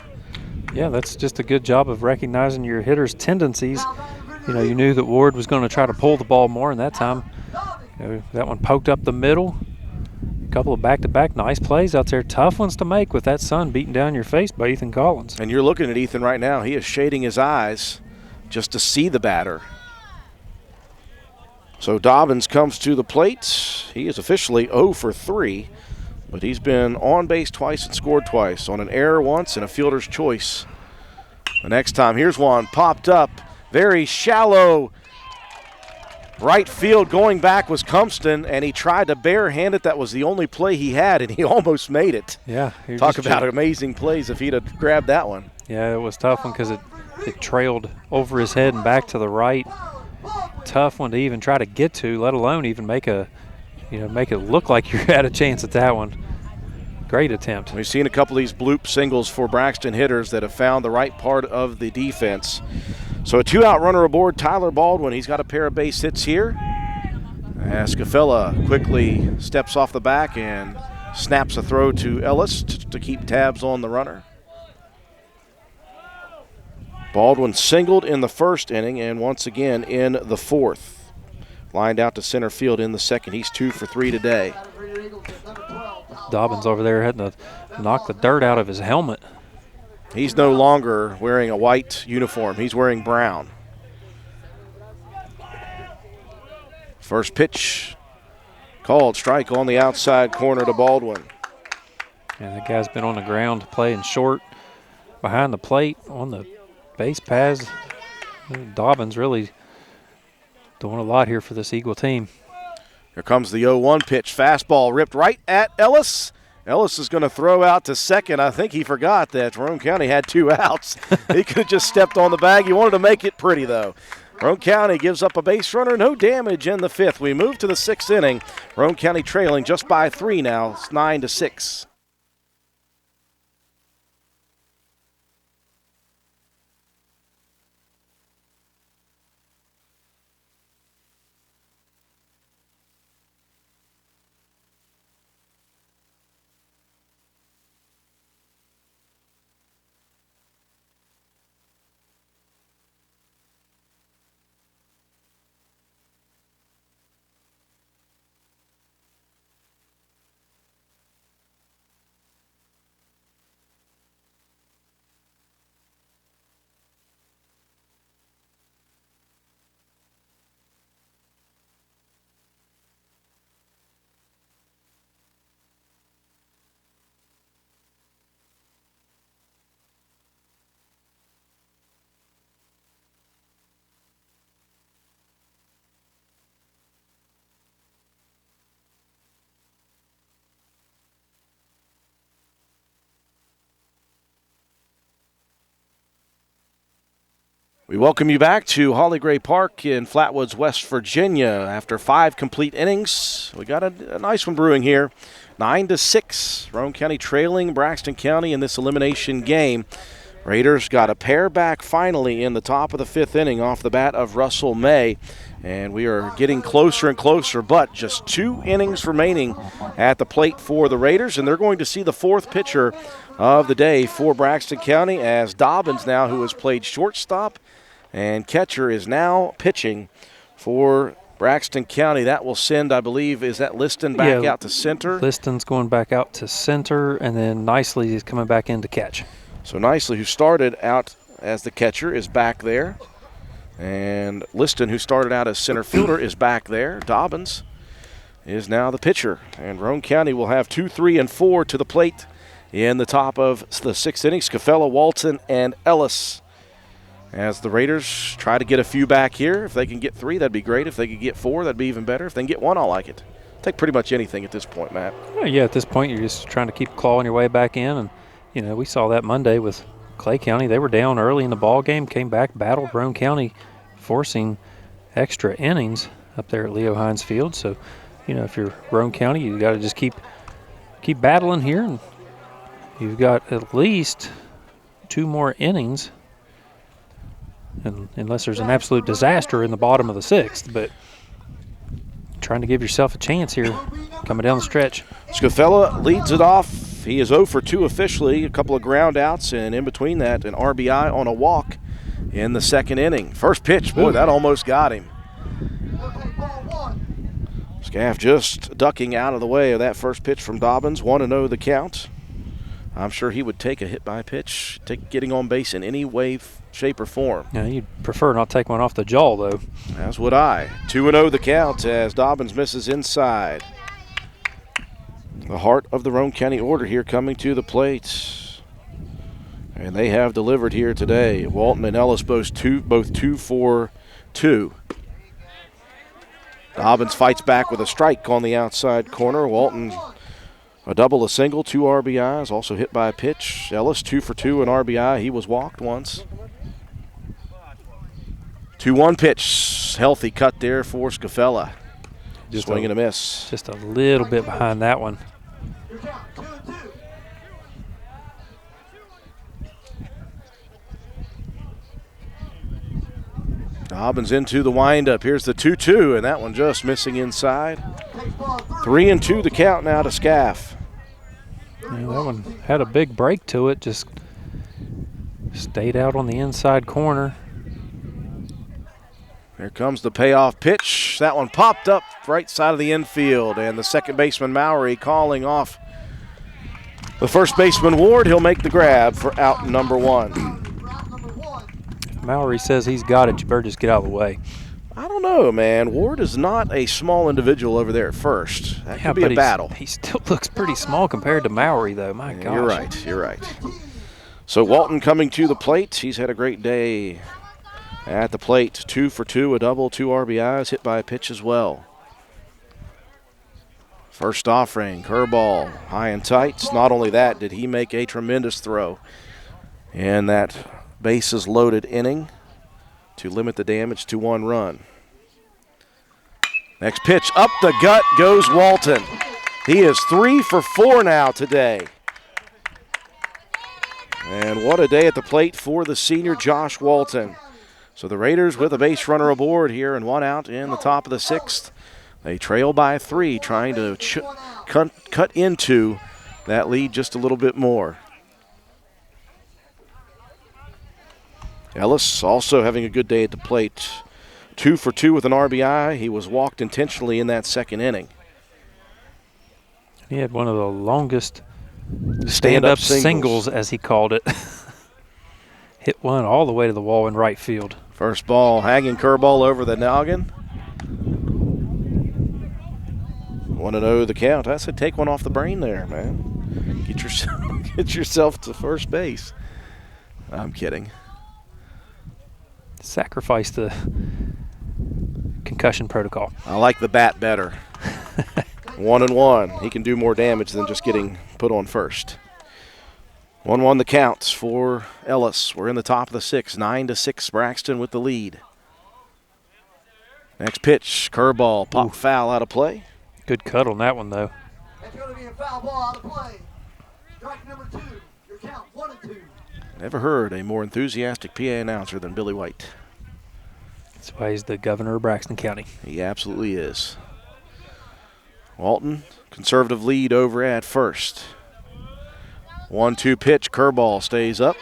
Yeah, that's just a good job of recognizing your hitter's tendencies. You knew that Ward was going to try to pull the ball more, and that time that one poked up the middle. A couple of back-to-back nice plays out there. Tough ones to make with that sun beating down your face by Ethan Collins. And you're looking at Ethan right now. He is shading his eyes just to see the batter. So Dobbins comes to the plate. He is officially 0 for 3, but he's been on base twice and scored twice, on an error once and a fielder's choice the next time. Here's one popped up, very shallow right field. Going back was Cumpston, and he tried to barehand it. That was the only play he had, and he almost made it. Yeah. Talk about amazing plays if he'd have grabbed that one. Yeah, it was a tough one because it trailed over his head and back to the right. Tough one to even try to get to, let alone even make it look like you had a chance at that one. Great attempt. We've seen a couple of these bloop singles for Braxton hitters that have found the right part of the defense. So a 2-out runner aboard, Tyler Baldwin. He's got a pair of base hits here. Escafella quickly steps off the back and snaps a throw to Ellis to keep tabs on the runner. Baldwin singled in the first inning and once again in the 4th. Lined out to center field in the second. He's 2 for 3 today. Dobbins over there had to knock the dirt out of his helmet. He's no longer wearing a white uniform. He's wearing brown. First pitch, called strike on the outside corner to Baldwin. And that guy's been on the ground playing short behind the plate on the base paths. Dobbins really doing a lot here for this Eagle team. Here comes the 0-1 pitch. Fastball ripped right at Ellis. Ellis is going to throw out to second. I think he forgot that Roane County had 2 outs. He could have just stepped on the bag. He wanted to make it pretty, though. Roane County gives up a base runner, no damage in the 5th. We move to the 6th inning. Roane County trailing just by 3 now. It's 9-6. We welcome you back to Holly Gray Park in Flatwoods, West Virginia. After 5 complete innings, we got a nice one brewing here. 9-6, Roane County trailing Braxton County in this elimination game. Raiders got a pair back finally in the top of the 5th inning off the bat of Russell May. And we are getting closer and closer, but just 2 innings remaining at the plate for the Raiders, and they're going to see the 4th pitcher of the day for Braxton County, as Dobbins now, who has played shortstop and catcher, is now pitching for Braxton County. That will send, I believe, is that Liston back out to center? Liston's going back out to center, and then Nicely is coming back in to catch. So Nicely, who started out as the catcher, is back there. And Liston, who started out as center fielder, is back there. Dobbins is now the pitcher. And Roane County will have 2, 3, and 4 to the plate in the top of the 6th inning. Scafella, Walton, and Ellis, as the Raiders try to get a few back here. If they can get 3, that'd be great. If they could get 4, that'd be even better. If they can get 1, I'll like it. Take pretty much anything at this point, Matt. Yeah, at this point, you're just trying to keep clawing your way back in. And, we saw that Monday with Clay County. They were down early in the ball game, came back, battled Roane County, forcing extra innings up there at Leo Hines Field. So, if you're Roane County, you got to just keep battling here. And you've got at least 2 more innings, and unless there's an absolute disaster in the bottom of the 6th, but trying to give yourself a chance here coming down the stretch. Scafella leads it off. He is 0 for 2 officially, a couple of ground outs, and in between that, an RBI on a walk in the 2nd inning. First pitch, boy, that almost got him. Scaff just ducking out of the way of that first pitch from Dobbins. 1-0 the count. I'm sure he would take a hit by pitch, take getting on base in any way, shape, or form. Yeah, you'd prefer not take one off the jaw, though. As would I. 2-0 the count as Dobbins misses inside. The heart of the Roane County order here coming to the plate. And they have delivered here today. Walton and Ellis both 2 for 2. Dobbins fights back with a strike on the outside corner. Walton a double, a single, 2 RBIs, also hit by a pitch. Ellis 2 for 2, an RBI. He was walked once. 2-1 pitch. Healthy cut there for Scafella. Just swing and a miss. Just a little bit behind that one. Dobbins into the windup. Here's the 2-2, and that one just missing inside. 3-2 the count now to Scaff. Yeah, that one had a big break to it, just stayed out on the inside corner. Here comes the payoff pitch. That one popped up right side of the infield, and the second baseman Mowry calling off the first baseman Ward. He'll make the grab for out number 1. If Mowry says he's got it, you better just get out of the way. I don't know, man. Ward is not a small individual over there at first. That could be a battle. He still looks pretty small compared to Mowry, though. My gosh. You're right. So Walton coming to the plate. He's had a great day at the plate. 2 for 2, a double, 2 RBIs, hit by a pitch as well. First offering, curveball, high and tight. Not only that, did he make a tremendous throw in that bases loaded inning to limit the damage to 1 run. Next pitch, up the gut goes Walton. He is 3 for 4 now today. And what a day at the plate for the senior Josh Walton. So the Raiders with a base runner aboard here and 1 out in the top of the 6th. They trail by 3, trying to cut into that lead just a little bit more. Ellis also having a good day at the plate. 2 for 2 with an RBI. He was walked intentionally in that 2nd inning. He had one of the longest stand-up singles, as he called it. Hit one all the way to the wall in right field. First ball, hanging curveball over the noggin. 1-0 the count. I said take one off the brain there, man. Get yourself to first base. I'm kidding. Sacrifice the concussion protocol. I like the bat better. 1-1. He can do more damage than just getting put on first. 1-1 the counts for Ellis. We're in the top of the 6th. 9-6 Braxton with the lead. Next pitch, curveball, pop foul out of play. Good cut on that one, though. It's going to be a foul ball out of play. Strike number 2. Your count 1-2. Never heard a more enthusiastic PA announcer than Billy White. That's why he's the governor of Braxton County. He absolutely is. Walton, conservative lead over at first. 1-2 pitch, curveball stays up.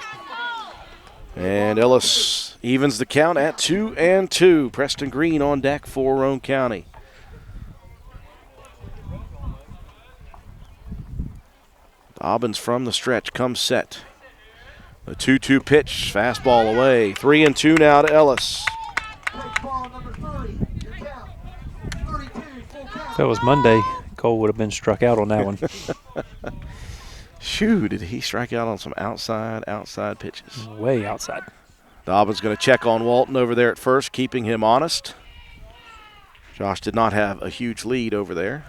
And Ellis evens the count at 2-2. Preston Green on deck for Roane County. Dobbins from the stretch comes set. The 2-2 pitch, fastball away. 3-2 now to Ellis. Ball number 3. Your count 32. Full count. If that was Monday, Cole would have been struck out on that one. Shoo, did he strike out on some outside pitches? Way outside. Dobbins going to check on Walton over there at first, keeping him honest. Josh did not have a huge lead over there.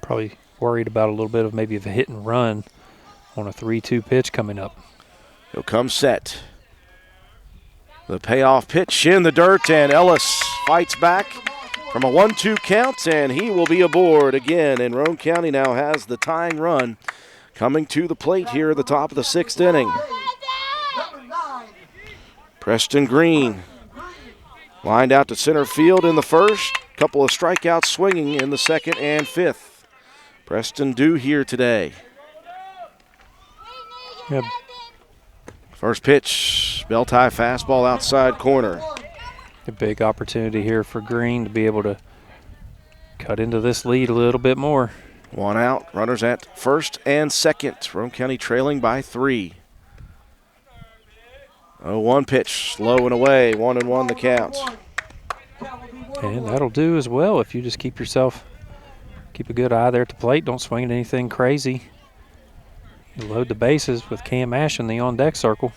Probably worried about a little bit of maybe of a hit and run on a 3-2 pitch coming up. He'll come set. The payoff pitch in the dirt, and Ellis fights back from a 1-2 count, and he will be aboard again. And Roane County now has the tying run coming to the plate here at the top of the 6th inning. Preston Green lined out to center field in the first. Couple of strikeouts swinging in the 2nd and 5th. Preston due here today. Yep. First pitch, bell-tie fastball outside corner. A big opportunity here for Green to be able to cut into this lead a little bit more. 1 out, runners at first and second. Roane County trailing by 3. 0-1 pitch, slow and away, 1-1 the count. And that'll do as well if you just keep a good eye there at the plate. Don't swing at anything crazy. You load the bases with Cam Ash in the on-deck circle.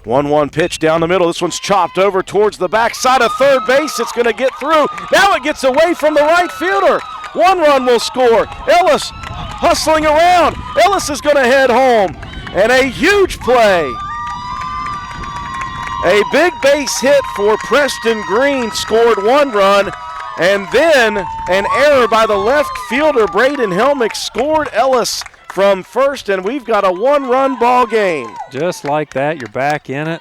1-1 pitch down the middle. This one's chopped over towards the backside of third base. It's going to get through. Now it gets away from the right fielder. 1 run will score. Ellis hustling around. Ellis is going to head home. And a huge play. A big base hit for Preston Green scored 1 run. And then an error by the left fielder, Braden Helmick, scored Ellis from first, and we've got a 1-run ball game. Just like that, you're back in it.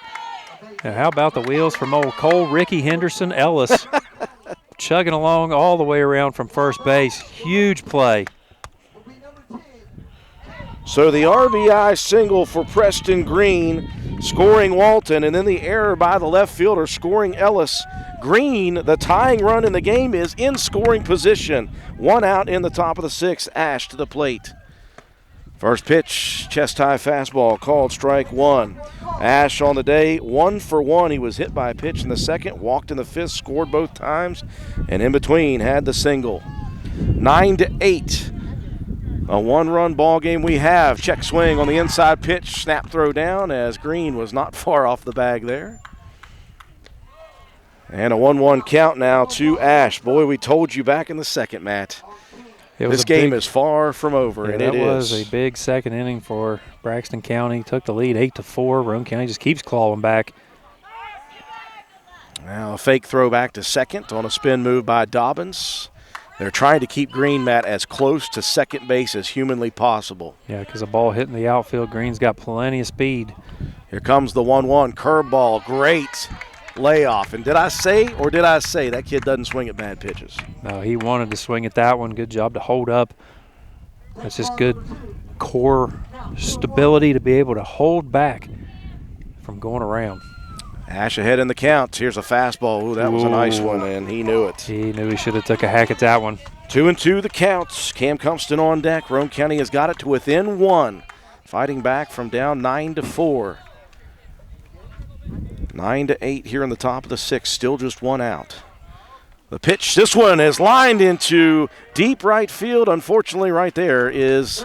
And how about the wheels from old Cole Ricky Henderson Ellis chugging along all the way around from first base. Huge play. So the RBI single for Preston Green, scoring Walton, and then the error by the left fielder, scoring Ellis. Green, the tying run in the game, is in scoring position. 1 out in the top of the 6th. Ash to the plate. First pitch, chest-high fastball, called strike 1. Ash on the day, 1 for 1. He was hit by a pitch in the 2nd, walked in the 5th, scored both times, and in between had the single. 9-8. A 1-run ball game we have. Check swing on the inside pitch, snap throw down as Green was not far off the bag there. And a 1-1 count now to Ash. Boy, we told you back in the second, Matt. This game is far from over, and it is. That was a big second inning for Braxton County. Took the lead 8-4. Roane County just keeps clawing back. Now a fake throw back to second on a spin move by Dobbins. They're trying to keep Green, Matt, as close to second base as humanly possible. Yeah, because the ball hitting the outfield. Green's got plenty of speed. Here comes the 1-1 curveball. Great layoff. And did I say that kid doesn't swing at bad pitches? No, he wanted to swing at that one. Good job to hold up. That's just good core stability to be able to hold back from going around. Ash ahead in the count. Here's a fastball. Ooh, that was a nice one, and he knew it. He knew he should have took a hack at that one. 2-2 the counts. Cam Compston on deck. Roane County has got it to within 1. Fighting back from down 9-4. 9-8 here in the top of the 6th. Still just 1 out. The pitch, this one is lined into deep right field. Unfortunately, right there is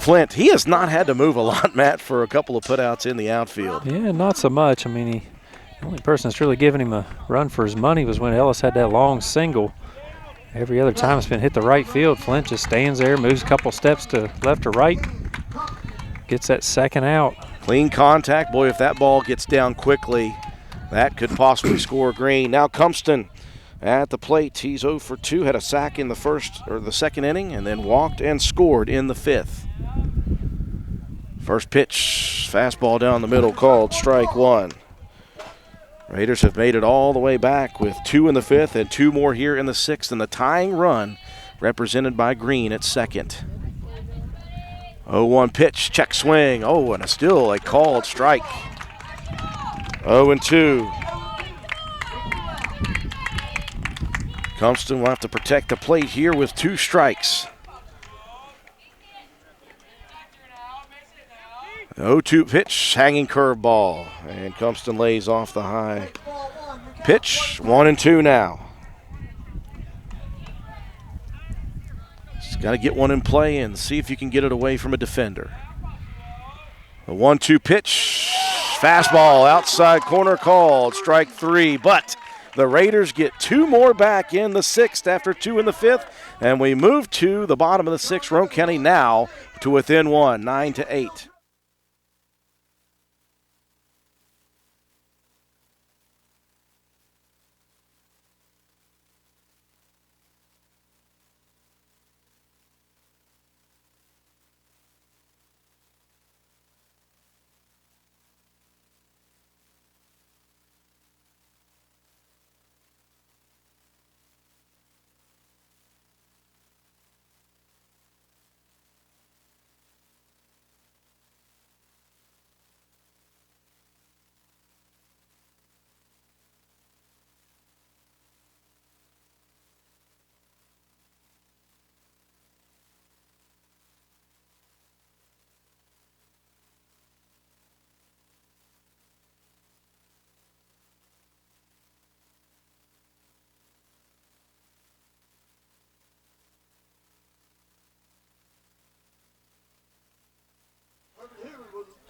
Flint. He has not had to move a lot, Matt, for a couple of putouts in the outfield. Yeah, not so much. I mean, the only person that's really given him a run for his money was when Ellis had that long single. Every other time it's been hit the right field. Flint just stands there, moves a couple steps to left or right, gets that second out. Clean contact. Boy, if that ball gets down quickly, that could possibly score Green. Now Compston at the plate. He's 0 for 2. Had a sack in the second inning, and then walked and scored in the 5th. First pitch, fastball down the middle, called strike 1. Raiders have made it all the way back with 2 in the 5th and 2 more here in the 6th, and the tying run represented by Green at second. 0-1 pitch, check swing. Oh, and still a called strike. 0-2. Compston will have to protect the plate here with 2 strikes. 0-2 pitch, hanging curveball, and Compston lays off the high pitch. 1-2 now. Just got to get one in play and see if you can get it away from a defender. The 1-2 pitch, fastball outside corner, called strike 3, but the Raiders get 2 more back in the 6th after 2 in the 5th, and we move to the bottom of the 6th. Roane County now to within 1, 9-8.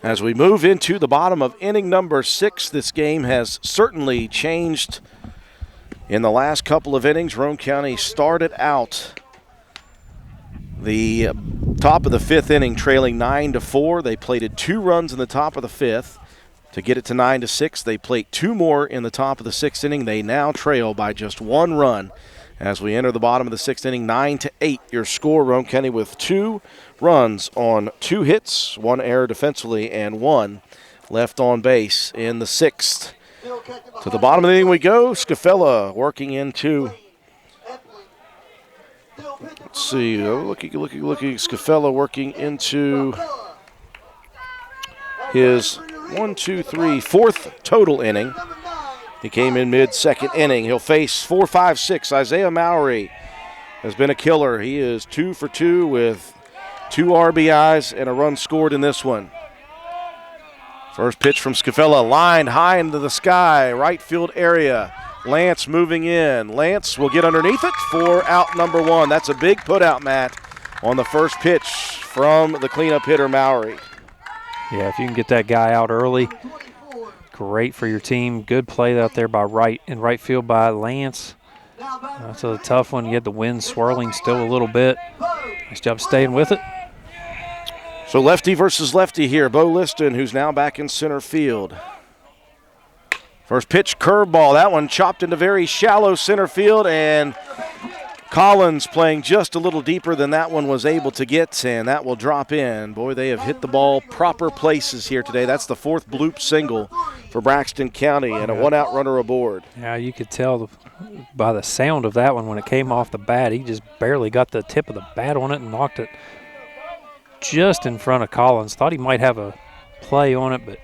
As we move into the bottom of inning number 6, this game has certainly changed in the last couple of innings. Roane County started out the top of the 5th inning trailing 9-4. They plated 2 runs in the top of the 5th to get it to 9-6. They played 2 more in the top of the 6th inning. They now trail by just 1 run as we enter the bottom of the 6th inning. 9-8 your score. Roane County with 2 runs on 2 hits, 1 error defensively, and 1 left on base in the 6th. To the bottom of the inning we go. Scafella working into, let's see, looking. Scafella working into his 4th total inning. He came in mid-second inning. He'll face 4, 5, 6. Isaiah Mowry has been a killer. He is 2 for 2 with 2 RBIs and a run scored in this one. First pitch from Scafella, lined high into the sky, right field area. Lance moving in. Lance will get underneath it for out number 1. That's a big put-out, Matt, on the first pitch from the cleanup hitter, Mowry. Yeah, if you can get that guy out early, great for your team. Good play out there by right field by Lance. That's a tough one. You had the wind swirling still a little bit. Nice job staying with it. So lefty versus lefty here. Bo Liston, who's now back in center field. First pitch, curveball. That one chopped into very shallow center field, and Collins playing just a little deeper than that one was able to get, and that will drop in. Boy, they have hit the ball proper places here today. That's the 4th bloop single for Braxton County, and a 1-out runner aboard. Yeah, you could tell by the sound of that one when it came off the bat. He just barely got the tip of the bat on it and knocked it just in front of Collins. Thought he might have a play on it, but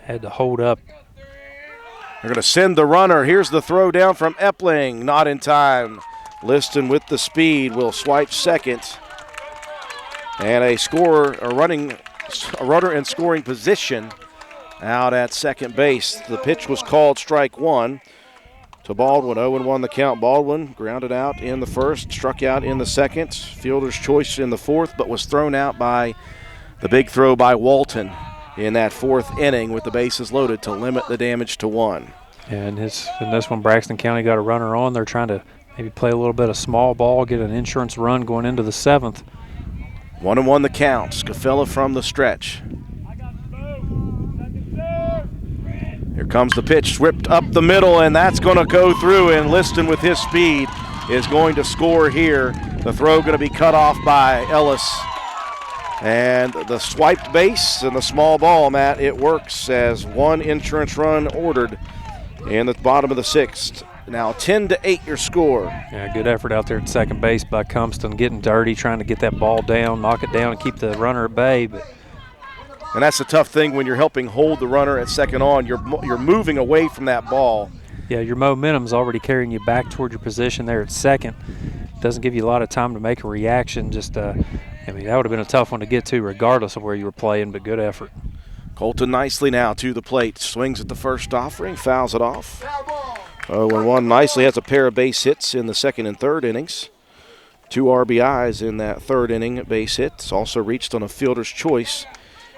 had to hold up. They're going to send the runner. Here's the throw down from Epling. Not in time. Liston with the speed will swipe second. And a runner in scoring position out at second base. The pitch was called strike 1 to Baldwin. 0-1 the count. Baldwin grounded out in the first, struck out in the second. Fielder's choice in the 4th, but was thrown out by the big throw by Walton in that 4th inning with the bases loaded to limit the damage to 1. And in this one, Braxton County got a runner on. They're trying to maybe play a little bit of small ball, get an insurance run going into the 7th. 1-1 the count. Scafella from the stretch. Here comes the pitch, whipped up the middle, and that's going to go through, and Liston with his speed is going to score here. The throw going to be cut off by Ellis. And the swiped base and the small ball, Matt, it works as 1 insurance run ordered in the bottom of the 6th. Now 10-8 your score. Yeah, good effort out there at second base by Compston, getting dirty, trying to get that ball down, knock it down, and keep the runner at bay. And that's the tough thing when you're helping hold the runner at second on. You're moving away from that ball. Yeah, your momentum's already carrying you back toward your position there at second. Doesn't give you a lot of time to make a reaction. That would have been a tough one to get to regardless of where you were playing, but good effort. Colton nicely now to the plate. Swings at the first offering, fouls it off. 0-1 nicely, has a pair of base hits in the 2nd and 3rd innings. 2 RBIs in that 3rd inning base hits. Also reached on a fielder's choice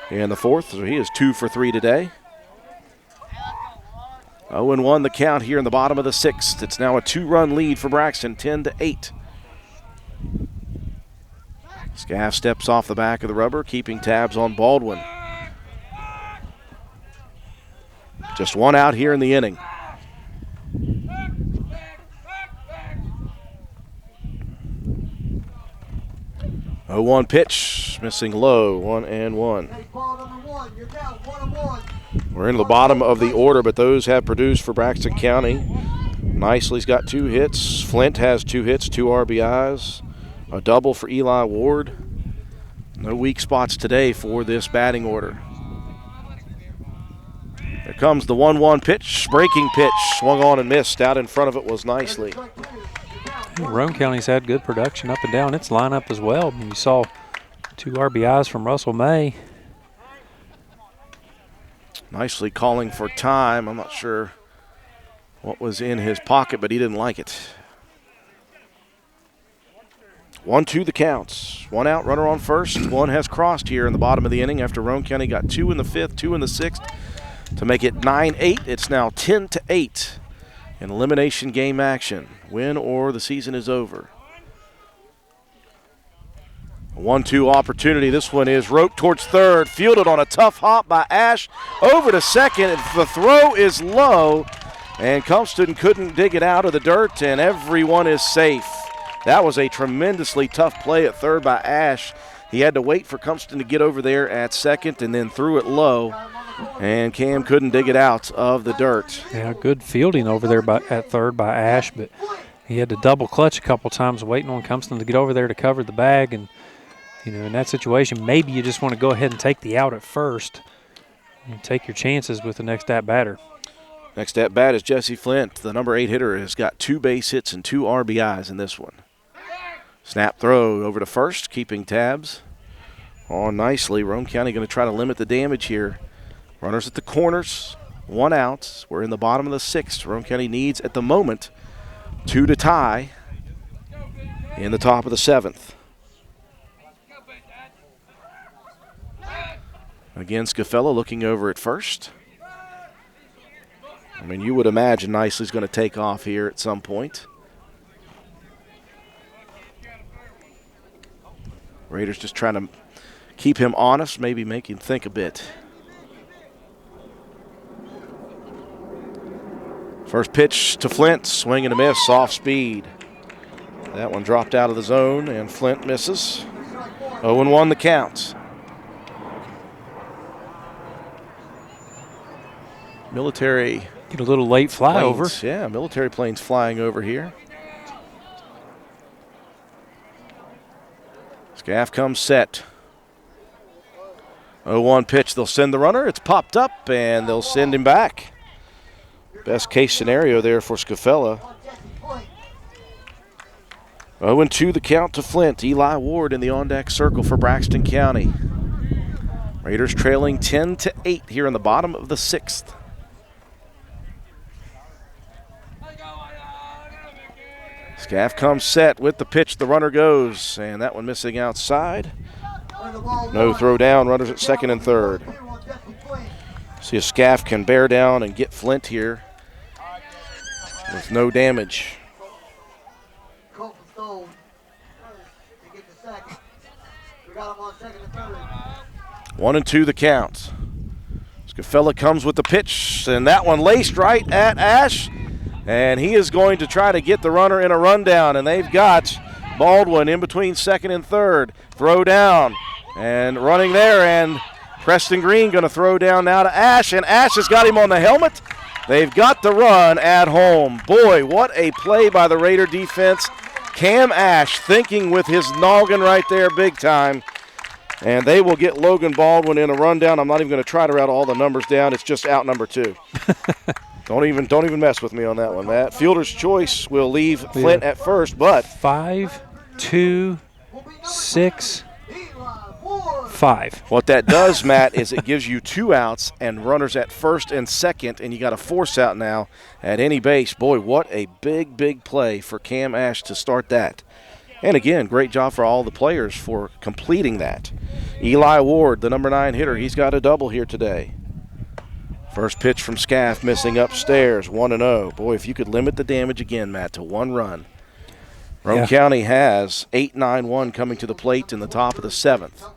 in the 4th, so he is 2 for 3 today. 0-1 the count here in the bottom of the 6th. It's now a 2-run lead for Braxton, 10-8. Scaff steps off the back of the rubber, keeping tabs on Baldwin. Just 1 out here in the inning. Oh, 1 pitch, missing low, 1-1. We're into the bottom of the order, but those have produced for Braxton County. Nicely's got 2 hits. Flint has 2 hits, 2 RBIs. A double for Eli Ward. No weak spots today for this batting order. Here comes the 1-1 pitch, breaking pitch. Swung on and missed. Out in front of it was nicely. Roane County's had good production up and down its lineup as well. You saw 2 RBIs from Russell May. Nicely calling for time. I'm not sure what was in his pocket, but he didn't like it. 1-2 the counts. 1 out, runner on first. 1 has crossed here in the bottom of the inning after Roane County got 2 in the 5th, 2 in the 6th to make it 9-8. It's now 10-8 in elimination game action. Win or the season is over. A 1-2 opportunity. This one is roped towards third. Fielded on a tough hop by Ash. Over to second. The throw is low. And Compston couldn't dig it out of the dirt, and everyone is safe. That was a tremendously tough play at third by Ash. He had to wait for Compston to get over there at second and then threw it low. And Cam couldn't dig it out of the dirt. Yeah, good fielding over there at third by Ash, but he had to double clutch a couple times waiting on Compston to get over there to cover the bag. And, in that situation, maybe you just want to go ahead and take the out at first and take your chances with the next at-batter. Next at-bat is Jesse Flint. The number 8 hitter has got 2 base hits and 2 RBIs in this one. Snap throw over to first, keeping tabs on nicely. Roane County going to try to limit the damage here. Runners at the corners, 1 out. We're in the bottom of the 6th. Roane County needs, at the moment, 2 to tie in the top of the 7th. Again, Scafella looking over at first. I mean, you would imagine Nicely's going to take off here at some point. Raiders just trying to keep him honest, maybe make him think a bit. First pitch to Flint, swing and a miss, soft speed. That one dropped out of the zone, and Flint misses. 0-1 the count. Military Get a little late flyover. planes, yeah, military planes flying over here. Scaff comes set. 0-1 pitch, they'll send the runner. It's popped up, and they'll send him back. Best case scenario there for Scafella. 0-2 the count to Flint. Eli Ward in the on-deck circle for Braxton County. Raiders trailing 10-8 here in the bottom of the 6th. Scaff comes set with the pitch. The runner goes, and that one missing outside. No throw down. Runners at second and third. See if Scaff can bear down and get Flint here with no damage. 1-2 the count. Scafella comes with the pitch, and that one laced right at Ash. And he is going to try to get the runner in a rundown, and they've got Baldwin in between second and third. Throw down, and running there, and Preston Green going to throw down now to Ash, and Ash has got him on the helmet. They've got the run at home. Boy, what a play by the Raider defense. Cam Ash thinking with his noggin right there big time. And they will get Logan Baldwin in a rundown. I'm not even going to try to write all the numbers down. It's just out number 2. Don't even mess with me on that one, Matt. Fielder's choice will leave Flint at first, but 5, 2, 6, 5. What that does, Matt, is it gives you 2 outs and runners at first and second, and you got a force out now at any base. Boy, what a big play for Cam Ash to start that. And again, great job for all the players for completing that. Eli Ward, the number 9 hitter, he's got a double here today. First pitch from Scaff, missing upstairs, 1-0. Boy, if you could limit the damage again, Matt, to 1 run. Roane County has 8-9-1 coming to the plate in the top of the 7th.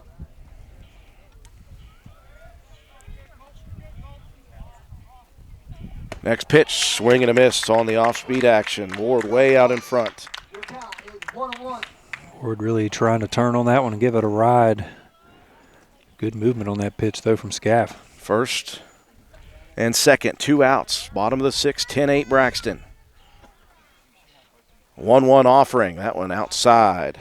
Next pitch, swing and a miss on the off-speed action. Ward way out in front. Ward really trying to turn on that one and give it a ride. Good movement on that pitch, though, from Scaff. First and second, 2 outs. Bottom of the 6th, 10-8 Braxton. 1-1 offering. That one outside.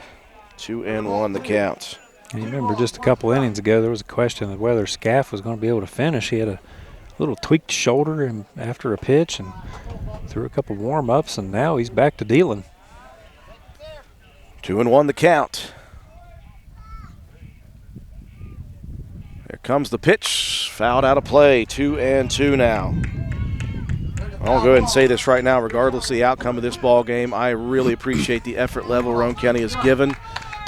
2-1 the count. And you remember just a couple innings ago, there was a question of whether Scaff was going to be able to finish. He had a little tweaked shoulder after a pitch and threw a couple warm-ups, and now he's back to dealing. 2-1 the count. Here comes the pitch. Fouled out of play. 2-2 now. I'll go ahead and say this right now, regardless of the outcome of this ball game, I really appreciate the effort level Roane County has given.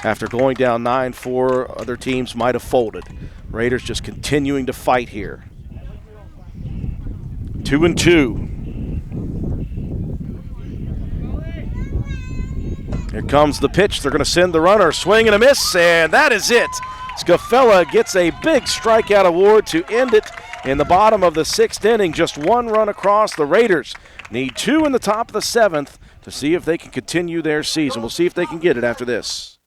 After going down 9-4, other teams might have folded. Raiders just continuing to fight here. 2-2. Here comes the pitch. They're going to send the runner. Swing and a miss, and that is it. Scafella gets a big strikeout award to end it in the bottom of the 6th inning. Just 1 run across. The Raiders need 2 in the top of the 7th to see if they can continue their season. We'll see if they can get it after this.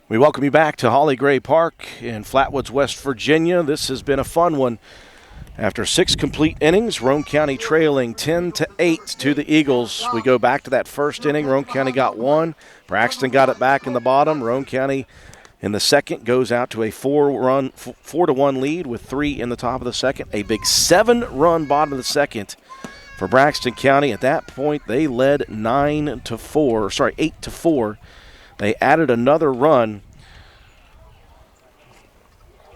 We welcome you back to Holly Gray Park in Flatwoods, West Virginia. This has been a fun one After 6 complete innings, Roane County trailing 10-8 to the Eagles. We go back to that first inning. Roane County got 1. Braxton got it back in the bottom. Roane County in the second goes out to a 4-1 lead with 3 in the top of the second. A big 7-run bottom of the second for Braxton County. At that point, they led 8-4. They added another run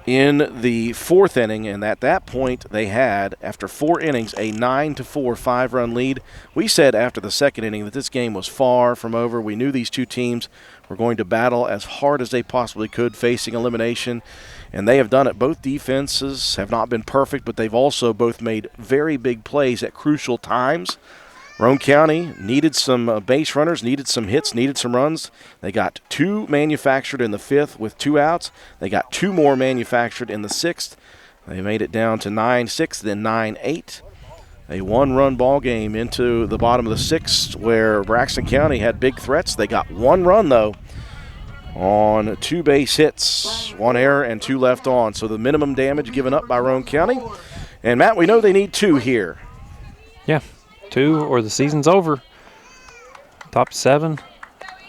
in the 4th inning, and at that point they had, after 4 innings, a 9-4 5-run lead. We said after the 2nd inning that this game was far from over. We knew these two teams were going to battle as hard as they possibly could, facing elimination, and they have done it. Both defenses have not been perfect, but they've also both made very big plays at crucial times. Roane County needed some base runners, needed some hits, needed some runs. They got 2 manufactured in the 5th with 2 outs. They got 2 more manufactured in the 6th. They made it down to 9-6, then 9-8. A 1-run ball game into the bottom of the 6th where Braxton County had big threats. They got 1 run, though, on 2 base hits, 1 error and 2 left on. So the minimum damage given up by Roane County. And, Matt, we know they need 2 here. Yeah. 2 or the season's over. Top 7.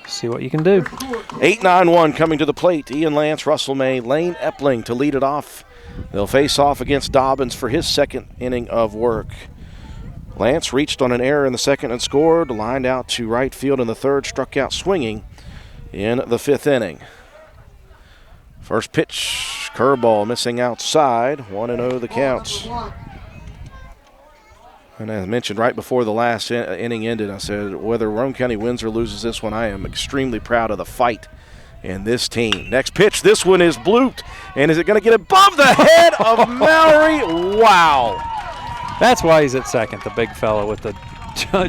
See what you can do. 8-9-1 coming to the plate. Ian Lance, Russell May, Lane Epling to lead it off. They'll face off against Dobbins for his 2nd inning of work. Lance reached on an error in the 2nd and scored. Lined out to right field in the 3rd. Struck out swinging in the 5th inning. First pitch, curveball missing outside. 1-0 the count. And as I mentioned right before the last inning ended, I said whether Roane County wins or loses this one, I am extremely proud of the fight in this team. Next pitch, this one is blooped. And is it going to get above the head of Mallory? Wow. That's why he's at second, the big fella with the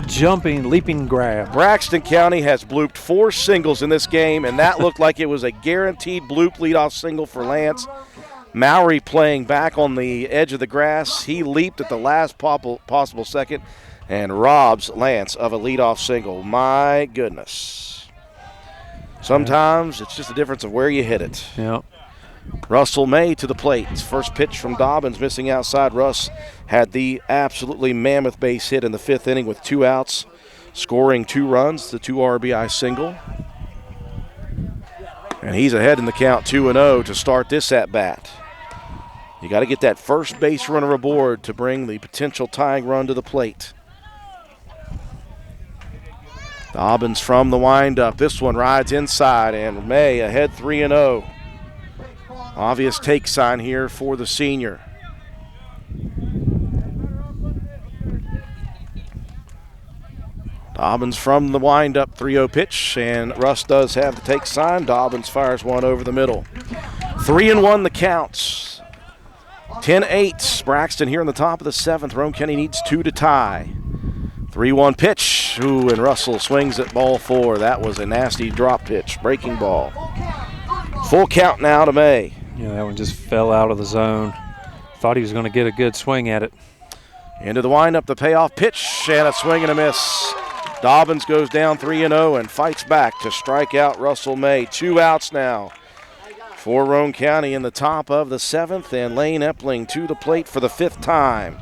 jumping, leaping grab. Braxton County has blooped 4 singles in this game, and that looked like it was a guaranteed bloop leadoff single for Lance. Mowry playing back on the edge of the grass. He leaped at the last possible second and robs Lance of a leadoff single. My goodness. Sometimes it's just a difference of where you hit it. Yep. Russell May to the plate. First pitch from Dobbins missing outside. Russ had the absolutely mammoth base hit in the 5th inning with 2 outs, scoring 2 runs, the 2 RBI single. And he's ahead in the count 2-0 to start this at-bat. You got to get that first base runner aboard to bring the potential tying run to the plate. Dobbins from the windup. This one rides inside, and May ahead 3-0. Obvious take sign here for the senior. Dobbins from the windup, 3-0 pitch, and Russ does have the take sign. Dobbins fires one over the middle. 3-1 the counts. 10-8. Braxton here in the top of the 7th. Roane County needs 2 to tie. 3-1 pitch. Ooh, and Russell swings at ball 4. That was a nasty drop pitch, breaking ball. Full count now to May. Yeah, that one just fell out of the zone. Thought he was going to get a good swing at it. Into the windup, the payoff pitch, and a swing and a miss. Dobbins goes down 3-0 and fights back to strike out Russell May. 2 outs now for Roane County in the top of the 7th, and Lane Epling to the plate for the 5th time.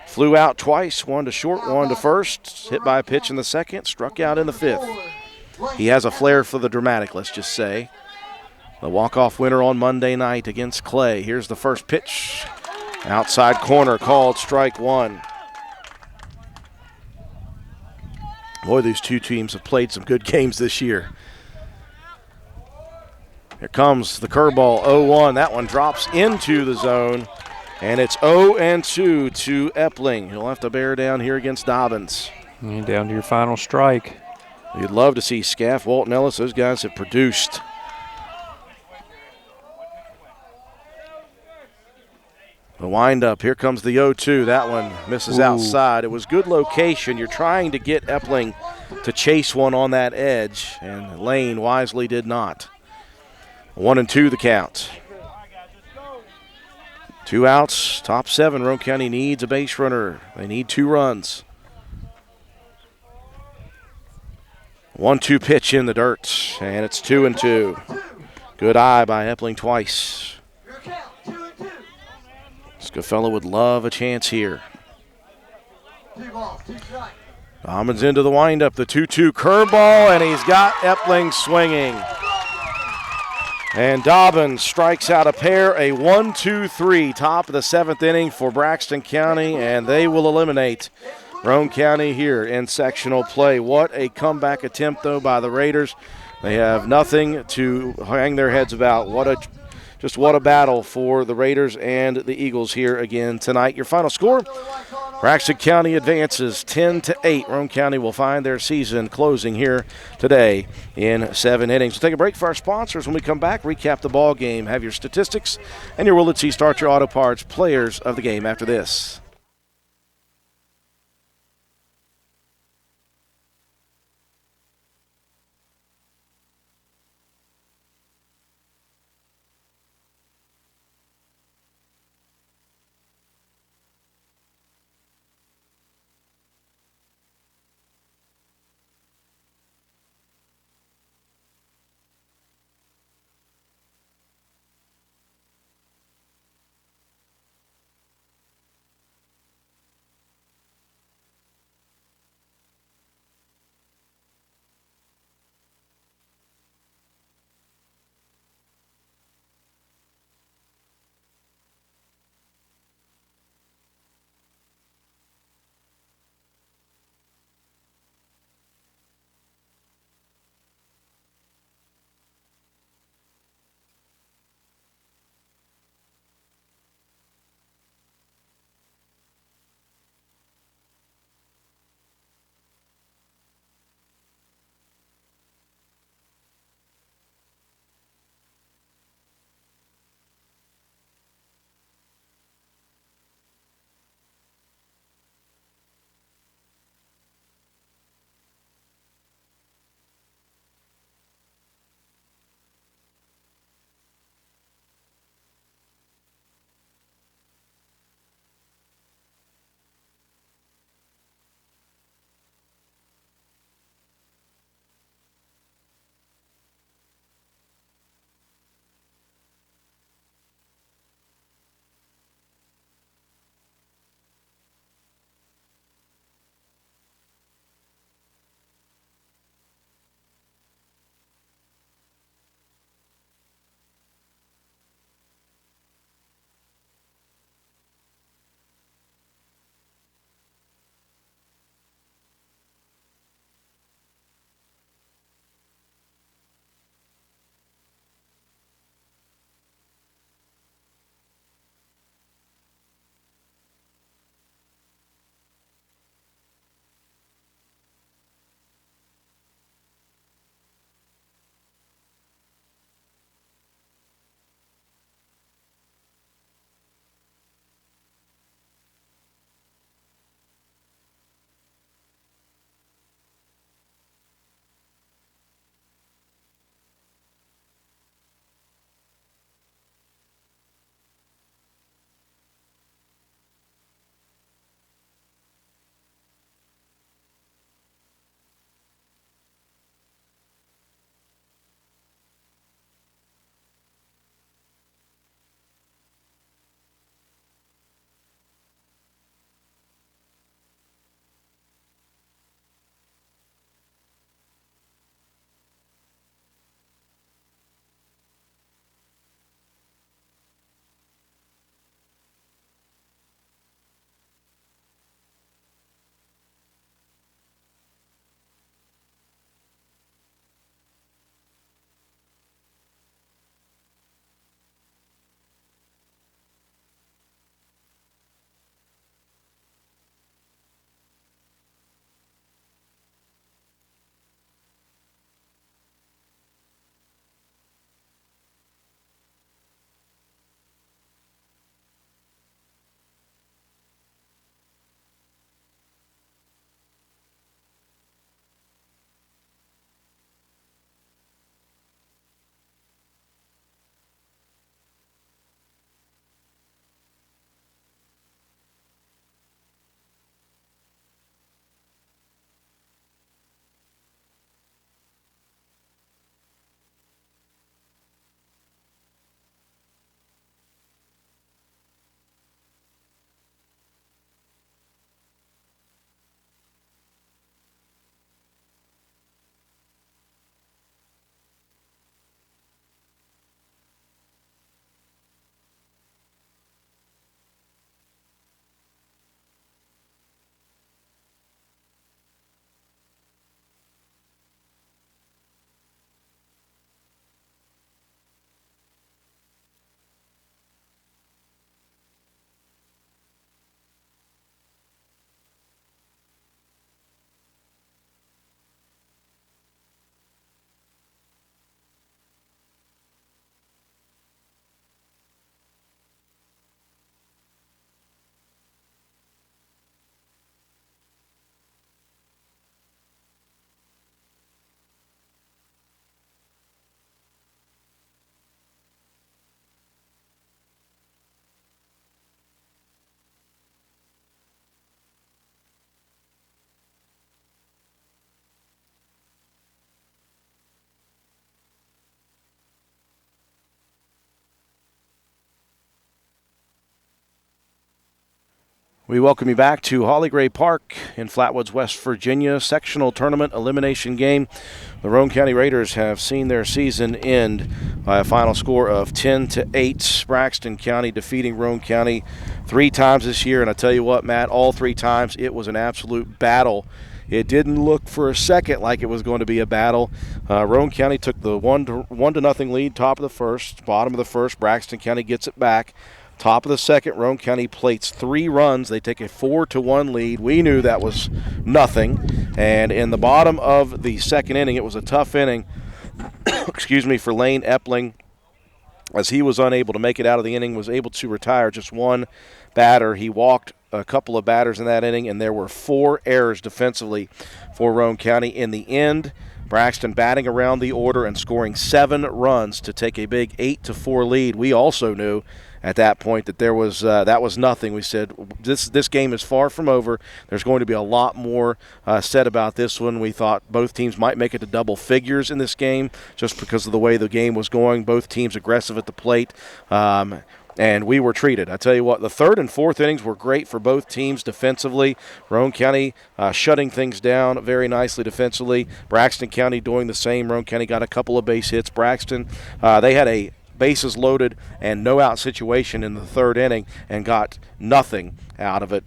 Flew out twice, 1 to short, 1 to first. Hit by a pitch in the 2nd, struck out in the 5th. He has a flair for the dramatic, let's just say. The walk-off winner on Monday night against Clay. Here's the first pitch. Outside corner, called strike 1. Boy, these two teams have played some good games this year. Here comes the curveball, 0-1. That one drops into the zone, and it's 0-2 to Epling. He'll have to bear down here against Dobbins. And down to your final strike. You'd love to see Scaff, Walton, Ellis. Those guys have produced. The windup, here comes the 0-2. That one misses outside. It was good location. You're trying to get Epling to chase one on that edge, and Lane wisely did not. 1-2 the count. 2 outs, top 7. Roane County needs a base runner. They need 2 runs. 1-2 pitch in the dirt, and it's 2-2. Good eye by Epling twice. Let's Goodfellow would love a chance here. 2 balls, 2 strikes. Dobbins into the windup, the 2-2 curveball, and he's got Epling swinging. And Dobbins strikes out a pair, a 1-2-3, top of the 7th inning for Braxton County, and they will eliminate Roane County here in sectional play. What a comeback attempt, though, by the Raiders. They have nothing to hang their heads about. What a battle for the Raiders and the Eagles here again tonight. Your final score, Braxton County advances 10-8. Roane County will find their season closing here today in 7 innings. We'll take a break for our sponsors. When we come back, recap the ball game, have your statistics, and your Willett C. Start Your Auto Parts players of the game after this. We welcome you back to Holly Gray Park in Flatwoods, West Virginia. Sectional tournament elimination game. The Roane County Raiders have seen their season end by a final score of 10-8. Braxton County defeating Roane County 3 times this year. And I tell you what, Matt, all 3 times it was an absolute battle. It didn't look for a second like it was going to be a battle. Roane County took the 1-0 lead, top of the first, bottom of the first. Braxton County gets it back. Top of the second, Roane County plates 3 runs. They take a 4-1 lead. We knew that was nothing. And in the bottom of the second inning, it was a tough inning, for Lane Epling, as he was unable to make it out of the inning, was able to retire just 1 batter. He walked a couple of batters in that inning, and there were 4 errors defensively for Roane County. In the end, Braxton batting around the order and scoring 7 runs to take a big 8-4 lead. We also knew at that point that there was that was nothing. We said this game is far from over. There's going to be a lot more said about this one. We thought both teams might make it to double figures in this game just because of the way the game was going. Both teams aggressive at the plate. And we were treated. I tell you what, the 3rd and 4th innings were great for both teams defensively. Roane County shutting things down very nicely defensively. Braxton County doing the same. Roane County got a couple of base hits. Braxton, they had a bases loaded and no out situation in the 3rd inning and got nothing out of it.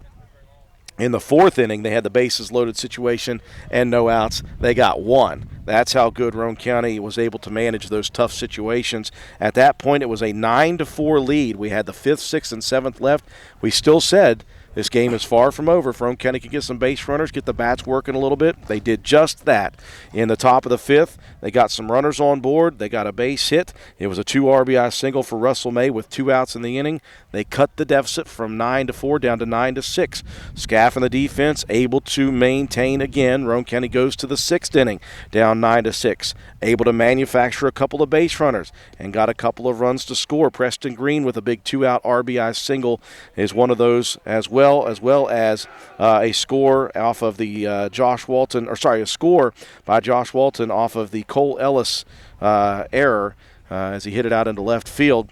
In the 4th inning, they had the bases loaded situation and no outs. They got 1. That's how good Roane County was able to manage those tough situations. At that point, it was a 9-4 lead. We had the 5th, 6th, and 7th left. We still said this game is far from over. If Roane County can get some base runners, get the bats working a little bit. They did just that. In the top of the 5th, they got some runners on board. They got a base hit. It was a 2 RBI single for Russell May with 2 outs in the inning. They cut the deficit from 9-4 down to 9-6. Scaff and the defense able to maintain again. Roane County goes to the 6th inning, down 9-6. Able to manufacture a couple of base runners and got a couple of runs to score. Preston Green with a big 2-out RBI single is one of those as well as a score off of the a score by Josh Walton off of the Cole Ellis error as he hit it out into left field.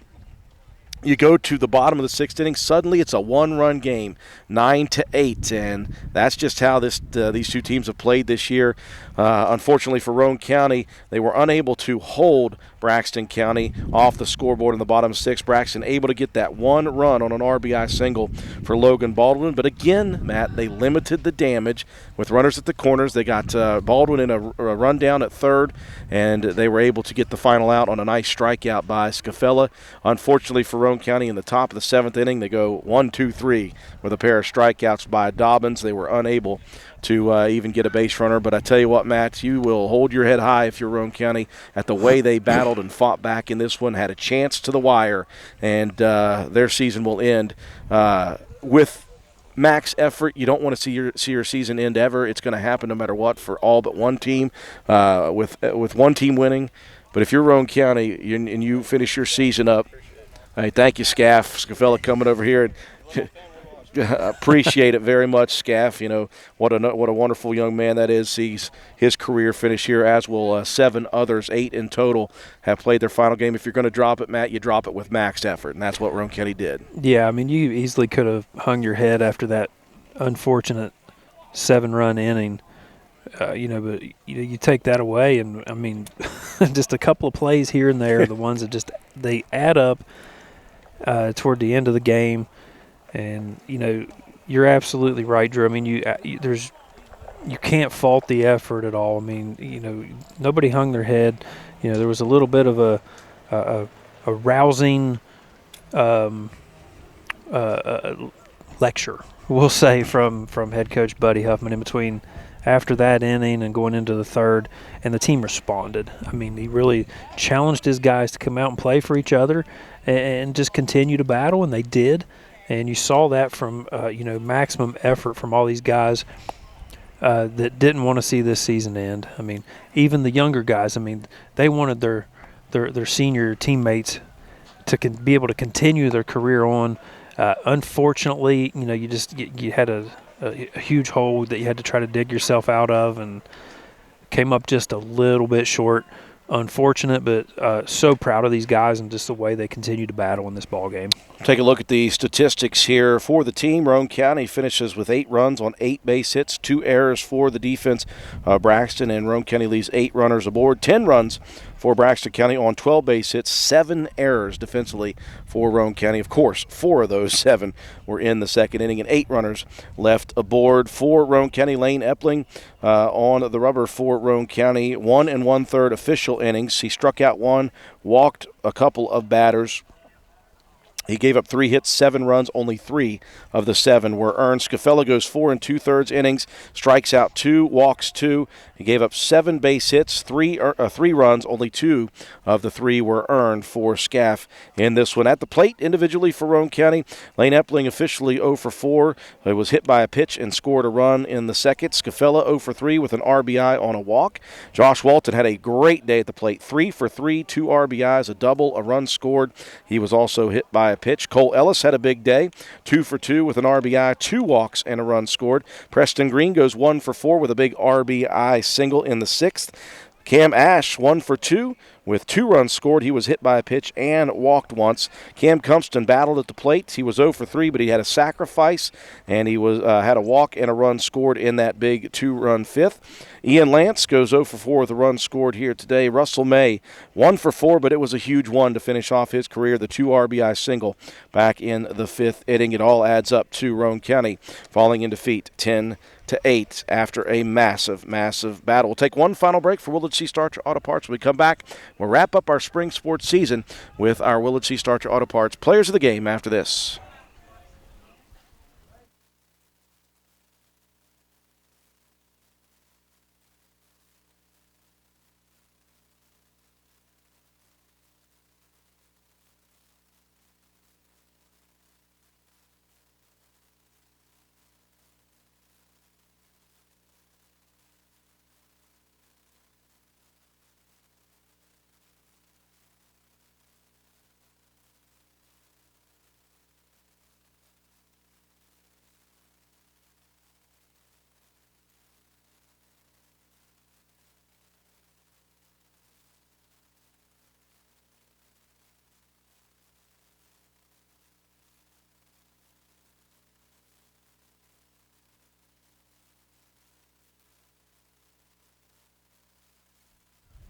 You go to the bottom of the 6th inning, suddenly it's a 1-run game, 9-8, and that's just how these 2 teams have played this year. Unfortunately for Roane County, they were unable to hold Braxton County off the scoreboard in the bottom 6. Braxton able to get that 1 run on an RBI single for Logan Baldwin. But again, Matt, they limited the damage with runners at the corners. They got Baldwin in a rundown at 3rd, and they were able to get the final out on a nice strikeout by Scafella. Unfortunately for Roane County, in the top of the 7th inning, they go 1-2-3 with a pair of strikeouts by Dobbins. They were unable to even get a base runner. But I tell you what, Matt, you will hold your head high if you're Roane County at the way they battled and fought back in this one, had a chance to the wire, and their season will end with max effort. You don't want to see your season end ever. It's going to happen no matter what for all but one team, with one team winning. But if you're Roane County and you finish your season up, hey, thank you, Scafella, coming over here. And appreciate it very much, Scaff. You know, what a wonderful young man that is. Sees his career finish here, as will 7 others. 8 in total have played their final game. If you're going to drop it, Matt, you drop it with max effort, and that's what Roane County did. Yeah, I mean, you easily could have hung your head after that unfortunate 7-run inning. But you take that away, and I mean, just a couple of plays here and there, the ones that just they add up toward the end of the game. And you're absolutely right, Drew. I mean, you can't fault the effort at all. I mean, nobody hung their head. There was a little bit of a rousing lecture, we'll say, from head coach Buddy Huffman in between after that inning and going into the 3rd, and the team responded. I mean, he really challenged his guys to come out and play for each other and just continue to battle, and they did. And you saw that from, maximum effort from all these guys that didn't want to see this season end. I mean, even the younger guys, I mean, they wanted their senior teammates to be able to continue their career on. Unfortunately, you had a huge hole that you had to try to dig yourself out of, and came up just a little bit short unfortunate, but so proud of these guys and just the way they continue to battle in this ball game. Take a look at the statistics here for the team. Roane County finishes with 8 runs on 8 base hits, 2 errors for the defense. Braxton and Roane County leaves 8 runners aboard, 10 runs for Braxton County on 12 base hits, 7 errors defensively for Roane County. Of course, 4 of those 7 were in the second inning, and 8 runners left aboard for Roane County. Lane Epling on the rubber for Roane County, 1 1/3 official innings. He struck out 1, walked a couple of batters. He gave up 3 hits, 7 runs. Only 3 of the 7 were earned. Scafella goes 4 2/3 innings, strikes out 2, walks 2. He gave up 7 base hits, 3 runs. Only 2 of the 3 were earned for Scaff in this one. At the plate individually for Roane County, Lane Epling officially 0 for 4. He was hit by a pitch and scored a run in the second. Scafella 0 for 3 with an RBI on a walk. Josh Walton had a great day at the plate. 3 for 3, 2 RBIs, a double, a run scored. He was also hit by a pitch. Cole Ellis had a big day, 2 for 2 with an RBI, 2 walks, and a run scored. Preston Green goes 1 for 4 with a big RBI single in the 6th. Cam Ash 1 for 2 with 2 runs scored. He was hit by a pitch and walked once. Cam Cumpston battled at the plate. He was 0 for 3, but he had a sacrifice, and he was had a walk and a run scored in that big 2-run 5th. Ian Lance goes 0 for 4 with a run scored here today. Russell May 1 for 4, but it was a huge one to finish off his career. The 2 RBI single back in the 5th inning. It all adds up to Roane County falling in defeat 10-8 after a massive battle. We'll take one final break for Willard C. Starcher Auto Parts. When we come back, we'll wrap up our spring sports season with our Willard C. Starcher Auto Parts Players of the Game after this.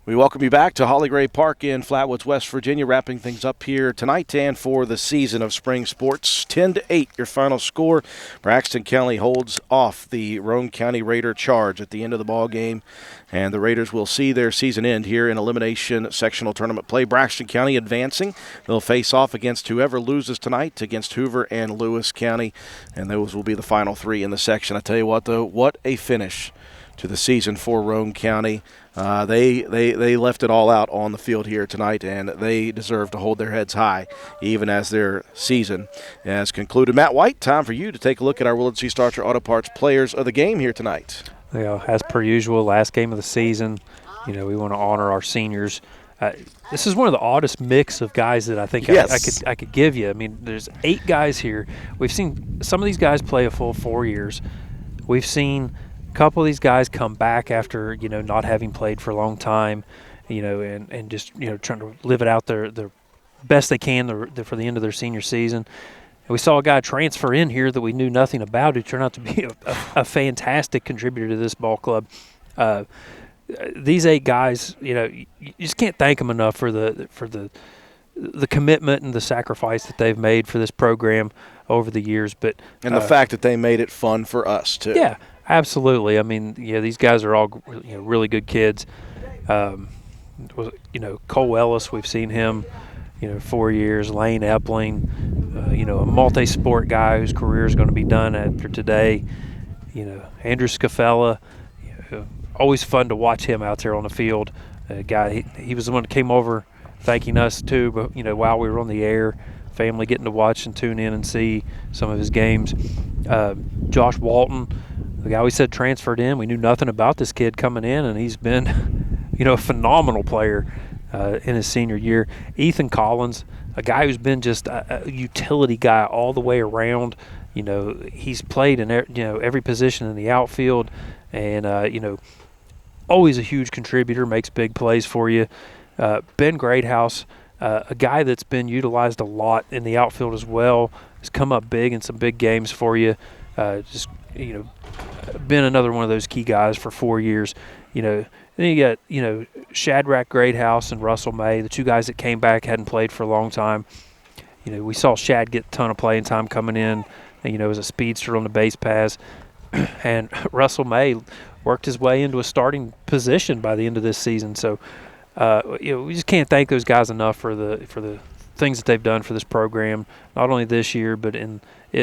We welcome you back to Holly Gray Park in Flatwoods, West Virginia, wrapping things up here tonight and for the season of spring sports. 10-8, your final score. Braxton County holds off the Roane County Raider Charge at the end of the ball game, and the Raiders will see their season end here in elimination sectional tournament play. Braxton County advancing. They'll face off against whoever loses tonight against Hoover and Lewis County, and those will be the final 3 in the section. I tell you what, though, what a finish to the season for Roane County. They left it all out on the field here tonight, and they deserve to hold their heads high even as their season has concluded. Matt White, time for you to take a look at our Willard C. Starcher Auto Parts Players of the Game here tonight. Yeah, as per usual, last game of the season, we want to honor our seniors. This is one of the oddest mix of guys that I think yes. I could give you. I mean, there's 8 guys here. We've seen some of these guys play a full 4 years. We've seen a couple of these guys come back after, not having played for a long time, and just, trying to live it out their best they can for the end of their senior season. And we saw a guy transfer in here that we knew nothing about who turned out to be a fantastic contributor to this ball club. These 8 guys, you just can't thank them enough for the commitment and the sacrifice that they've made for this program over the years. And the fact that they made it fun for us, too. Yeah. Absolutely. I mean, these guys are all really good kids. Cole Ellis, we've seen him, 4 years. Lane Epling, a multi-sport guy whose career is going to be done after today. Andrew Scafella, always fun to watch him out there on the field. Guy, he was the one that came over thanking us too, but while we were on the air, family getting to watch and tune in and see some of his games. Josh Walton, the guy we said transferred in. We knew nothing about this kid coming in, and he's been, a phenomenal player in his senior year. Ethan Collins, a guy who's been just a utility guy all the way around. He's played in every position in the outfield, and always a huge contributor, makes big plays for you. Ben Greathouse, a guy that's been utilized a lot in the outfield as well, has come up big in some big games for you. Been another one of those key guys for 4 years. Then you got, Shadrach Greathouse and Russell May, the two guys that came back, hadn't played for a long time. We saw Shad get a ton of playing time coming in, as a speedster on the base paths. And Russell May worked his way into a starting position by the end of this season. So, we just can't thank those guys enough for the things that they've done for this program, not only this year but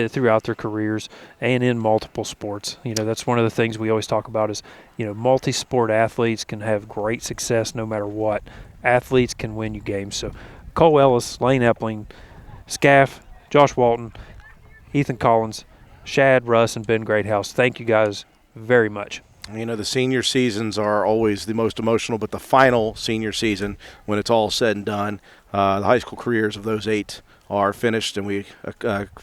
throughout their careers and in multiple sports. That's one of the things we always talk about is, multi-sport athletes can have great success no matter what. Athletes can win you games. So, Cole Ellis, Lane Epling, Scaff, Josh Walton, Ethan Collins, Shad, Russ, and Ben Greathouse, thank you guys very much. The senior seasons are always the most emotional, but the final senior season, when it's all said and done, the high school careers of those 8 are finished, and we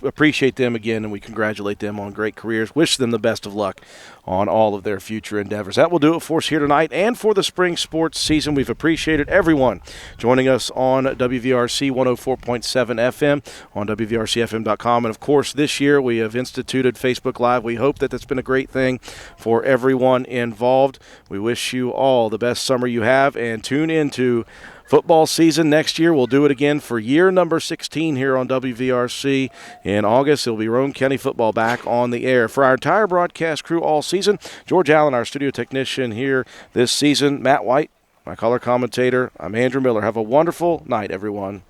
appreciate them again, and we congratulate them on great careers. Wish them the best of luck on all of their future endeavors. That will do it for us here tonight and for the spring sports season. We've appreciated everyone joining us on WVRC 104.7 FM, on WVRCFM.com. And, of course, this year we have instituted Facebook Live. We hope that that's been a great thing for everyone involved. We wish you all the best summer you have, and tune into football season next year. We'll do it again for year number 16 here on WVRC. In August, it'll be Roane County football back on the air. For our entire broadcast crew all season, George Allen, our studio technician here this season, Matt White, my color commentator, I'm Andrew Miller. Have a wonderful night, everyone.